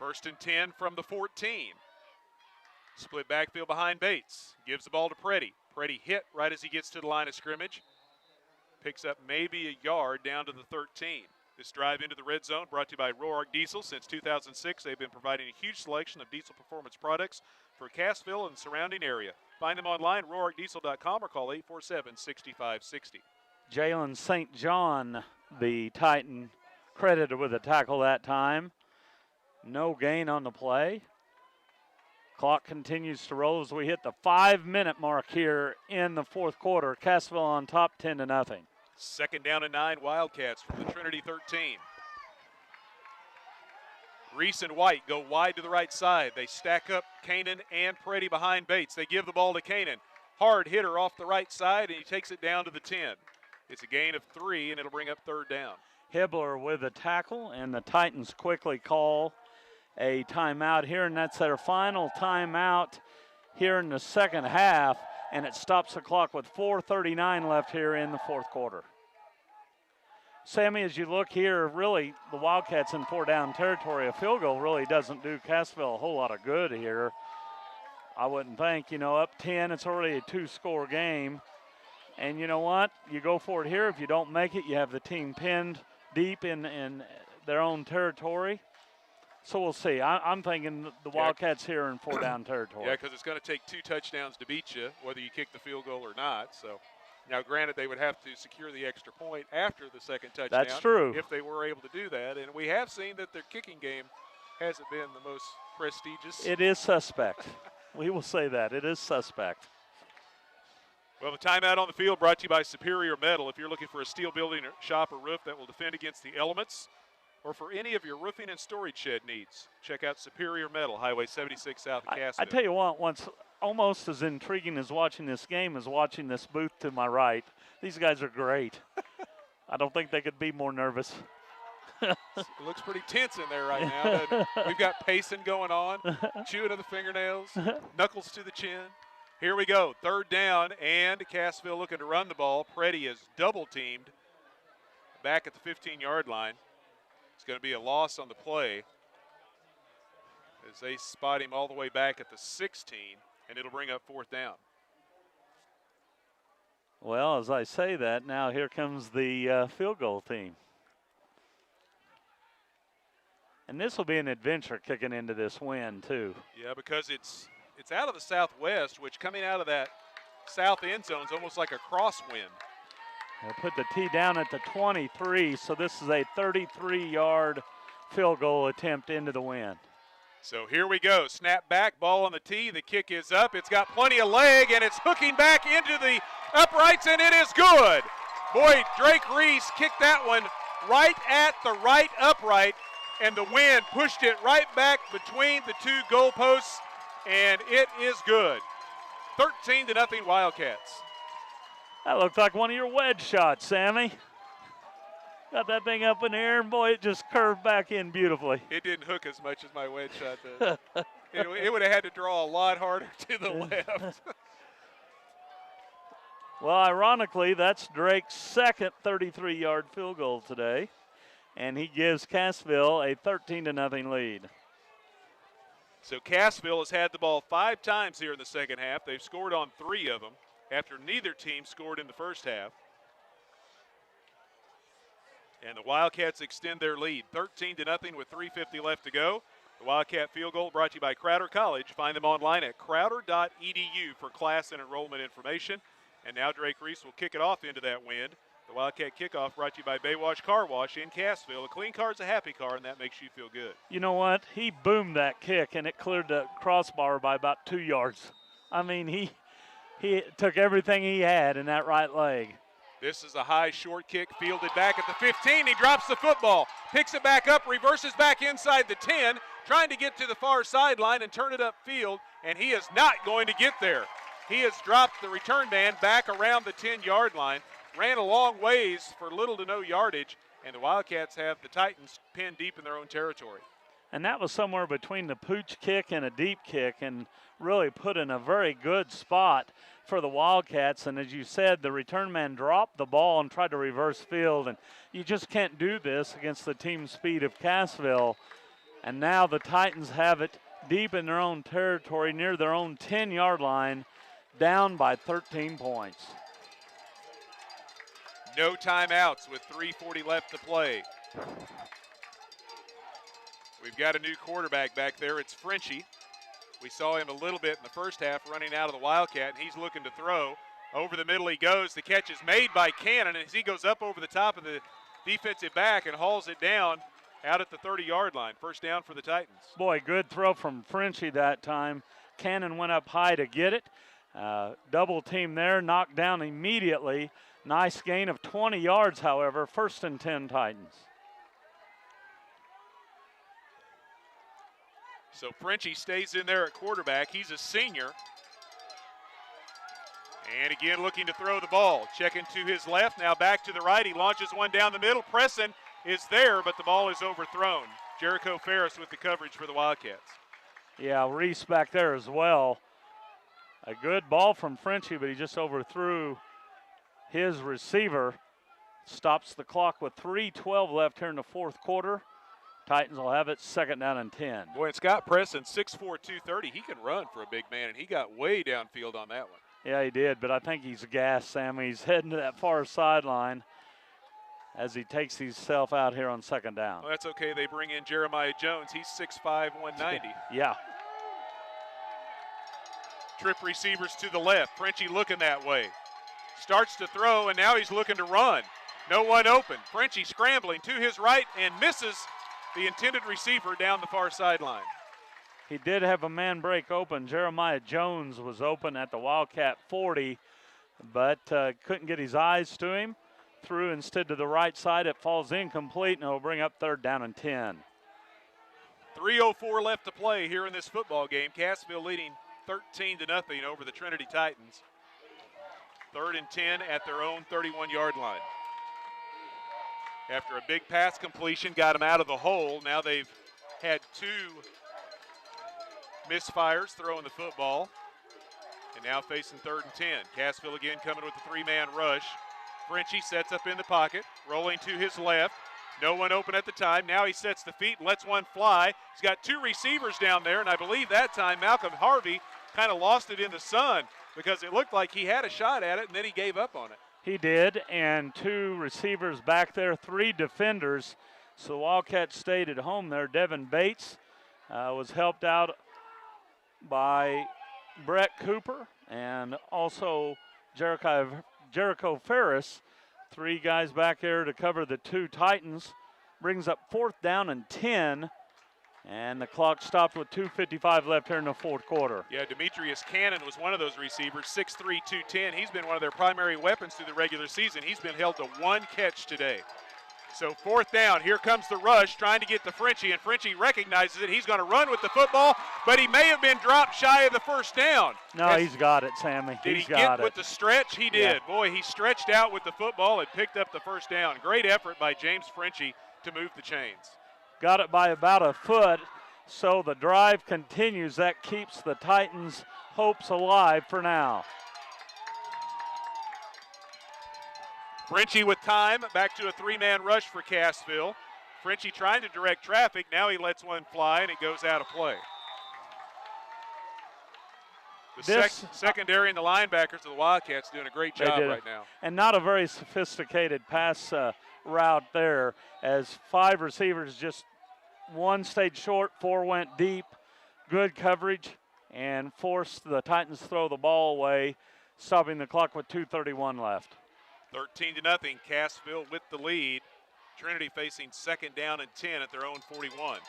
1st and 10 from the 14. Split backfield behind Bates. Gives the ball to Freddie. Freddie hit right as he gets to the line of scrimmage. Picks up maybe a yard down to the 13. This drive into the red zone brought to you by Roark Diesel. Since 2006, they've been providing a huge selection of diesel performance products for Cassville and the surrounding area. Find them online, roarkdiesel.com, or call 847-6560. Jalen St. John, the Titan, credited with a tackle that time. No gain on the play. Clock continues to roll as we hit the 5-minute mark here in the 4th quarter. Cassville on top 10-0. 2nd down and 9, Wildcats from the Trinity 13. Reese and White go wide to the right side. They stack up Kanan and Freddie behind Bates. They give the ball to Kanan. Hard hitter off the right side, and he takes it down to the 10. It's a gain of 3, and it'll bring up 3rd down. Hibbler with a tackle, and the Titans quickly call a timeout here, and that's their final timeout here in the second half. And it stops the clock with 4:39 left here in the 4th quarter. Sammy, as you look here, really the Wildcats in 4-down territory. A field goal really doesn't do Cassville a whole lot of good here. I wouldn't think. You know, up 10, it's already a 2-score game. And you know what? You go for it here. If you don't make it, you have the team pinned deep in their own territory. So we'll see. I'm thinking the Wildcats here in 4-down territory. Yeah, because it's going to take 2 touchdowns to beat you, whether you kick the field goal or not. So Now, granted, they would have to secure the extra point after the second touchdown. That's true. If they were able to do that. And we have seen that their kicking game hasn't been the most prestigious. It is suspect. We will say that. It is suspect. Well, the timeout on the field brought to you by Superior Metal. If you're looking for a steel building shop or roof that will defend against the elements, or for any of your roofing and storage shed needs, check out Superior Metal, Highway 76 south of Cassville. I tell you what, once almost as intriguing as watching this game is watching this booth to my right. These guys are great. I don't think they could be more nervous. It looks pretty tense in there right now. Doesn't it? We've got pacing going on, chewing of the fingernails, knuckles to the chin. Here we go, third down, and Cassville looking to run the ball. Freddie is double-teamed back at the 15-yard line. It's going to be a loss on the play as they spot him all the way back at the 16, and it'll bring up fourth down. Well, as I say that, now here comes the field goal team. And this will be an adventure kicking into this wind, too. Yeah, because it's out of the southwest, which coming out of that south end zone is almost like a crosswind. They'll put the tee down at the 23, so this is a 33-yard field goal attempt into the wind. So here we go. Snap back, ball on the tee. The kick is up. It's got plenty of leg, and it's hooking back into the uprights, and it is good. Boy, Drake Reese kicked that one right at the right upright, and the wind pushed it right back between the two goalposts, and it is good. 13-0 Wildcats. That looked like one of your wedge shots, Sammy. Got that thing up in the air, and boy, it just curved back in beautifully. It didn't hook as much as my wedge shot does. It would have had to draw a lot harder to the left. Well, ironically, that's Drake's second 33-yard field goal today, and he gives Cassville a 13-0 lead. So Cassville has had the ball 5 times here in the second half. They've scored on 3 of them after neither team scored in the first half. And the Wildcats extend their lead, 13-0 with 3:50 left to go. The Wildcat field goal brought to you by Crowder College. Find them online at crowder.edu for class and enrollment information. And now Drake Reese will kick it off into that wind. The Wildcat kickoff brought to you by Baywash Car Wash in Cassville. A clean car is a happy car, and that makes you feel good. You know what? He boomed that kick, and it cleared the crossbar by about 2 yards. I mean, he took everything he had in that right leg. This is a high short kick fielded back at the 15. He drops the football, picks it back up, reverses back inside the 10, trying to get to the far sideline and turn it upfield, and he is not going to get there. He has dropped the return man back around the 10-yard line, ran a long ways for little to no yardage, and the Wildcats have the Titans pinned deep in their own territory. And that was somewhere between the pooch kick and a deep kick, and really put in a very good spot for the Wildcats. And as you said, the return man dropped the ball and tried to reverse field, and you just can't do this against the team speed of Cassville. And now the Titans have it deep in their own territory near their own 10-yard line, down by 13 points. No timeouts with 3:40 left to play. We've got a new quarterback back there. It's Frenchie. We saw him a little bit in the first half running out of the Wildcat, and he's looking to throw. Over the middle he goes. The catch is made by Cannon, and as he goes up over the top of the defensive back and hauls it down out at the 30-yard line. First down for the Titans. Boy, good throw from Frenchie that time. Cannon went up high to get it. Double team there, knocked down immediately. Nice gain of 20 yards, however. 1st and 10 Titans. So Frenchie stays in there at quarterback. He's a senior. And again looking to throw the ball. Checking to his left, now back to the right. He launches one down the middle. Preston is there, but the ball is overthrown. Jericho Ferris with the coverage for the Wildcats. Yeah, Reese back there as well. A good ball from Frenchie, but he just overthrew his receiver. Stops the clock with 3:12 left here in the fourth quarter. Titans will have it 2nd down and 10. Boy, and Scott Preston, 6'4", 230. He can run for a big man, and he got way downfield on that one. Yeah, he did, but I think he's gassed, Sammy. He's heading to that far sideline as he takes himself out here on 2nd down. Well, that's okay. They bring in Jeremiah Jones. He's 6'5", 190. Yeah. Tripp receivers to the left. Frenchie looking that way. starts to throw, and now he's looking to run. No one open. Frenchie scrambling to his right and misses the intended receiver down the far sideline. He did have a man break open. Jeremiah Jones was open at the Wildcat 40, but couldn't get his eyes to him. Threw instead to the right side. It falls incomplete, and it'll bring up 3rd down and 10. 3:04 left to play here in this football game. Cassville leading 13-0 over the Trinity Titans. 3rd and 10 at their own 31-yard line. After a big pass completion, got them out of the hole. Now they've had 2 misfires throwing the football. And now facing 3rd and 10. Cassville again coming with a 3-man rush. Frenchie sets up in the pocket, rolling to his left. No one open at the time. Now he sets the feet and lets one fly. He's got 2 receivers down there, and I believe that time Malcolm Harvey kind of lost it in the sun because it looked like he had a shot at it, and then he gave up on it. He did, and 2 receivers back there, 3 defenders. So the Wildcats stayed at home there. Devin Bates was helped out by Brett Cooper and also Jericho Ferris. 3 guys back there to cover the 2 Titans. Brings up 4th down and 10. And the clock stopped with 2:55 left here in the 4th quarter. Yeah, Demetrius Cannon was one of those receivers, 6'3", 210. He's been one of their primary weapons through the regular season. He's been held to 1 catch today. So 4th down, here comes the rush, trying to get to Frenchie, and Frenchie recognizes it. He's going to run with the football, but he may have been dropped shy of the 1st down. No, he's got it, Sammy. Did he get with the stretch? He did. Yeah. Boy, he stretched out with the football and picked up the 1st down. Great effort by James Frenchie to move the chains. Got it by about a foot, so the drive continues. That keeps the Titans' hopes alive for now. Frenchie with time, back to a 3-man rush for Cassville. Frenchie trying to direct traffic. Now he lets one fly, and it goes out of play. The secondary and the linebackers of the Wildcats doing a great job right now. And not a very sophisticated pass route there, as 5 receivers just 1 stayed short, 4 went deep. Good coverage and forced the Titans to throw the ball away, stopping the clock with 2:31 left. 13-0, Cassville with the lead. Trinity facing 2nd down and 10 at their own 41.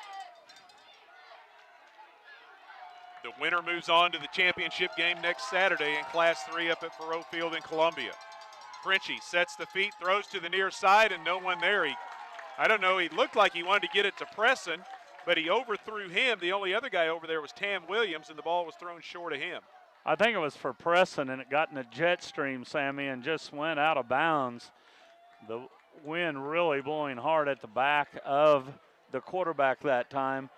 The winner moves on to the championship game next Saturday in Class 3 up at Faroe Field in Columbia. Frenchie sets the feet, throws to the near side, and no one there. I don't know, he looked like he wanted to get it to Preston, but he overthrew him. The only other guy over there was Tam Williams, and the ball was thrown short of him. I think it was for Preston, and it got in a jet stream, Sammy, and just went out of bounds. The wind really blowing hard at the back of the quarterback that time.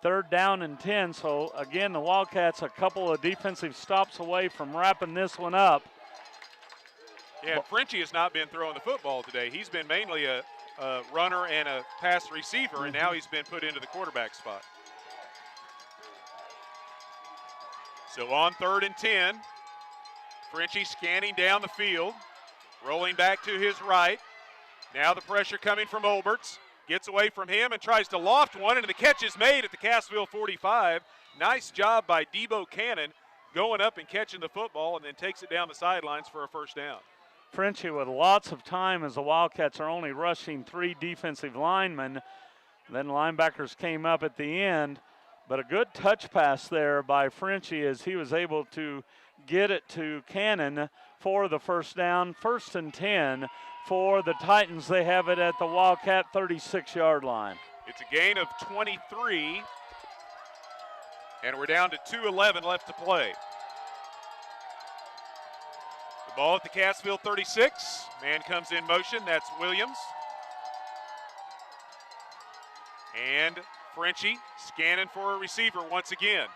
3rd down and 10, so again, the Wildcats a couple of defensive stops away from wrapping this one up. Yeah, Frenchie has not been throwing the football today. He's been mainly a runner and a pass receiver, and now he's been put into the quarterback spot. So on 3rd and 10, Frenchie scanning down the field, rolling back to his right. Now the pressure coming from Olberts. Gets away from him and tries to loft one, and the catch is made at the Cassville 45. Nice job by Debo Cannon going up and catching the football, and then takes it down the sidelines for a 1st down. Frenchie with lots of time, as the Wildcats are only rushing 3 defensive linemen. Then linebackers came up at the end. But a good touch pass there by Frenchie as he was able to get it to Cannon for the 1st down. 1st and 10 for the Titans. They have it at the Wildcat 36-yard line. It's a gain of 23, and we're down to 2:11 left to play. The ball at the Cassville 36. Man comes in motion. That's Williams. And Frenchie scanning for a receiver once again.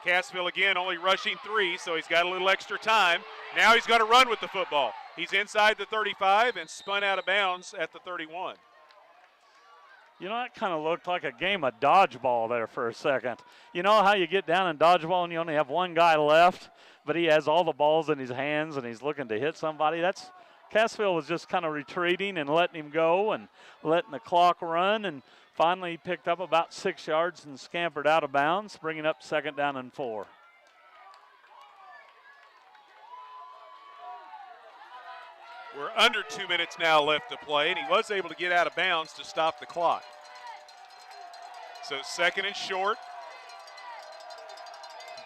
Cassville again only rushing 3, so he's got a little extra time. Now he's got to run with the football. He's inside the 35 and spun out of bounds at the 31. You know, that kind of looked like a game of dodgeball there for a second. You know how you get down in dodgeball and you only have one guy left, but he has all the balls in his hands and he's looking to hit somebody? That's Cassville was just kind of retreating and letting him go and letting the clock run, and finally he picked up about 6 yards and scampered out of bounds, bringing up 2nd down and 4. We're under 2 minutes now left to play, and he was able to get out of bounds to stop the clock. So second and short.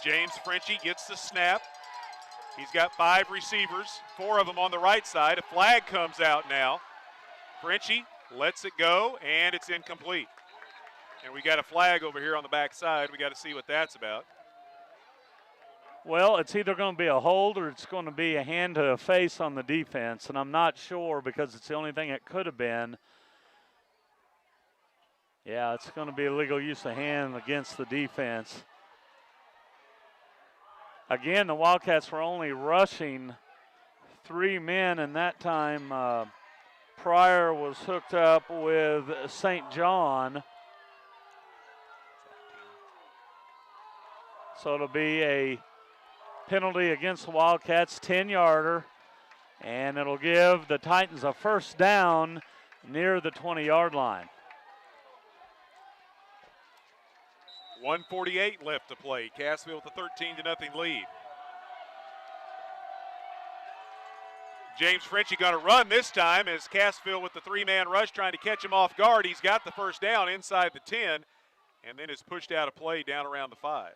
James Frenchie gets the snap. He's got 5 receivers, 4 of them on the right side. A flag comes out now. Frenchie lets it go, and it's incomplete. And we got a flag over here on the backside. We got to see what that's about. Well, it's either going to be a hold or it's going to be a hand to a face on the defense, and I'm not sure because it's the only thing it could have been. Yeah, it's going to be illegal use of hand against the defense. Again, the Wildcats were only rushing 3 men, and that time Pryor was hooked up with St. John. So it'll be a penalty against the Wildcats, 10-yarder, and it'll give the Titans a first down near the 20-yard line. 1:48 left to play. Cassville with a 13-0 lead. James Frenchie going to run this time as Cassville with the 3-man rush trying to catch him off guard. He's got the first down inside the 10 and then is pushed out of play down around the 5.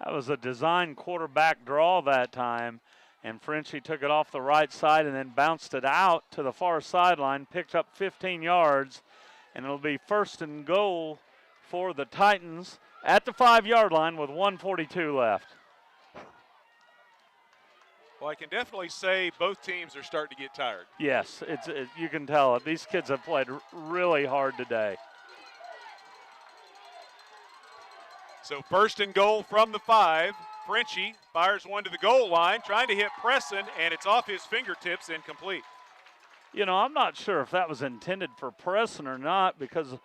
That was a design quarterback draw that time, and Frenchie took it off the right side and then bounced it out to the far sideline, picked up 15 yards, and it'll be first and goal for the Titans at the 5-yard line with 1:42 left. Well, I can definitely say both teams are starting to get tired. Yes, you can tell it. These kids have played really hard today. So first and goal from the 5. Frenchie fires one to the goal line, trying to hit Preston, and it's off his fingertips, incomplete. You know, I'm not sure if that was intended for Preston or not because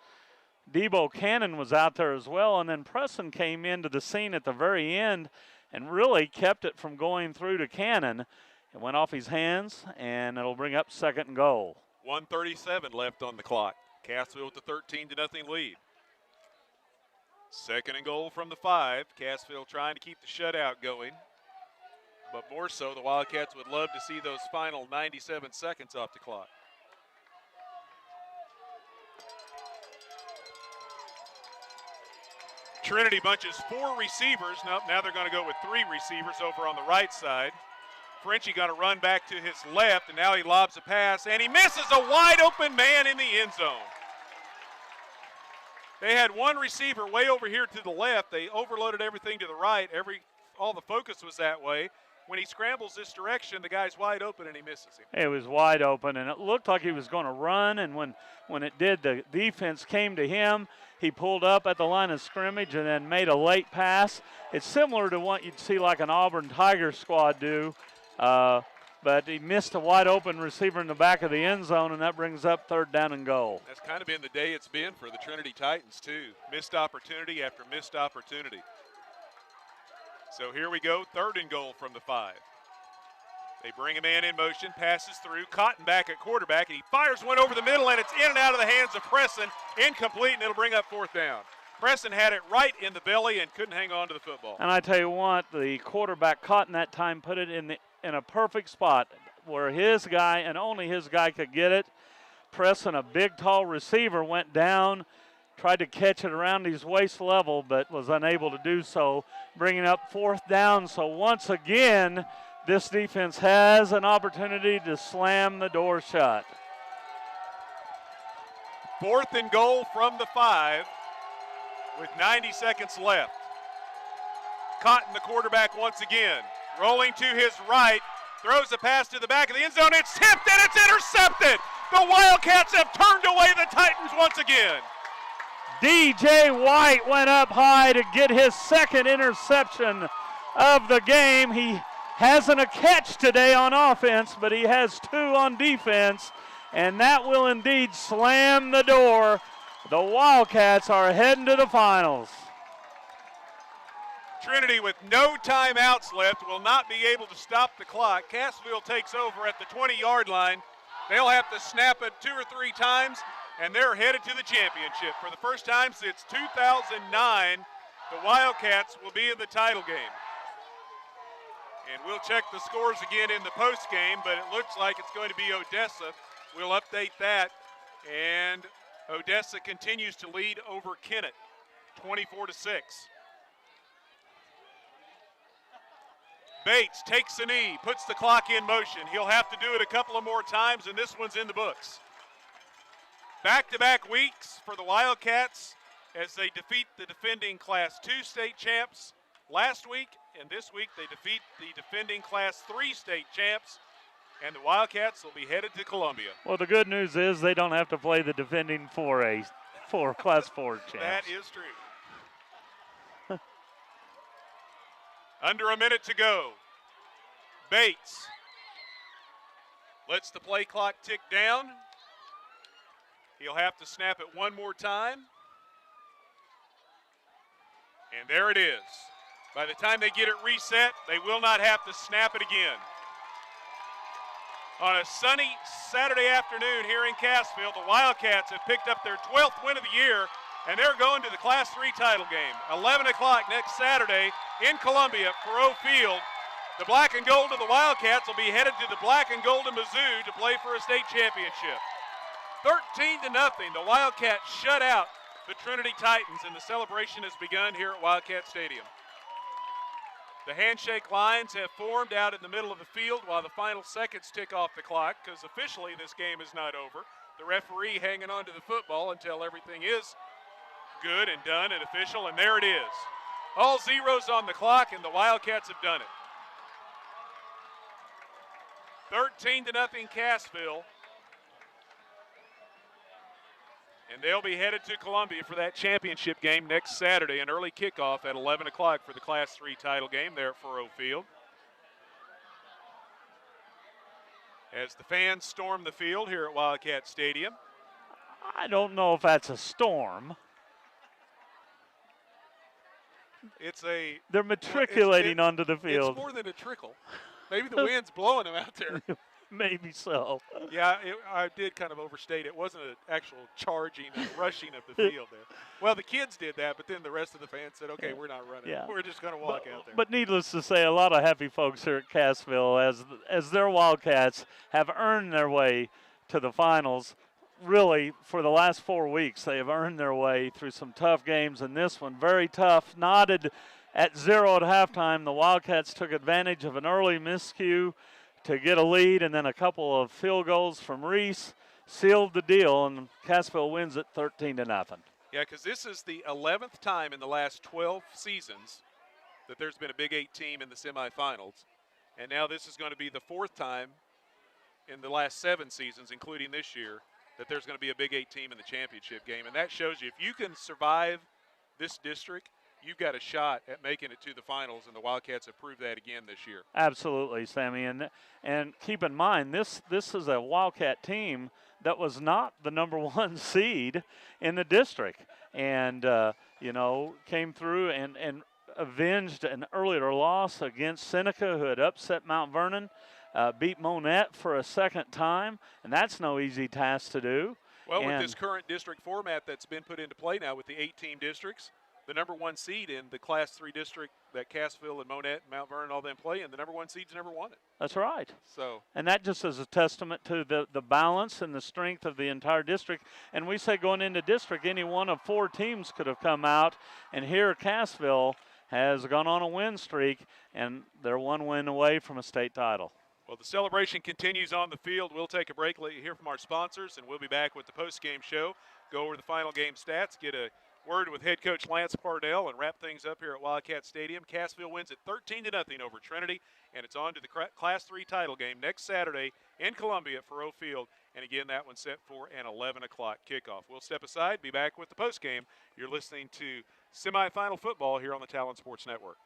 Debo Cannon was out there as well, and then Preston came into the scene at the very end and really kept it from going through to Cannon. It went off his hands, and it'll bring up second and goal. 1:37 left on the clock. Cassville with the 13-0 lead. Second and goal from the 5. Cassville trying to keep the shutout going. But more so, the Wildcats would love to see those final 97 seconds off the clock. Trinity bunches 4 receivers. Nope, now they're going to go with 3 receivers over on the right side. Frenchie going to run back to his left, and now he lobs a pass, and he misses a wide open man in the end zone. They had one receiver way over here to the left. They overloaded everything to the right. All the focus was that way. When he scrambles this direction, the guy's wide open and he misses him. It was wide open, and it looked like he was going to run, and when it did, the defense came to him. He pulled up at the line of scrimmage and then made a late pass. It's similar to what you'd see like an Auburn Tiger squad do, but he missed a wide open receiver in the back of the end zone, and that brings up third down and goal. That's kind of been the day it's been for the Trinity Titans too. Missed opportunity after missed opportunity. So here we go, third and goal from the 5. They bring a man in motion, passes through, Cotton back at quarterback, and he fires one over the middle, and it's in and out of the hands of Preston, incomplete, and it'll bring up fourth down. Preston had it right in the belly and couldn't hang on to the football. And I tell you what, the quarterback Cotton that time put it in a perfect spot where his guy and only his guy could get it. Preston, a big, tall receiver, went down, tried to catch it around his waist level, but was unable to do so, bringing up fourth down. So once again, this defense has an opportunity to slam the door shut. Fourth and goal from the 5 with 90 seconds left. Cotton, the quarterback, once again. Rolling to his right, throws a pass to the back of the end zone. It's tipped and it's intercepted. The Wildcats have turned away the Titans once again. DJ White went up high to get his second interception of the game. He hasn't a catch today on offense, but he has 2 on defense, and that will indeed slam the door. The Wildcats are heading to the finals. Trinity, with no timeouts left, will not be able to stop the clock. Cassville takes over at the 20-yard line. They'll have to snap it 2 or 3 times, and they're headed to the championship. For the first time since 2009, the Wildcats will be in the title game. And we'll check the scores again in the post game, but it looks like it's going to be Odessa. We'll update that. And Odessa continues to lead over Kennett, 24-6. Bates takes a knee, puts the clock in motion. He'll have to do it a couple of more times, and this one's in the books. Back-to-back weeks for the Wildcats as they defeat the defending Class 2 state champs last week, and this week they defeat the defending Class 3 state champs, and the Wildcats will be headed to Columbia. Well, the good news is they don't have to play the defending Class 4 champs. That is true. Under a minute to go. Bates lets the play clock tick down. He'll have to snap it one more time. And there it is. By the time they get it reset, they will not have to snap it again. On a sunny Saturday afternoon here in Cassville, the Wildcats have picked up their 12th win of the year, and they're going to the Class 3 title game. 11 o'clock next Saturday in Columbia for Field. The black and gold of the Wildcats will be headed to the black and gold of Mizzou to play for a state championship. 13-0, the Wildcats shut out the Trinity Titans, and the celebration has begun here at Wildcat Stadium. The handshake lines have formed out in the middle of the field while the final seconds tick off the clock, because officially this game is not over. The referee hanging on to the football until everything is good and done and official, and there it is. All zeros on the clock, and the Wildcats have done it. 13-0 Cassville. And they'll be headed to Columbia for that championship game next Saturday, an early kickoff at 11 o'clock for the Class 3 title game there at Furrow Field. As the fans storm the field here at Wildcat Stadium. I don't know if that's a storm. They're matriculating onto the field. It's more than a trickle. Maybe the wind's blowing them out there. Maybe so. Yeah, I did kind of overstate. It wasn't an actual charging and rushing of the field there. Well, the kids did that, but then the rest of the fans said, okay, we're not running. Yeah. We're just going to walk out there. But needless to say, a lot of happy folks here at Cassville as their Wildcats have earned their way to the finals. Really, for the last 4 weeks, they have earned their way through some tough games, and this one very tough. Knotted at 0 at halftime, the Wildcats took advantage of an early miscue to get a lead, and then a couple of field goals from Reese sealed the deal, and Cassville wins it 13-0. Yeah, because this is the 11th time in the last 12 seasons that there's been a Big 8 team in the semifinals, and now this is going to be the 4th time in the last 7 seasons, including this year, that there's going to be a Big 8 team in the championship game, and that shows you if you can survive this district, you've got a shot at making it to the finals, and the Wildcats have proved that again this year. Absolutely, Sammy, and keep in mind this is a Wildcat team that was not the number 1 seed in the district, and came through and avenged an earlier loss against Seneca, who had upset Mount Vernon, beat Monette for a second time, and that's no easy task to do. Well, with this current district format that's been put into play now with the 8-team districts, the number 1 seed in the Class 3 district that Cassville and Monette and Mount Vernon all them play in, the number 1 seed's never won it. That's right. So, and that just is a testament to the balance and the strength of the entire district. And we say going into district, any one of 4 teams could have come out, and here Cassville has gone on a win streak, and they're 1 win away from a state title. Well, the celebration continues on the field. We'll take a break, let you hear from our sponsors, and we'll be back with the post-game show, go over the final game stats, get a word with head coach Lance Pardell, and wrap things up here at Wildcat Stadium. Cassville wins it 13-0 over Trinity, and it's on to the Class 3 title game next Saturday in Columbia for Field. And again, that one's set for an 11 o'clock kickoff. We'll step aside, be back with the postgame. You're listening to semifinal football here on the Talon Sports Network.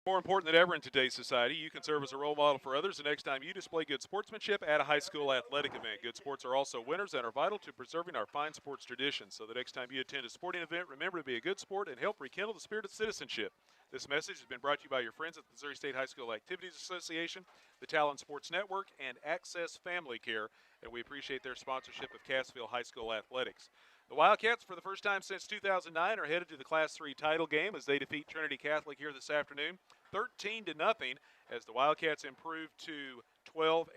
More important than ever in today's society, you can serve as a role model for others the next time you display good sportsmanship at a high school athletic event. Good sports are also winners and are vital to preserving our fine sports traditions. So the next time you attend a sporting event, remember to be a good sport and help rekindle the spirit of citizenship. This message has been brought to you by your friends at the Missouri State High School Activities Association, the Talon Sports Network, and Access Family Care, and we appreciate their sponsorship of Cassville High School Athletics. The Wildcats, for the first time since 2009, are headed to the Class 3 title game as they defeat Trinity Catholic here this afternoon, 13-0, as the Wildcats improve to 12-2.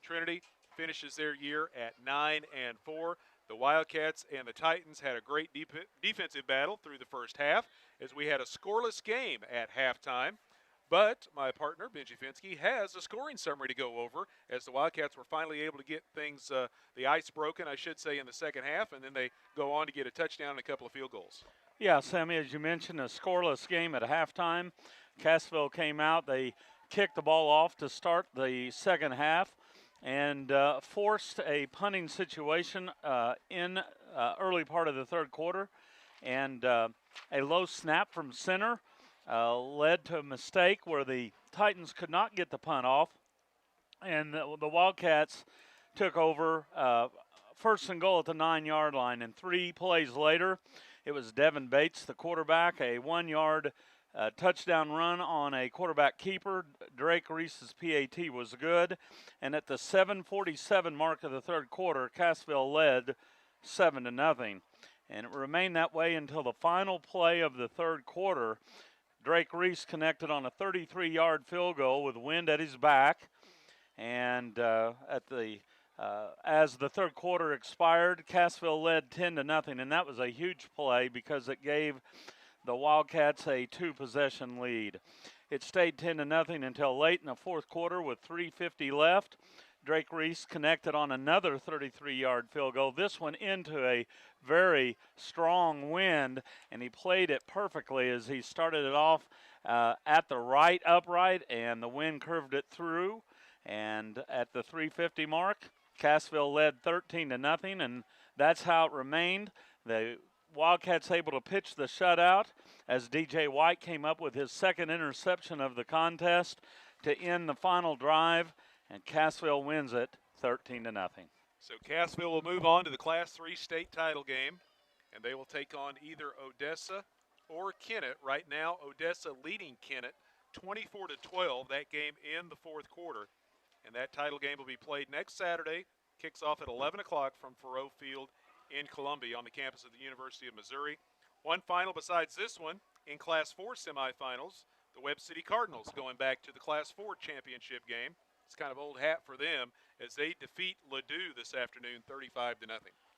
Trinity finishes their year at 9-4. The Wildcats and the Titans had a great defensive battle through the first half as we had a scoreless game at halftime. But my partner, Benji Finsky, has a scoring summary to go over as the Wildcats were finally able to get things, the ice broken, I should say, in the second half, and then they go on to get a touchdown and a couple of field goals. Yeah, Sammy, as you mentioned, a scoreless game at halftime. Cassville came out. They kicked the ball off to start the second half and forced a punting situation in early part of the third quarter. And a low snap from center led to a mistake where the Titans could not get the punt off. And the Wildcats took over first and goal at the 9-yard line. And 3 plays later, it was Devin Bates, the quarterback, a 1-yard touchdown run on a quarterback keeper. Drake Reese's PAT was good. And at the 7:47 mark of the third quarter, Cassville led 7-0. And it remained that way until the final play of the third quarter. Drake Reese connected on a 33-yard field goal with wind at his back. And as the third quarter expired, Cassville led 10-0. And that was a huge play because it gave the Wildcats a 2-possession lead. It stayed 10-0 until late in the fourth quarter with 3:50 left. Drake Reese connected on another 33-yard field goal, this one into a very strong wind, and he played it perfectly as he started it off at the right upright, and the wind curved it through. And at the 3:50 mark, Cassville led 13-0, and that's how it remained. The Wildcats able to pitch the shutout as DJ White came up with his second interception of the contest to end the final drive, and Cassville wins it 13-0. So Cassville will move on to the Class 3 state title game, and they will take on either Odessa or Kennett. Right now, Odessa leading Kennett 24-12, that game in the fourth quarter. And that title game will be played next Saturday, kicks off at 11 o'clock from Faroe Field in Columbia on the campus of the University of Missouri. One final besides this one in Class 4 semifinals, the Webb City Cardinals going back to the Class 4 championship game. It's kind of old hat for them as they defeat Ladue this afternoon 35-0.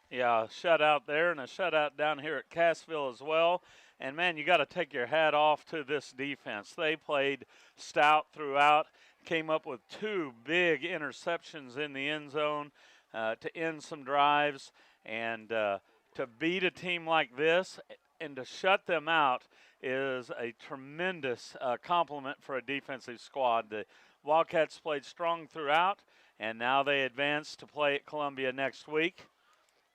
Yeah, a shutout there and a shutout down here at Cassville as well. And, man, you got to take your hat off to this defense. They played stout throughout, came up with 2 big interceptions in the end zone to end some drives. And to beat a team like this and to shut them out is a tremendous compliment for a defensive squad. The Wildcats played strong throughout, and now they advance to play at Columbia next week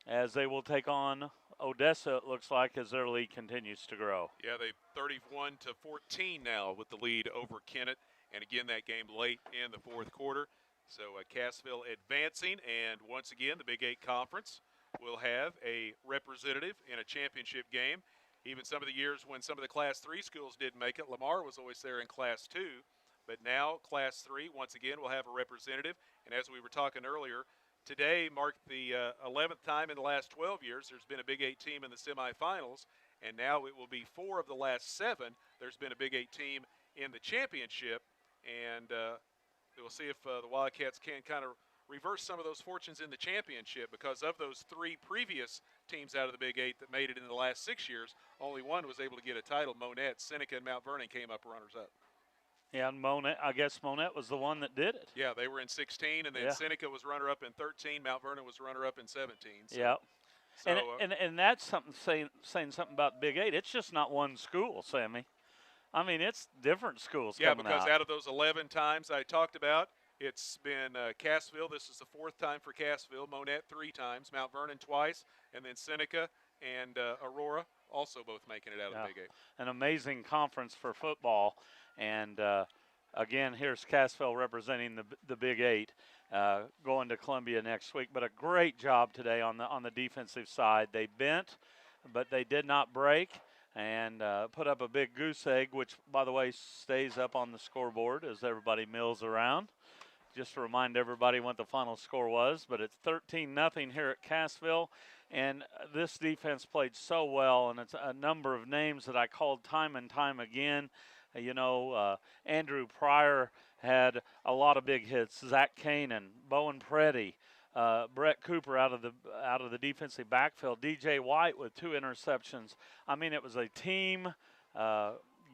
as they will take on Odessa, it looks like, as their lead continues to grow. Yeah, they 31-14 now with the lead over Kennett. And again, that game late in the fourth quarter. So Cassville advancing, and once again, the Big 8 Conference will have a representative in a championship game. Even some of the years when some of the Class 3 schools didn't make it, Lamar was always there in Class 2. But now Class 3, once again, will have a representative. And as we were talking earlier, today marked the 11th time in the last 12 years there's been a Big 8 team in the semifinals. And now it will be 4 of the last 7 there's been a Big 8 team in the championship. And we'll see if the Wildcats can kind of reverse some of those fortunes in the championship, because of those 3 previous teams out of the Big 8 that made it in the last 6 years, only one was able to get a title. Monette, Seneca, and Mount Vernon came up runners-up. Yeah, and I guess Monette was the one that did it. Yeah, they were in 16, and then Seneca was runner-up in 13. Mount Vernon was runner-up in 17. So, yeah. So, and that's something saying something about Big 8. It's just not one school, Sammy. I mean, it's different schools coming out. Yeah, because out of those 11 times I talked about, it's been Cassville. This is the 4th time for Cassville. Monette 3 times. Mount Vernon twice. And then Seneca and Aurora also both making it out of the Big 8. An amazing conference for football. And again, here's Cassville representing the Big Eight, going to Columbia next week. But a great job today on the defensive side. They bent, but they did not break, and put up a big goose egg, which, by the way, stays up on the scoreboard as everybody mills around. Just to remind everybody what the final score was, but it's 13-0 here at Cassville. And this defense played so well, and it's a number of names that I called time and time again. Andrew Pryor had a lot of big hits. Zach Kanan, Bowen Freddie, Brett Cooper out of the defensive backfield. DJ White with 2 interceptions. I mean, it was a team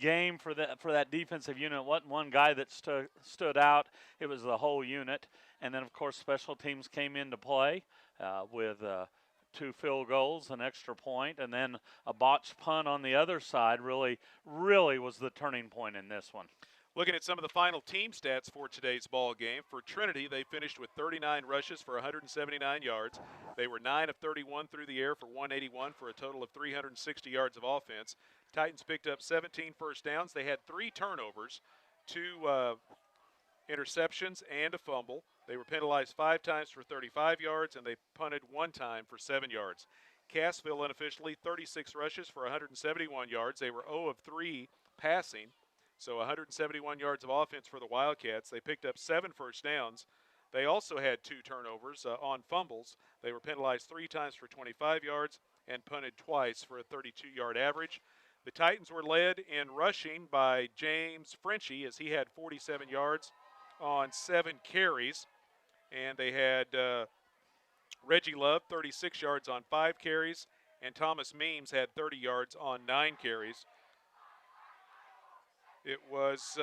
game for that defensive unit. It wasn't one guy that stood out. It was the whole unit. And then, of course, special teams came into play with 2 field goals, an extra point, and then a botched punt on the other side really was the turning point in this one. Looking at some of the final team stats for today's ball game, for Trinity, they finished with 39 rushes for 179 yards. They were 9 of 31 through the air for 181 for a total of 360 yards of offense. Titans picked up 17 first downs. They had 3 turnovers, 2 interceptions, and a fumble. They were penalized 5 times for 35 yards, and they punted 1 time for 7 yards. Cassville unofficially 36 rushes for 171 yards. They were 0 of 3 passing, so 171 yards of offense for the Wildcats. They picked up 7 first downs. They also had 2 turnovers on fumbles. They were penalized 3 times for 25 yards and punted twice for a 32-yard average. The Titans were led in rushing by James Frenchie, as he had 47 yards on 7 carries. And they had Reggie Love, 36 yards on 5 carries, and Thomas Means had 30 yards on 9 carries. It was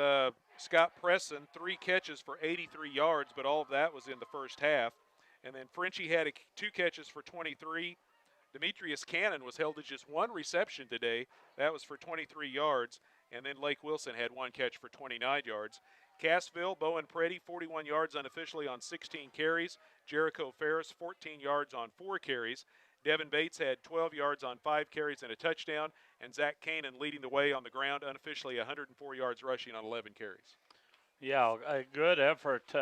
Scott Preston, 3 catches for 83 yards, but all of that was in the first half. And then Frenchie had 2 catches for 23. Demetrius Cannon was held to just 1 reception today. That was for 23 yards. And then Lake Wilson had 1 catch for 29 yards. Cassville, Bowen Freddie, 41 yards unofficially on 16 carries. Jericho Ferris, 14 yards on 4 carries. Devin Bates had 12 yards on 5 carries and a touchdown. And Zach Kanan leading the way on the ground, unofficially 104 yards rushing on 11 carries. Yeah, a good effort.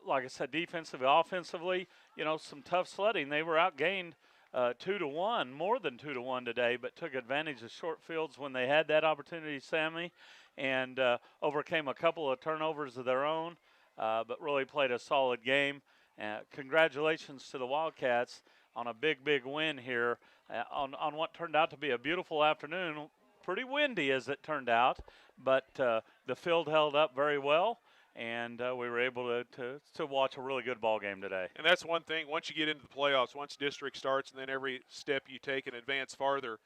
Like I said, defensively, offensively, some tough sledding. They were outgained 2-1, more than 2-1 today, but took advantage of short fields when they had that opportunity, Sammy, and overcame a couple of turnovers of their own, but really played a solid game. Congratulations to the Wildcats on a big win here on what turned out to be a beautiful afternoon. Pretty windy as it turned out, but the field held up very well. And we were able to watch a really good ball game today. And that's one thing. Once you get into the playoffs, once district starts, and then every step you take and advance farther,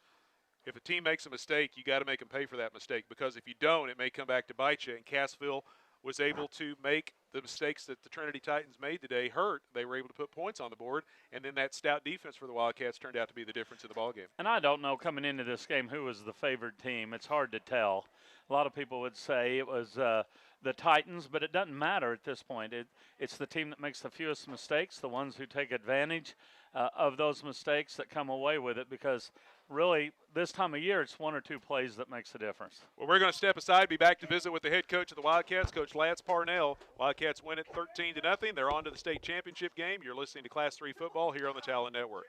if a team makes a mistake, you got to make them pay for that mistake, because if you don't, it may come back to bite you. And Cassville was able to make the mistakes that the Trinity Titans made today hurt. They were able to put points on the board, and then that stout defense for the Wildcats turned out to be the difference in the ball game. And I don't know coming into this game who was the favored team. It's hard to tell. A lot of people would say it was the Titans, but it doesn't matter at this point. It's the team that makes the fewest mistakes, the ones who take advantage of those mistakes that come away with it, because really this time of year it's 1 or 2 plays that makes the difference. Well, we're going to step aside, be back to visit with the head coach of the Wildcats, Coach Lance Parnell. Wildcats win it 13-0. They're on to the state championship game. You're listening to Class 3 football here on the Talent Network.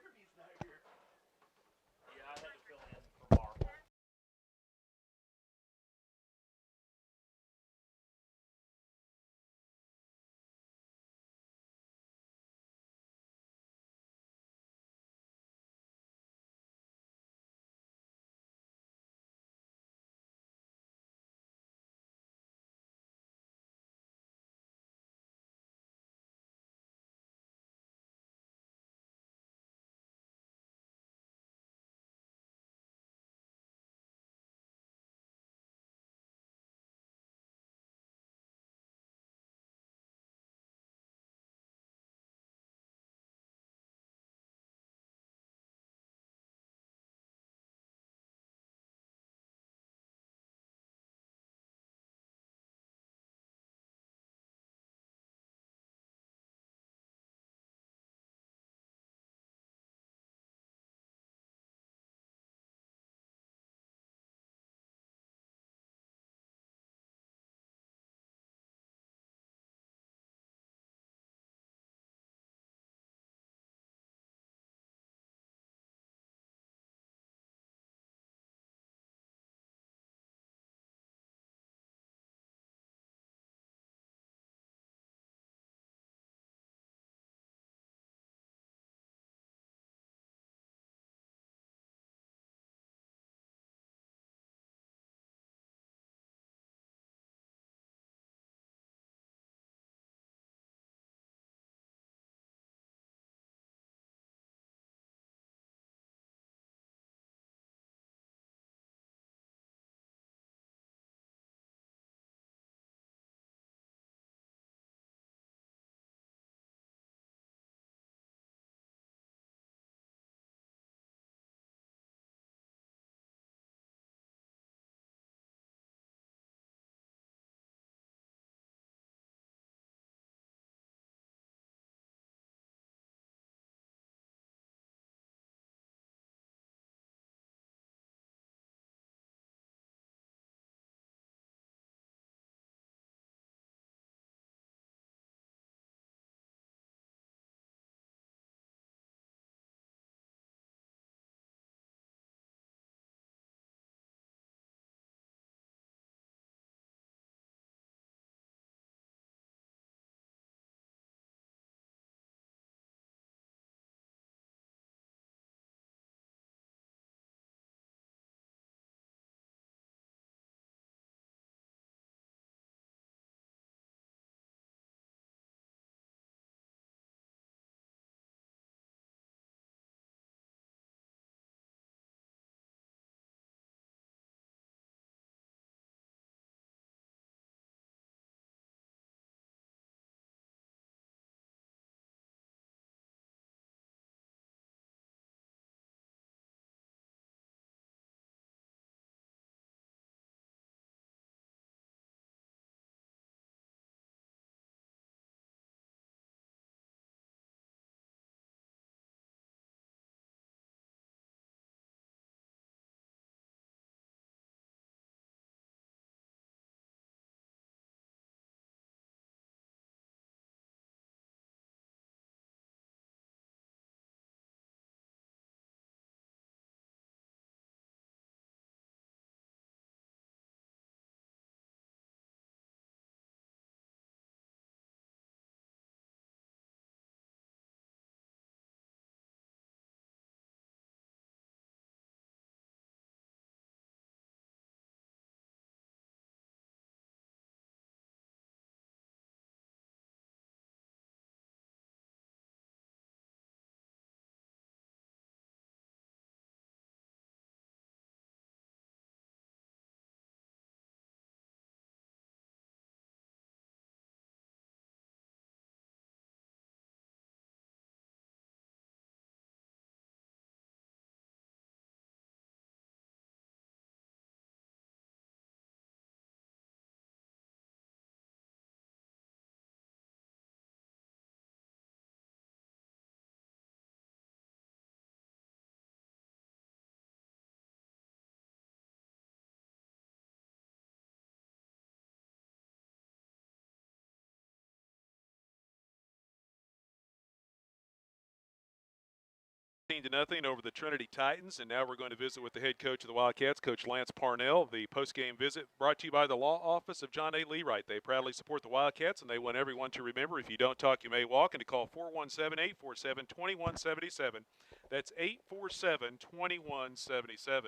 14-0 over the Trinity Titans, and now we're going to visit with the head coach of the Wildcats, Coach Lance Parnell. The post-game visit brought to you by the law office of John A. Leewright. They proudly support the Wildcats, and they want everyone to remember, if you don't talk, you may walk, and to call 417-847-2177. That's 847-2177.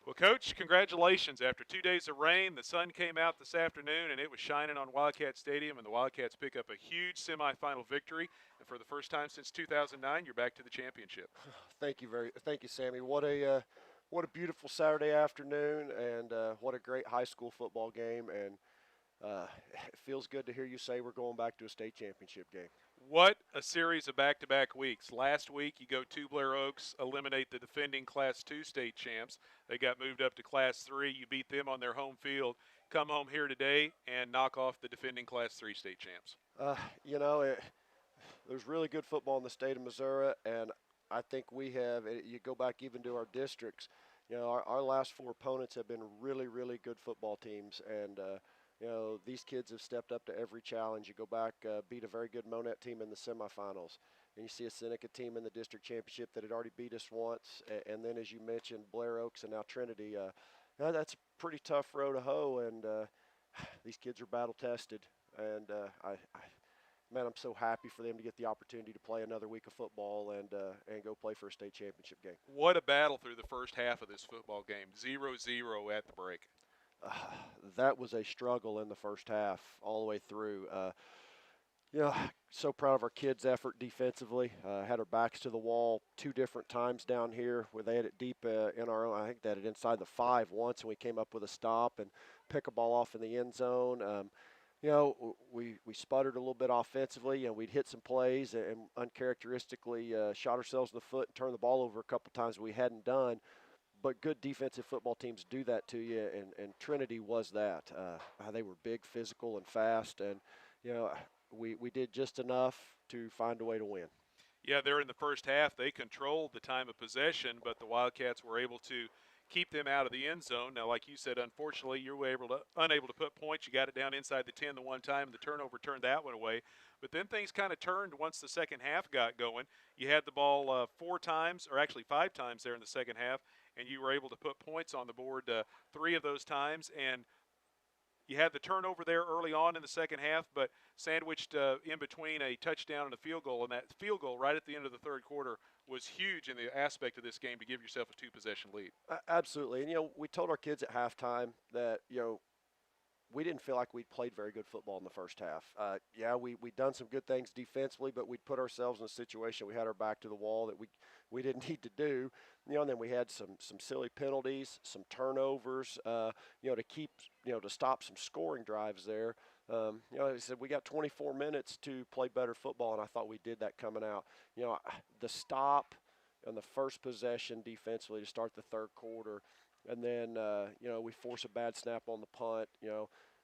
Well, Coach, congratulations. After 2 days of rain, the sun came out this afternoon, and it was shining on Wildcat Stadium, and the Wildcats pick up a huge semifinal victory. And for the first time since 2009, you're back to the championship. Thank you, Sammy. What a beautiful Saturday afternoon, and what a great high school football game. And it feels good to hear you say we're going back to a state championship game. What a series of back-to-back weeks. Last week, you go to Blair Oaks, eliminate the defending Class 2 state champs. They got moved up to Class 3. You beat them on their home field. Come home here today and knock off the defending Class 3 state champs. There's really good football in the state of Missouri, and I think we have, you go back even to our districts, our last four opponents have been really, really good football teams, and these kids have stepped up to every challenge. You go back, beat a very good Monette team in the semifinals, and you see a Seneca team in the district championship that had already beat us once, and then, as you mentioned, Blair Oaks and now Trinity. That's a pretty tough row to hoe, and these kids are battle-tested, and man, I'm so happy for them to get the opportunity to play another week of football and go play for a state championship game. What a battle through the first half of this football game, 0-0 at the break. That was a struggle in the first half all the way through. So proud of our kids' effort defensively. Had our backs to the wall 2 different times down here where they had it deep in our own. I think they had it inside the 5 once, and we came up with a stop and pick a ball off in the end zone. We sputtered a little bit offensively, and we'd hit some plays and uncharacteristically shot ourselves in the foot and turned the ball over a couple times we hadn't done. But good defensive football teams do that to you, and Trinity was that. They were big, physical, and fast, and we did just enough to find a way to win. Yeah, there in the first half, they controlled the time of possession, but the Wildcats were able to keep them out of the end zone. Now, like you said, unfortunately, you were unable to put points. You got it down inside the 10 the one time, and the turnover turned that one away. But then things kind of turned once the second half got going. You had the ball 4 times, or actually 5 times there in the second half, and you were able to put points on the board 3 of those times. And you had the turnover there early on in the second half, but sandwiched in between a touchdown and a field goal. And that field goal right at the end of the third quarter was huge in the aspect of this game to give yourself a 2-possession lead. Absolutely. And, we told our kids at halftime that, we didn't feel like we'd played very good football in the first half. We'd done some good things defensively, but we'd put ourselves in a situation we had our back to the wall that we didn't need to do. And then we had some silly penalties, some turnovers, to stop some scoring drives there. I said we got 24 minutes to play better football, and I thought we did that coming out. The stop on the first possession defensively to start the third quarter, and then we force a bad snap on the punt.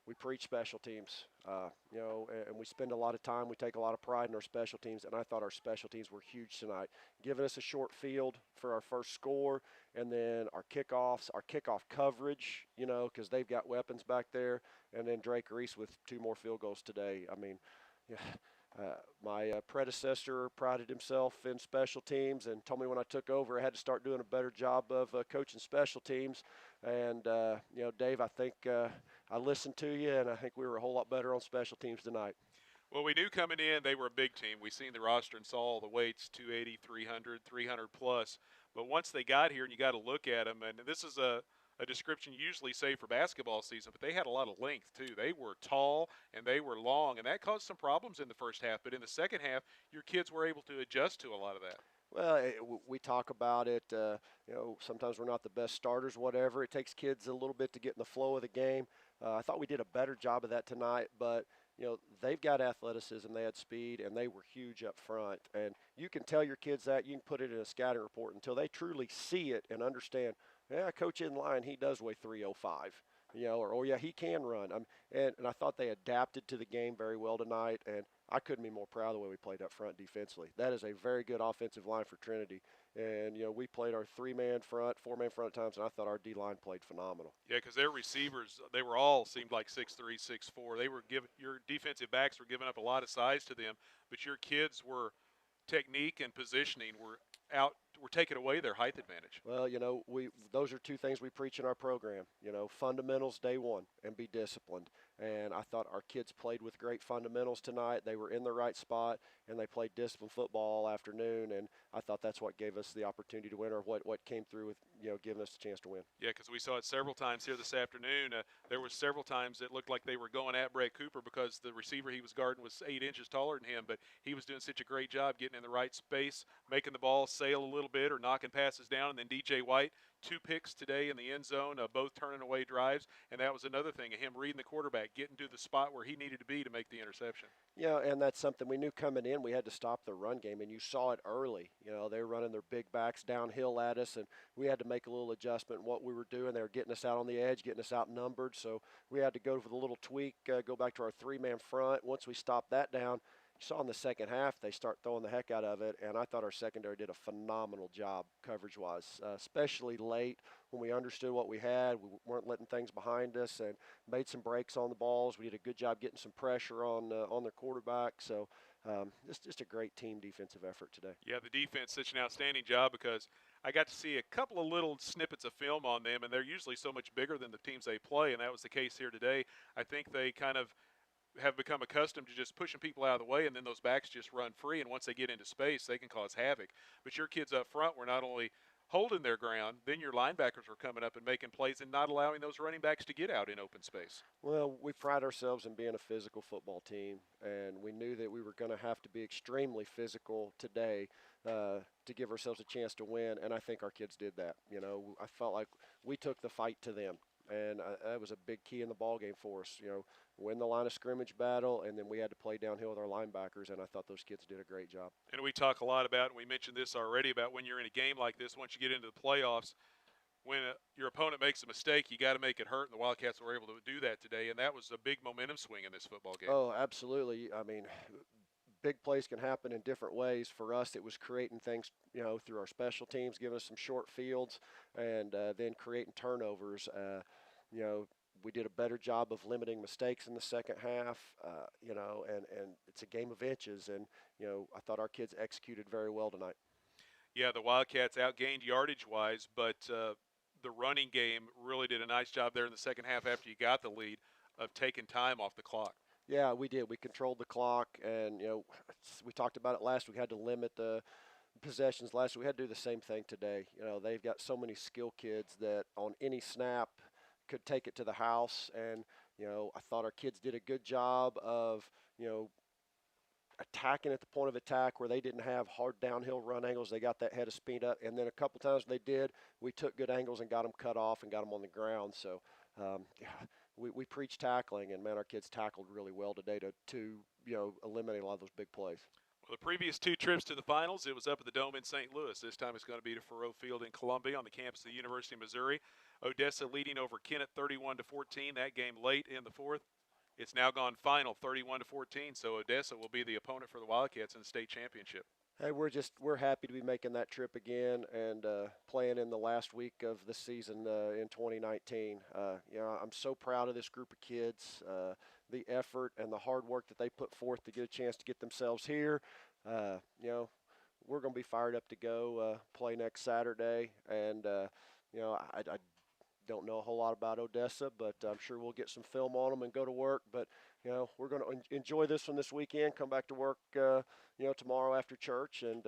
We preach special teams, and we spend a lot of time. We take a lot of pride in our special teams, and I thought our special teams were huge tonight, giving us a short field for our first score, and then our kickoff coverage, because they've got weapons back there, and then Drake Reese with 2 more field goals today. I mean, my predecessor prided himself in special teams and told me when I took over I had to start doing a better job of coaching special teams. And, Dave, I think I listened to you, and I think we were a whole lot better on special teams tonight. Well, we knew coming in they were a big team. We seen the roster and saw all the weights, 280, 300, 300 plus. But once they got here, and you got to look at them, and this is a description you usually say for basketball season, but they had a lot of length too. They were tall and they were long, and that caused some problems in the first half. But in the second half, your kids were able to adjust to a lot of that. Well, we talk about it. Sometimes we're not the best starters, whatever. It takes kids a little bit to get in the flow of the game. I thought we did a better job of that tonight, but they've got athleticism, they had speed, and they were huge up front. And you can tell your kids that. You can put it in a scouting report until they truly see it and understand, coach in line, he does weigh 305, or he can run. And I thought they adapted to the game very well tonight, and I couldn't be more proud of the way we played up front defensively. That is a very good offensive line for Trinity. And, we played our 3-man front, 4-man front at times, and I thought our D-line played phenomenal. Yeah, because their receivers, they were all seemed like 6'3", 6'4". They were your defensive backs were giving up a lot of size to them, but your kids were technique and positioning were we're taking away their height advantage. Well, those are two things we preach in our program. Fundamentals day one and be disciplined. And I thought our kids played with great fundamentals tonight. They were in the right spot, and they played disciplined football all afternoon. And I thought that's what gave us the opportunity to win, or what came through with giving us the chance to win. Yeah, because we saw it several times here this afternoon. There was several times it looked like they were going at Brett Cooper because the receiver he was guarding was 8 inches taller than him, but he was doing such a great job getting in the right space, making the ball sail a little bit or knocking passes down. And then DJ White, 2 picks today in the end zone, both turning away drives. And that was another thing of him reading the quarterback, getting to the spot where he needed to be to make the interception. Yeah, and that's something we knew coming in. We had to stop the run game, and you saw it early. They were running their big backs downhill at us, and we had to make a little adjustment in what we were doing. They were getting us out on the edge, getting us outnumbered, so we had to go for the little tweak, go back to our 3-man front. Once we stopped that down, you saw in the second half they start throwing the heck out of it, and I thought our secondary did a phenomenal job coverage-wise, especially late when we understood what we had. We weren't letting things behind us and made some breaks on the balls. We did a good job getting some pressure on their quarterback. So just a great team defensive effort today. Yeah, the defense such an outstanding job because I got to see a couple of little snippets of film on them, and they're usually so much bigger than the teams they play, and that was the case here today. I think they kind of have become accustomed to just pushing people out of the way, and then those backs just run free, and once they get into space, they can cause havoc. But your kids up front were not only holding their ground, then your linebackers were coming up and making plays and not allowing those running backs to get out in open space. Well, we pride ourselves in being a physical football team, and we knew that we were going to have to be extremely physical today to give ourselves a chance to win, and I think our kids did that. I felt like we took the fight to them, and that was a big key in the ball game for us. Win the line of scrimmage battle, and then we had to play downhill with our linebackers, and I thought those kids did a great job. And we talk a lot about, and we mentioned this already, about when you're in a game like this, once you get into the playoffs, when your opponent makes a mistake, you got to make it hurt, and the Wildcats were able to do that today, and that was a big momentum swing in this football game. Oh, absolutely. I mean, big plays can happen in different ways. For us, it was creating things, through our special teams, giving us some short fields, and then creating turnovers. We did a better job of limiting mistakes in the second half, and it's a game of inches. And, I thought our kids executed very well tonight. Yeah, the Wildcats outgained yardage-wise, but the running game really did a nice job there in the second half after you got the lead of taking time off the clock. Yeah, we did. We controlled the clock, and, we talked about it last week. We had to limit the possessions last week. We had to do the same thing today. They've got so many skill kids that on any snap – could take it to the house, and I thought our kids did a good job of attacking at the point of attack where they didn't have hard downhill run angles. They got that head of speed up, and then a couple times they did, we took good angles and got them cut off and got them on the ground. So we preach tackling, and man, our kids tackled really well today to eliminate a lot of those big plays. Well, the previous 2 trips to the finals, it was up at the Dome in St. Louis. This time it's going to be to Faurot Field in Columbia on the campus of the University of Missouri. Odessa leading over Kennett 31-14. That game late in the 4th. It's now gone final 31-14. So Odessa will be the opponent for the Wildcats in the state championship. Hey, we're happy to be making that trip again and playing in the last week of the season in 2019. I'm so proud of this group of kids, the effort and the hard work that they put forth to get a chance to get themselves here. We're going to be fired up to go play next Saturday, and I don't know a whole lot about Odessa, but I'm sure we'll get some film on them and go to work. But we're going to enjoy this one this weekend, come back to work tomorrow after church, and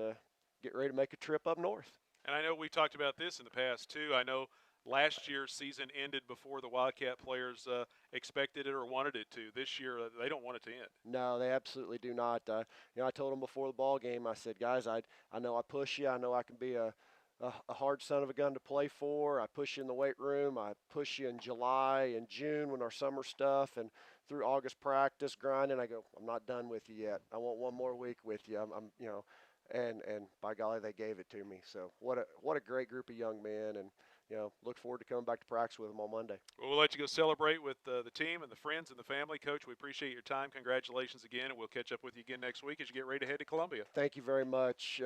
get ready to make a trip up north. And I know we talked about this in the past too. I know last year's season ended before the Wildcat players expected it or wanted it to. This year they don't want it to end. No, they absolutely do not. I told them before the ball game, I said, guys, I know I push you. I know I can be a hard son of a gun to play for. I push you in the weight room. I push you in July and June when our summer stuff, and through August practice grinding. I go, I'm not done with you yet. I want one more week with you. And by golly, they gave it to me. So what a great group of young men, and look forward to coming back to practice with them on Monday. Well, we'll let you go celebrate with the team and the friends and the family. Coach, we appreciate your time. Congratulations again, and we'll catch up with you again next week as you get ready to head to Columbia. Thank you very much.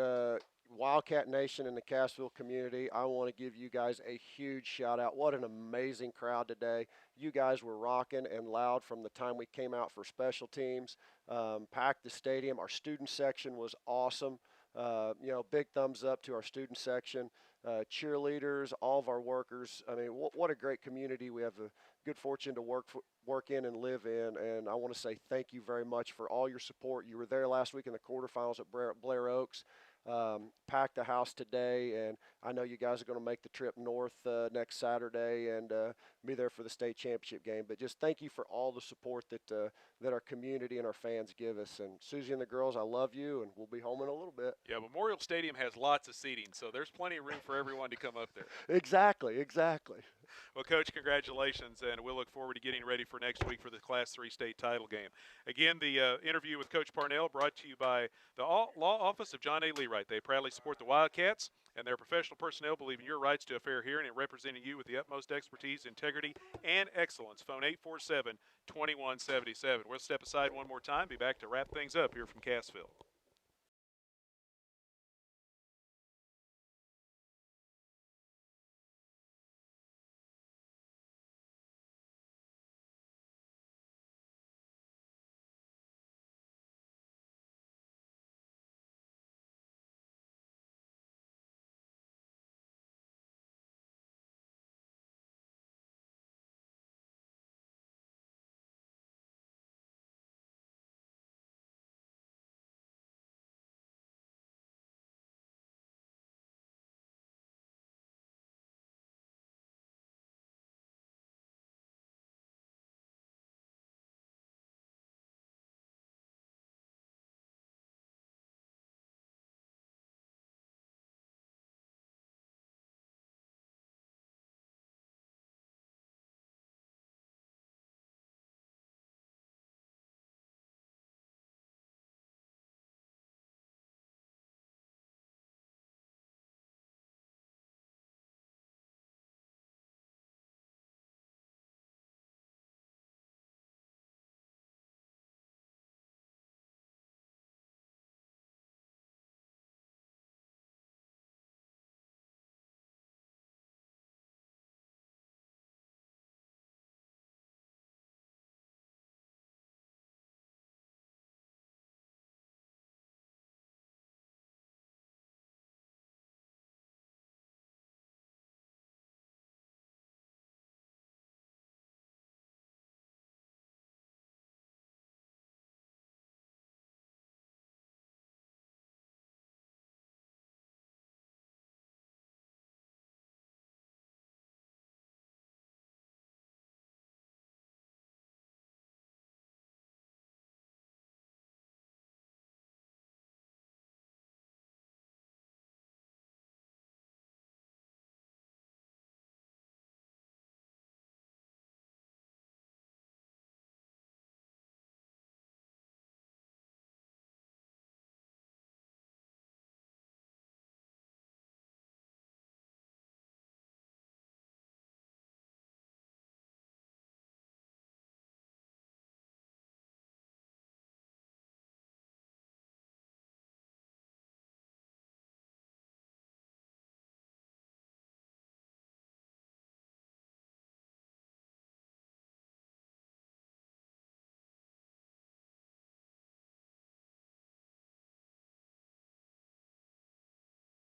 Wildcat Nation and the Cassville community, I want to give you guys a huge shout out. What an amazing crowd today. You guys were rocking and loud from the time we came out for special teams. Packed the stadium. Our student section was awesome. You know, big thumbs up to our student section, cheerleaders, all of our workers. I mean, what a great community we have a good fortune to work in and live in. And I want to say thank you very much for all your support. You were there last week in the quarterfinals at Blair Oaks. Packed the house today, and I know you guys are going to make the trip north next Saturday and be there for the state championship game. But just thank you for all the support that our community and our fans give us. And Susie and the girls, I love you, and we'll be home in a little bit. Yeah, Memorial Stadium has lots of seating, so there's plenty of room for everyone to come up there. Exactly, exactly. Well, Coach, congratulations, and we'll look forward to getting ready for next week for the Class 3 state title game. Again, the interview with Coach Parnell brought to you by the Law Office of John A. Leewright. They proudly support the Wildcats, and their professional personnel believe in your rights to a fair hearing and representing you with the utmost expertise, integrity, and excellence. Phone 847-2177. We'll step aside one more time, be back to wrap things up here from Cassville.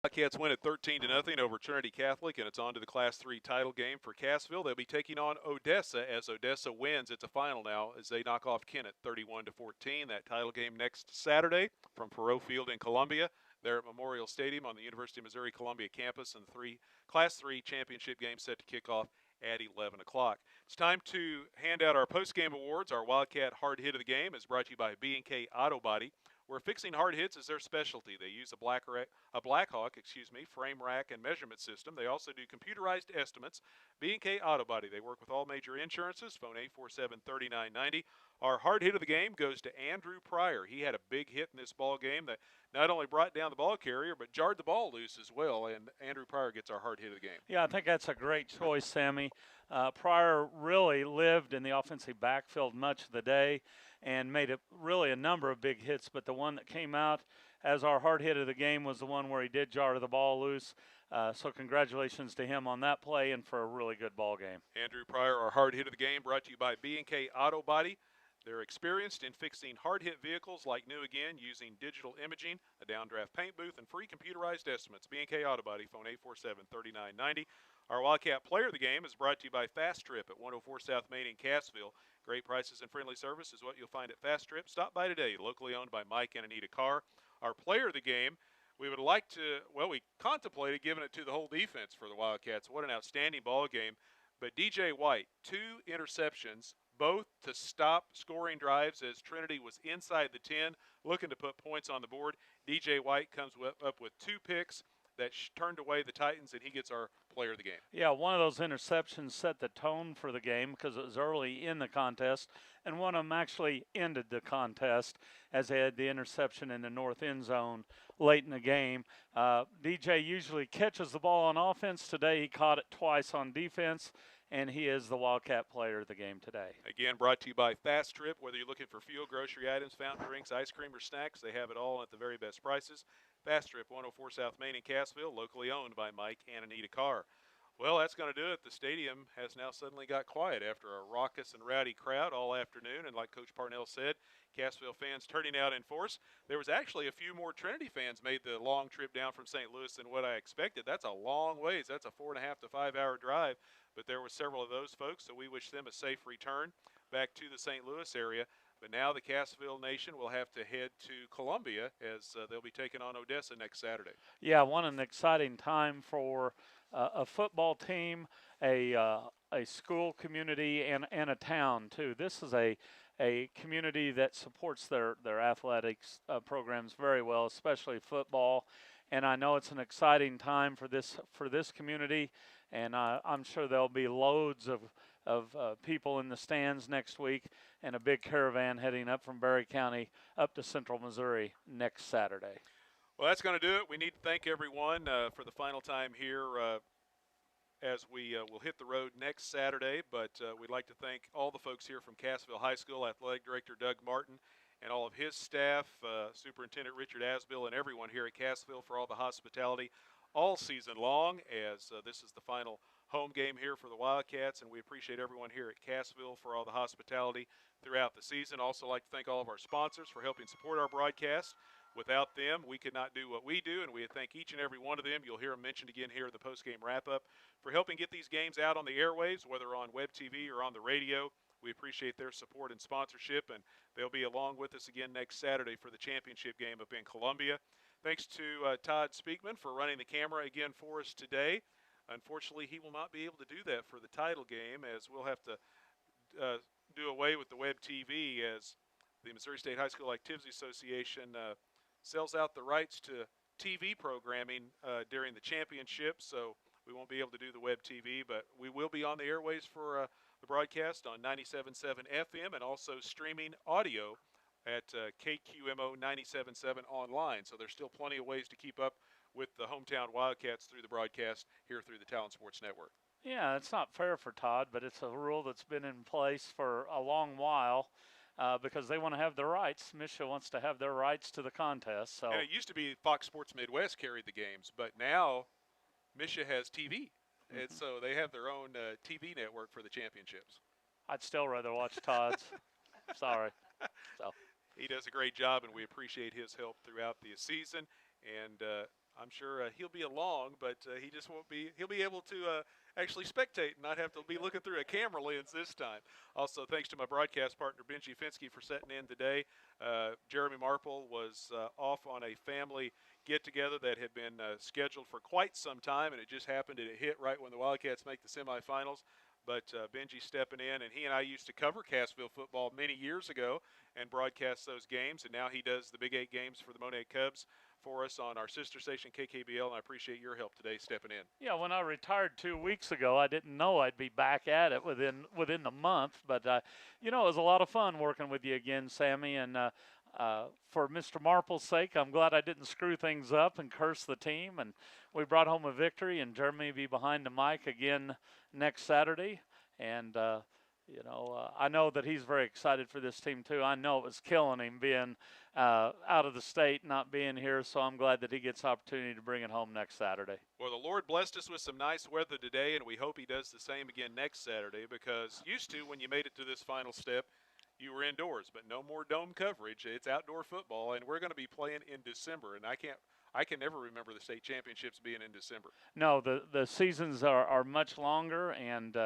Wildcats win at 13-0 over Trinity Catholic, and it's on to the Class 3 title game for Cassville. They'll be taking on Odessa as Odessa wins. It's a final now as they knock off Kennett 31-14. That title game next Saturday from Faroe Field in Columbia. They're at Memorial Stadium on the University of Missouri Columbia campus, and the Class 3 championship game set to kick off at 11 o'clock. It's time to hand out our post-game awards. Our Wildcat Hard Hit of the Game is brought to you by B&K Auto Body, where fixing hard hits is their specialty. They use a Blackhawk frame rack and measurement system. They also do computerized estimates. B&K Auto Body, they work with all major insurances. Phone 847-3990. Our hard hit of the game goes to Andrew Pryor. He had a big hit in this ball game that not only brought down the ball carrier, but jarred the ball loose as well, and Andrew Pryor gets our hard hit of the game. Yeah, I think that's a great choice, Sammy. Pryor really lived in the offensive backfield much of the day and made really a number of big hits, but the one that came out as our hard hit of the game was the one where he did jar the ball loose. So congratulations to him on that play and for a really good ball game. Andrew Pryor, our hard hit of the game, brought to you by B&K Auto Body. They're experienced in fixing hard-hit vehicles like new again using digital imaging, a downdraft paint booth, and free computerized estimates. B&K Auto Body, phone 847-3990. Our Wildcat Player of the Game is brought to you by Fast Trip at 104 South Main in Cassville. Great prices and friendly service is what you'll find at Fast Trip. Stop by today, locally owned by Mike and Anita Carr. Our Player of the Game, we would like to, well, we contemplated giving it to the whole defense for the Wildcats. What an outstanding ball game. But DJ White, 2 interceptions, both to stop scoring drives as Trinity was inside the 10, looking to put points on the board. DJ White comes up with 2 picks that turned away the Titans, and he gets our player of the game. Yeah, one of those interceptions set the tone for the game because it was early in the contest, and one of them actually ended the contest as they had the interception in the north end zone late in the game. DJ usually catches the ball on offense. Today he caught it twice on defense, and he is the Wildcat player of the game today. Again, brought to you by Fast Trip. Whether you're looking for fuel, grocery items, fountain drinks, ice cream, or snacks, they have it all at the very best prices. Fast Trip, 104 South Main in Cassville, locally owned by Mike and Anita Carr. Well, that's going to do it. The stadium has now suddenly got quiet after a raucous and rowdy crowd all afternoon. And like Coach Parnell said, Cassville fans turning out in force. There was actually a few more Trinity fans made the long trip down from St. Louis than what I expected. That's a long ways. That's a 4.5 to 5 hour drive. But there were several of those folks, so we wish them a safe return back to the St. Louis area. But now the Cassville Nation will have to head to Columbia as they'll be taking on Odessa next Saturday. Yeah, an exciting time for a football team, a school community, and a town too. This is a community that supports their athletics programs very well, especially football. And I know it's an exciting time for this community, and I'm sure there'll be loads of people in the stands next week, and a big caravan heading up from Berry County up to Central Missouri next Saturday. Well, that's going to do it. We need to thank everyone for the final time here as we will hit the road next Saturday. But we'd like to thank all the folks here from Cassville High School, Athletic Director Doug Martin, and all of his staff, Superintendent Richard Asbill, and everyone here at Cassville for all the hospitality all season long, as this is the final home game here for the Wildcats, and we appreciate everyone here at Cassville for all the hospitality throughout the season. Also like to thank all of our sponsors for helping support our broadcast. Without them, we could not do what we do, and we thank each and every one of them. You'll hear them mentioned again here at the postgame wrap-up for helping get these games out on the airwaves, whether on WebTV or on the radio. We appreciate their support and sponsorship, and they'll be along with us again next Saturday for the championship game up in Columbia. Thanks to Todd Speakman for running the camera again for us today. Unfortunately, he will not be able to do that for the title game, as we'll have to do away with the WebTV as the Missouri State High School Activities Association sells out the rights to TV programming during the championship, so we won't be able to do the WebTV, but we will be on the airways for the broadcast on 97.7 FM and also streaming audio at KQMO 97.7 online. So there's still plenty of ways to keep up with the hometown Wildcats through the broadcast here through the Talent Sports Network. Yeah, it's not fair for Todd, but it's a rule that's been in place for a long while. Because they want to have their rights. Misha wants to have their rights to the contest. So. And it used to be Fox Sports Midwest carried the games, but now Misha has TV. And so they have their own TV network for the championships. I'd still rather watch Todd's. Sorry. So. He does a great job, and we appreciate his help throughout the season. And I'm sure he'll be along, but he just won't be. He'll be able to actually spectate and not have to be looking through a camera lens this time. Also, thanks to my broadcast partner, Benji Finsky, for setting in today. Jeremy Marple was off on a family get-together that had been scheduled for quite some time, and it just happened to hit right when the Wildcats make the semifinals. But Benji stepping in, and he and I used to cover Cassville football many years ago and broadcast those games, and now he does the Big 8 games for the Monet Cubs for us on our sister station, KKBL, and I appreciate your help today stepping in. Yeah, when I retired 2 weeks ago, I didn't know I'd be back at it within the month, but, it was a lot of fun working with you again, Sammy, and for Mr. Marple's sake, I'm glad I didn't screw things up and curse the team, and we brought home a victory, and Jeremy will be behind the mic again next Saturday, and I know that he's very excited for this team too. I know it was killing him being out of the state, not being here, so I'm glad that he gets the opportunity to bring it home next Saturday. Well, the Lord blessed us with some nice weather today, and we hope he does the same again next Saturday, because used to, when you made it to this final step, you were indoors, but no more dome coverage. It's outdoor football, and we're going to be playing in December, and I can never remember the state championships being in December. No, the seasons are much longer and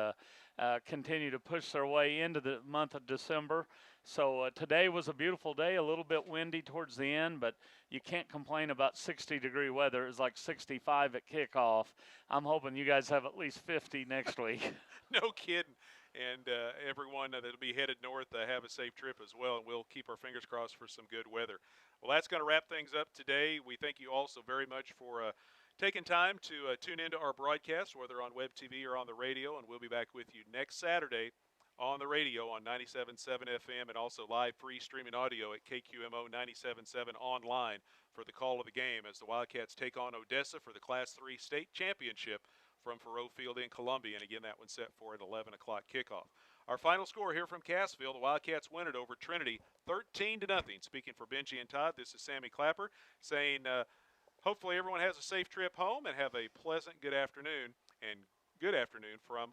continue to push their way into the month of December. So today was a beautiful day, a little bit windy towards the end, but you can't complain about 60-degree weather. It was like 65 at kickoff. I'm hoping you guys have at least 50 next week. No kidding. And everyone that'll be headed north, have a safe trip as well, and we'll keep our fingers crossed for some good weather. Well, that's going to wrap things up today. We thank you all so very much for taking time to tune into our broadcast, whether on Web TV or on the radio, and we'll be back with you next Saturday on the radio on 97.7 FM and also live free streaming audio at KQMO 97.7 online for the call of the game as the Wildcats take on Odessa for the Class 3 state championship from Faroe Field in Columbia, and again that one's set for an 11 o'clock kickoff. Our final score here from Cassville, the Wildcats win it over Trinity 13-0. Speaking for Benji and Todd, this is Sammy Clapper saying hopefully everyone has a safe trip home and have a pleasant good afternoon, and good afternoon from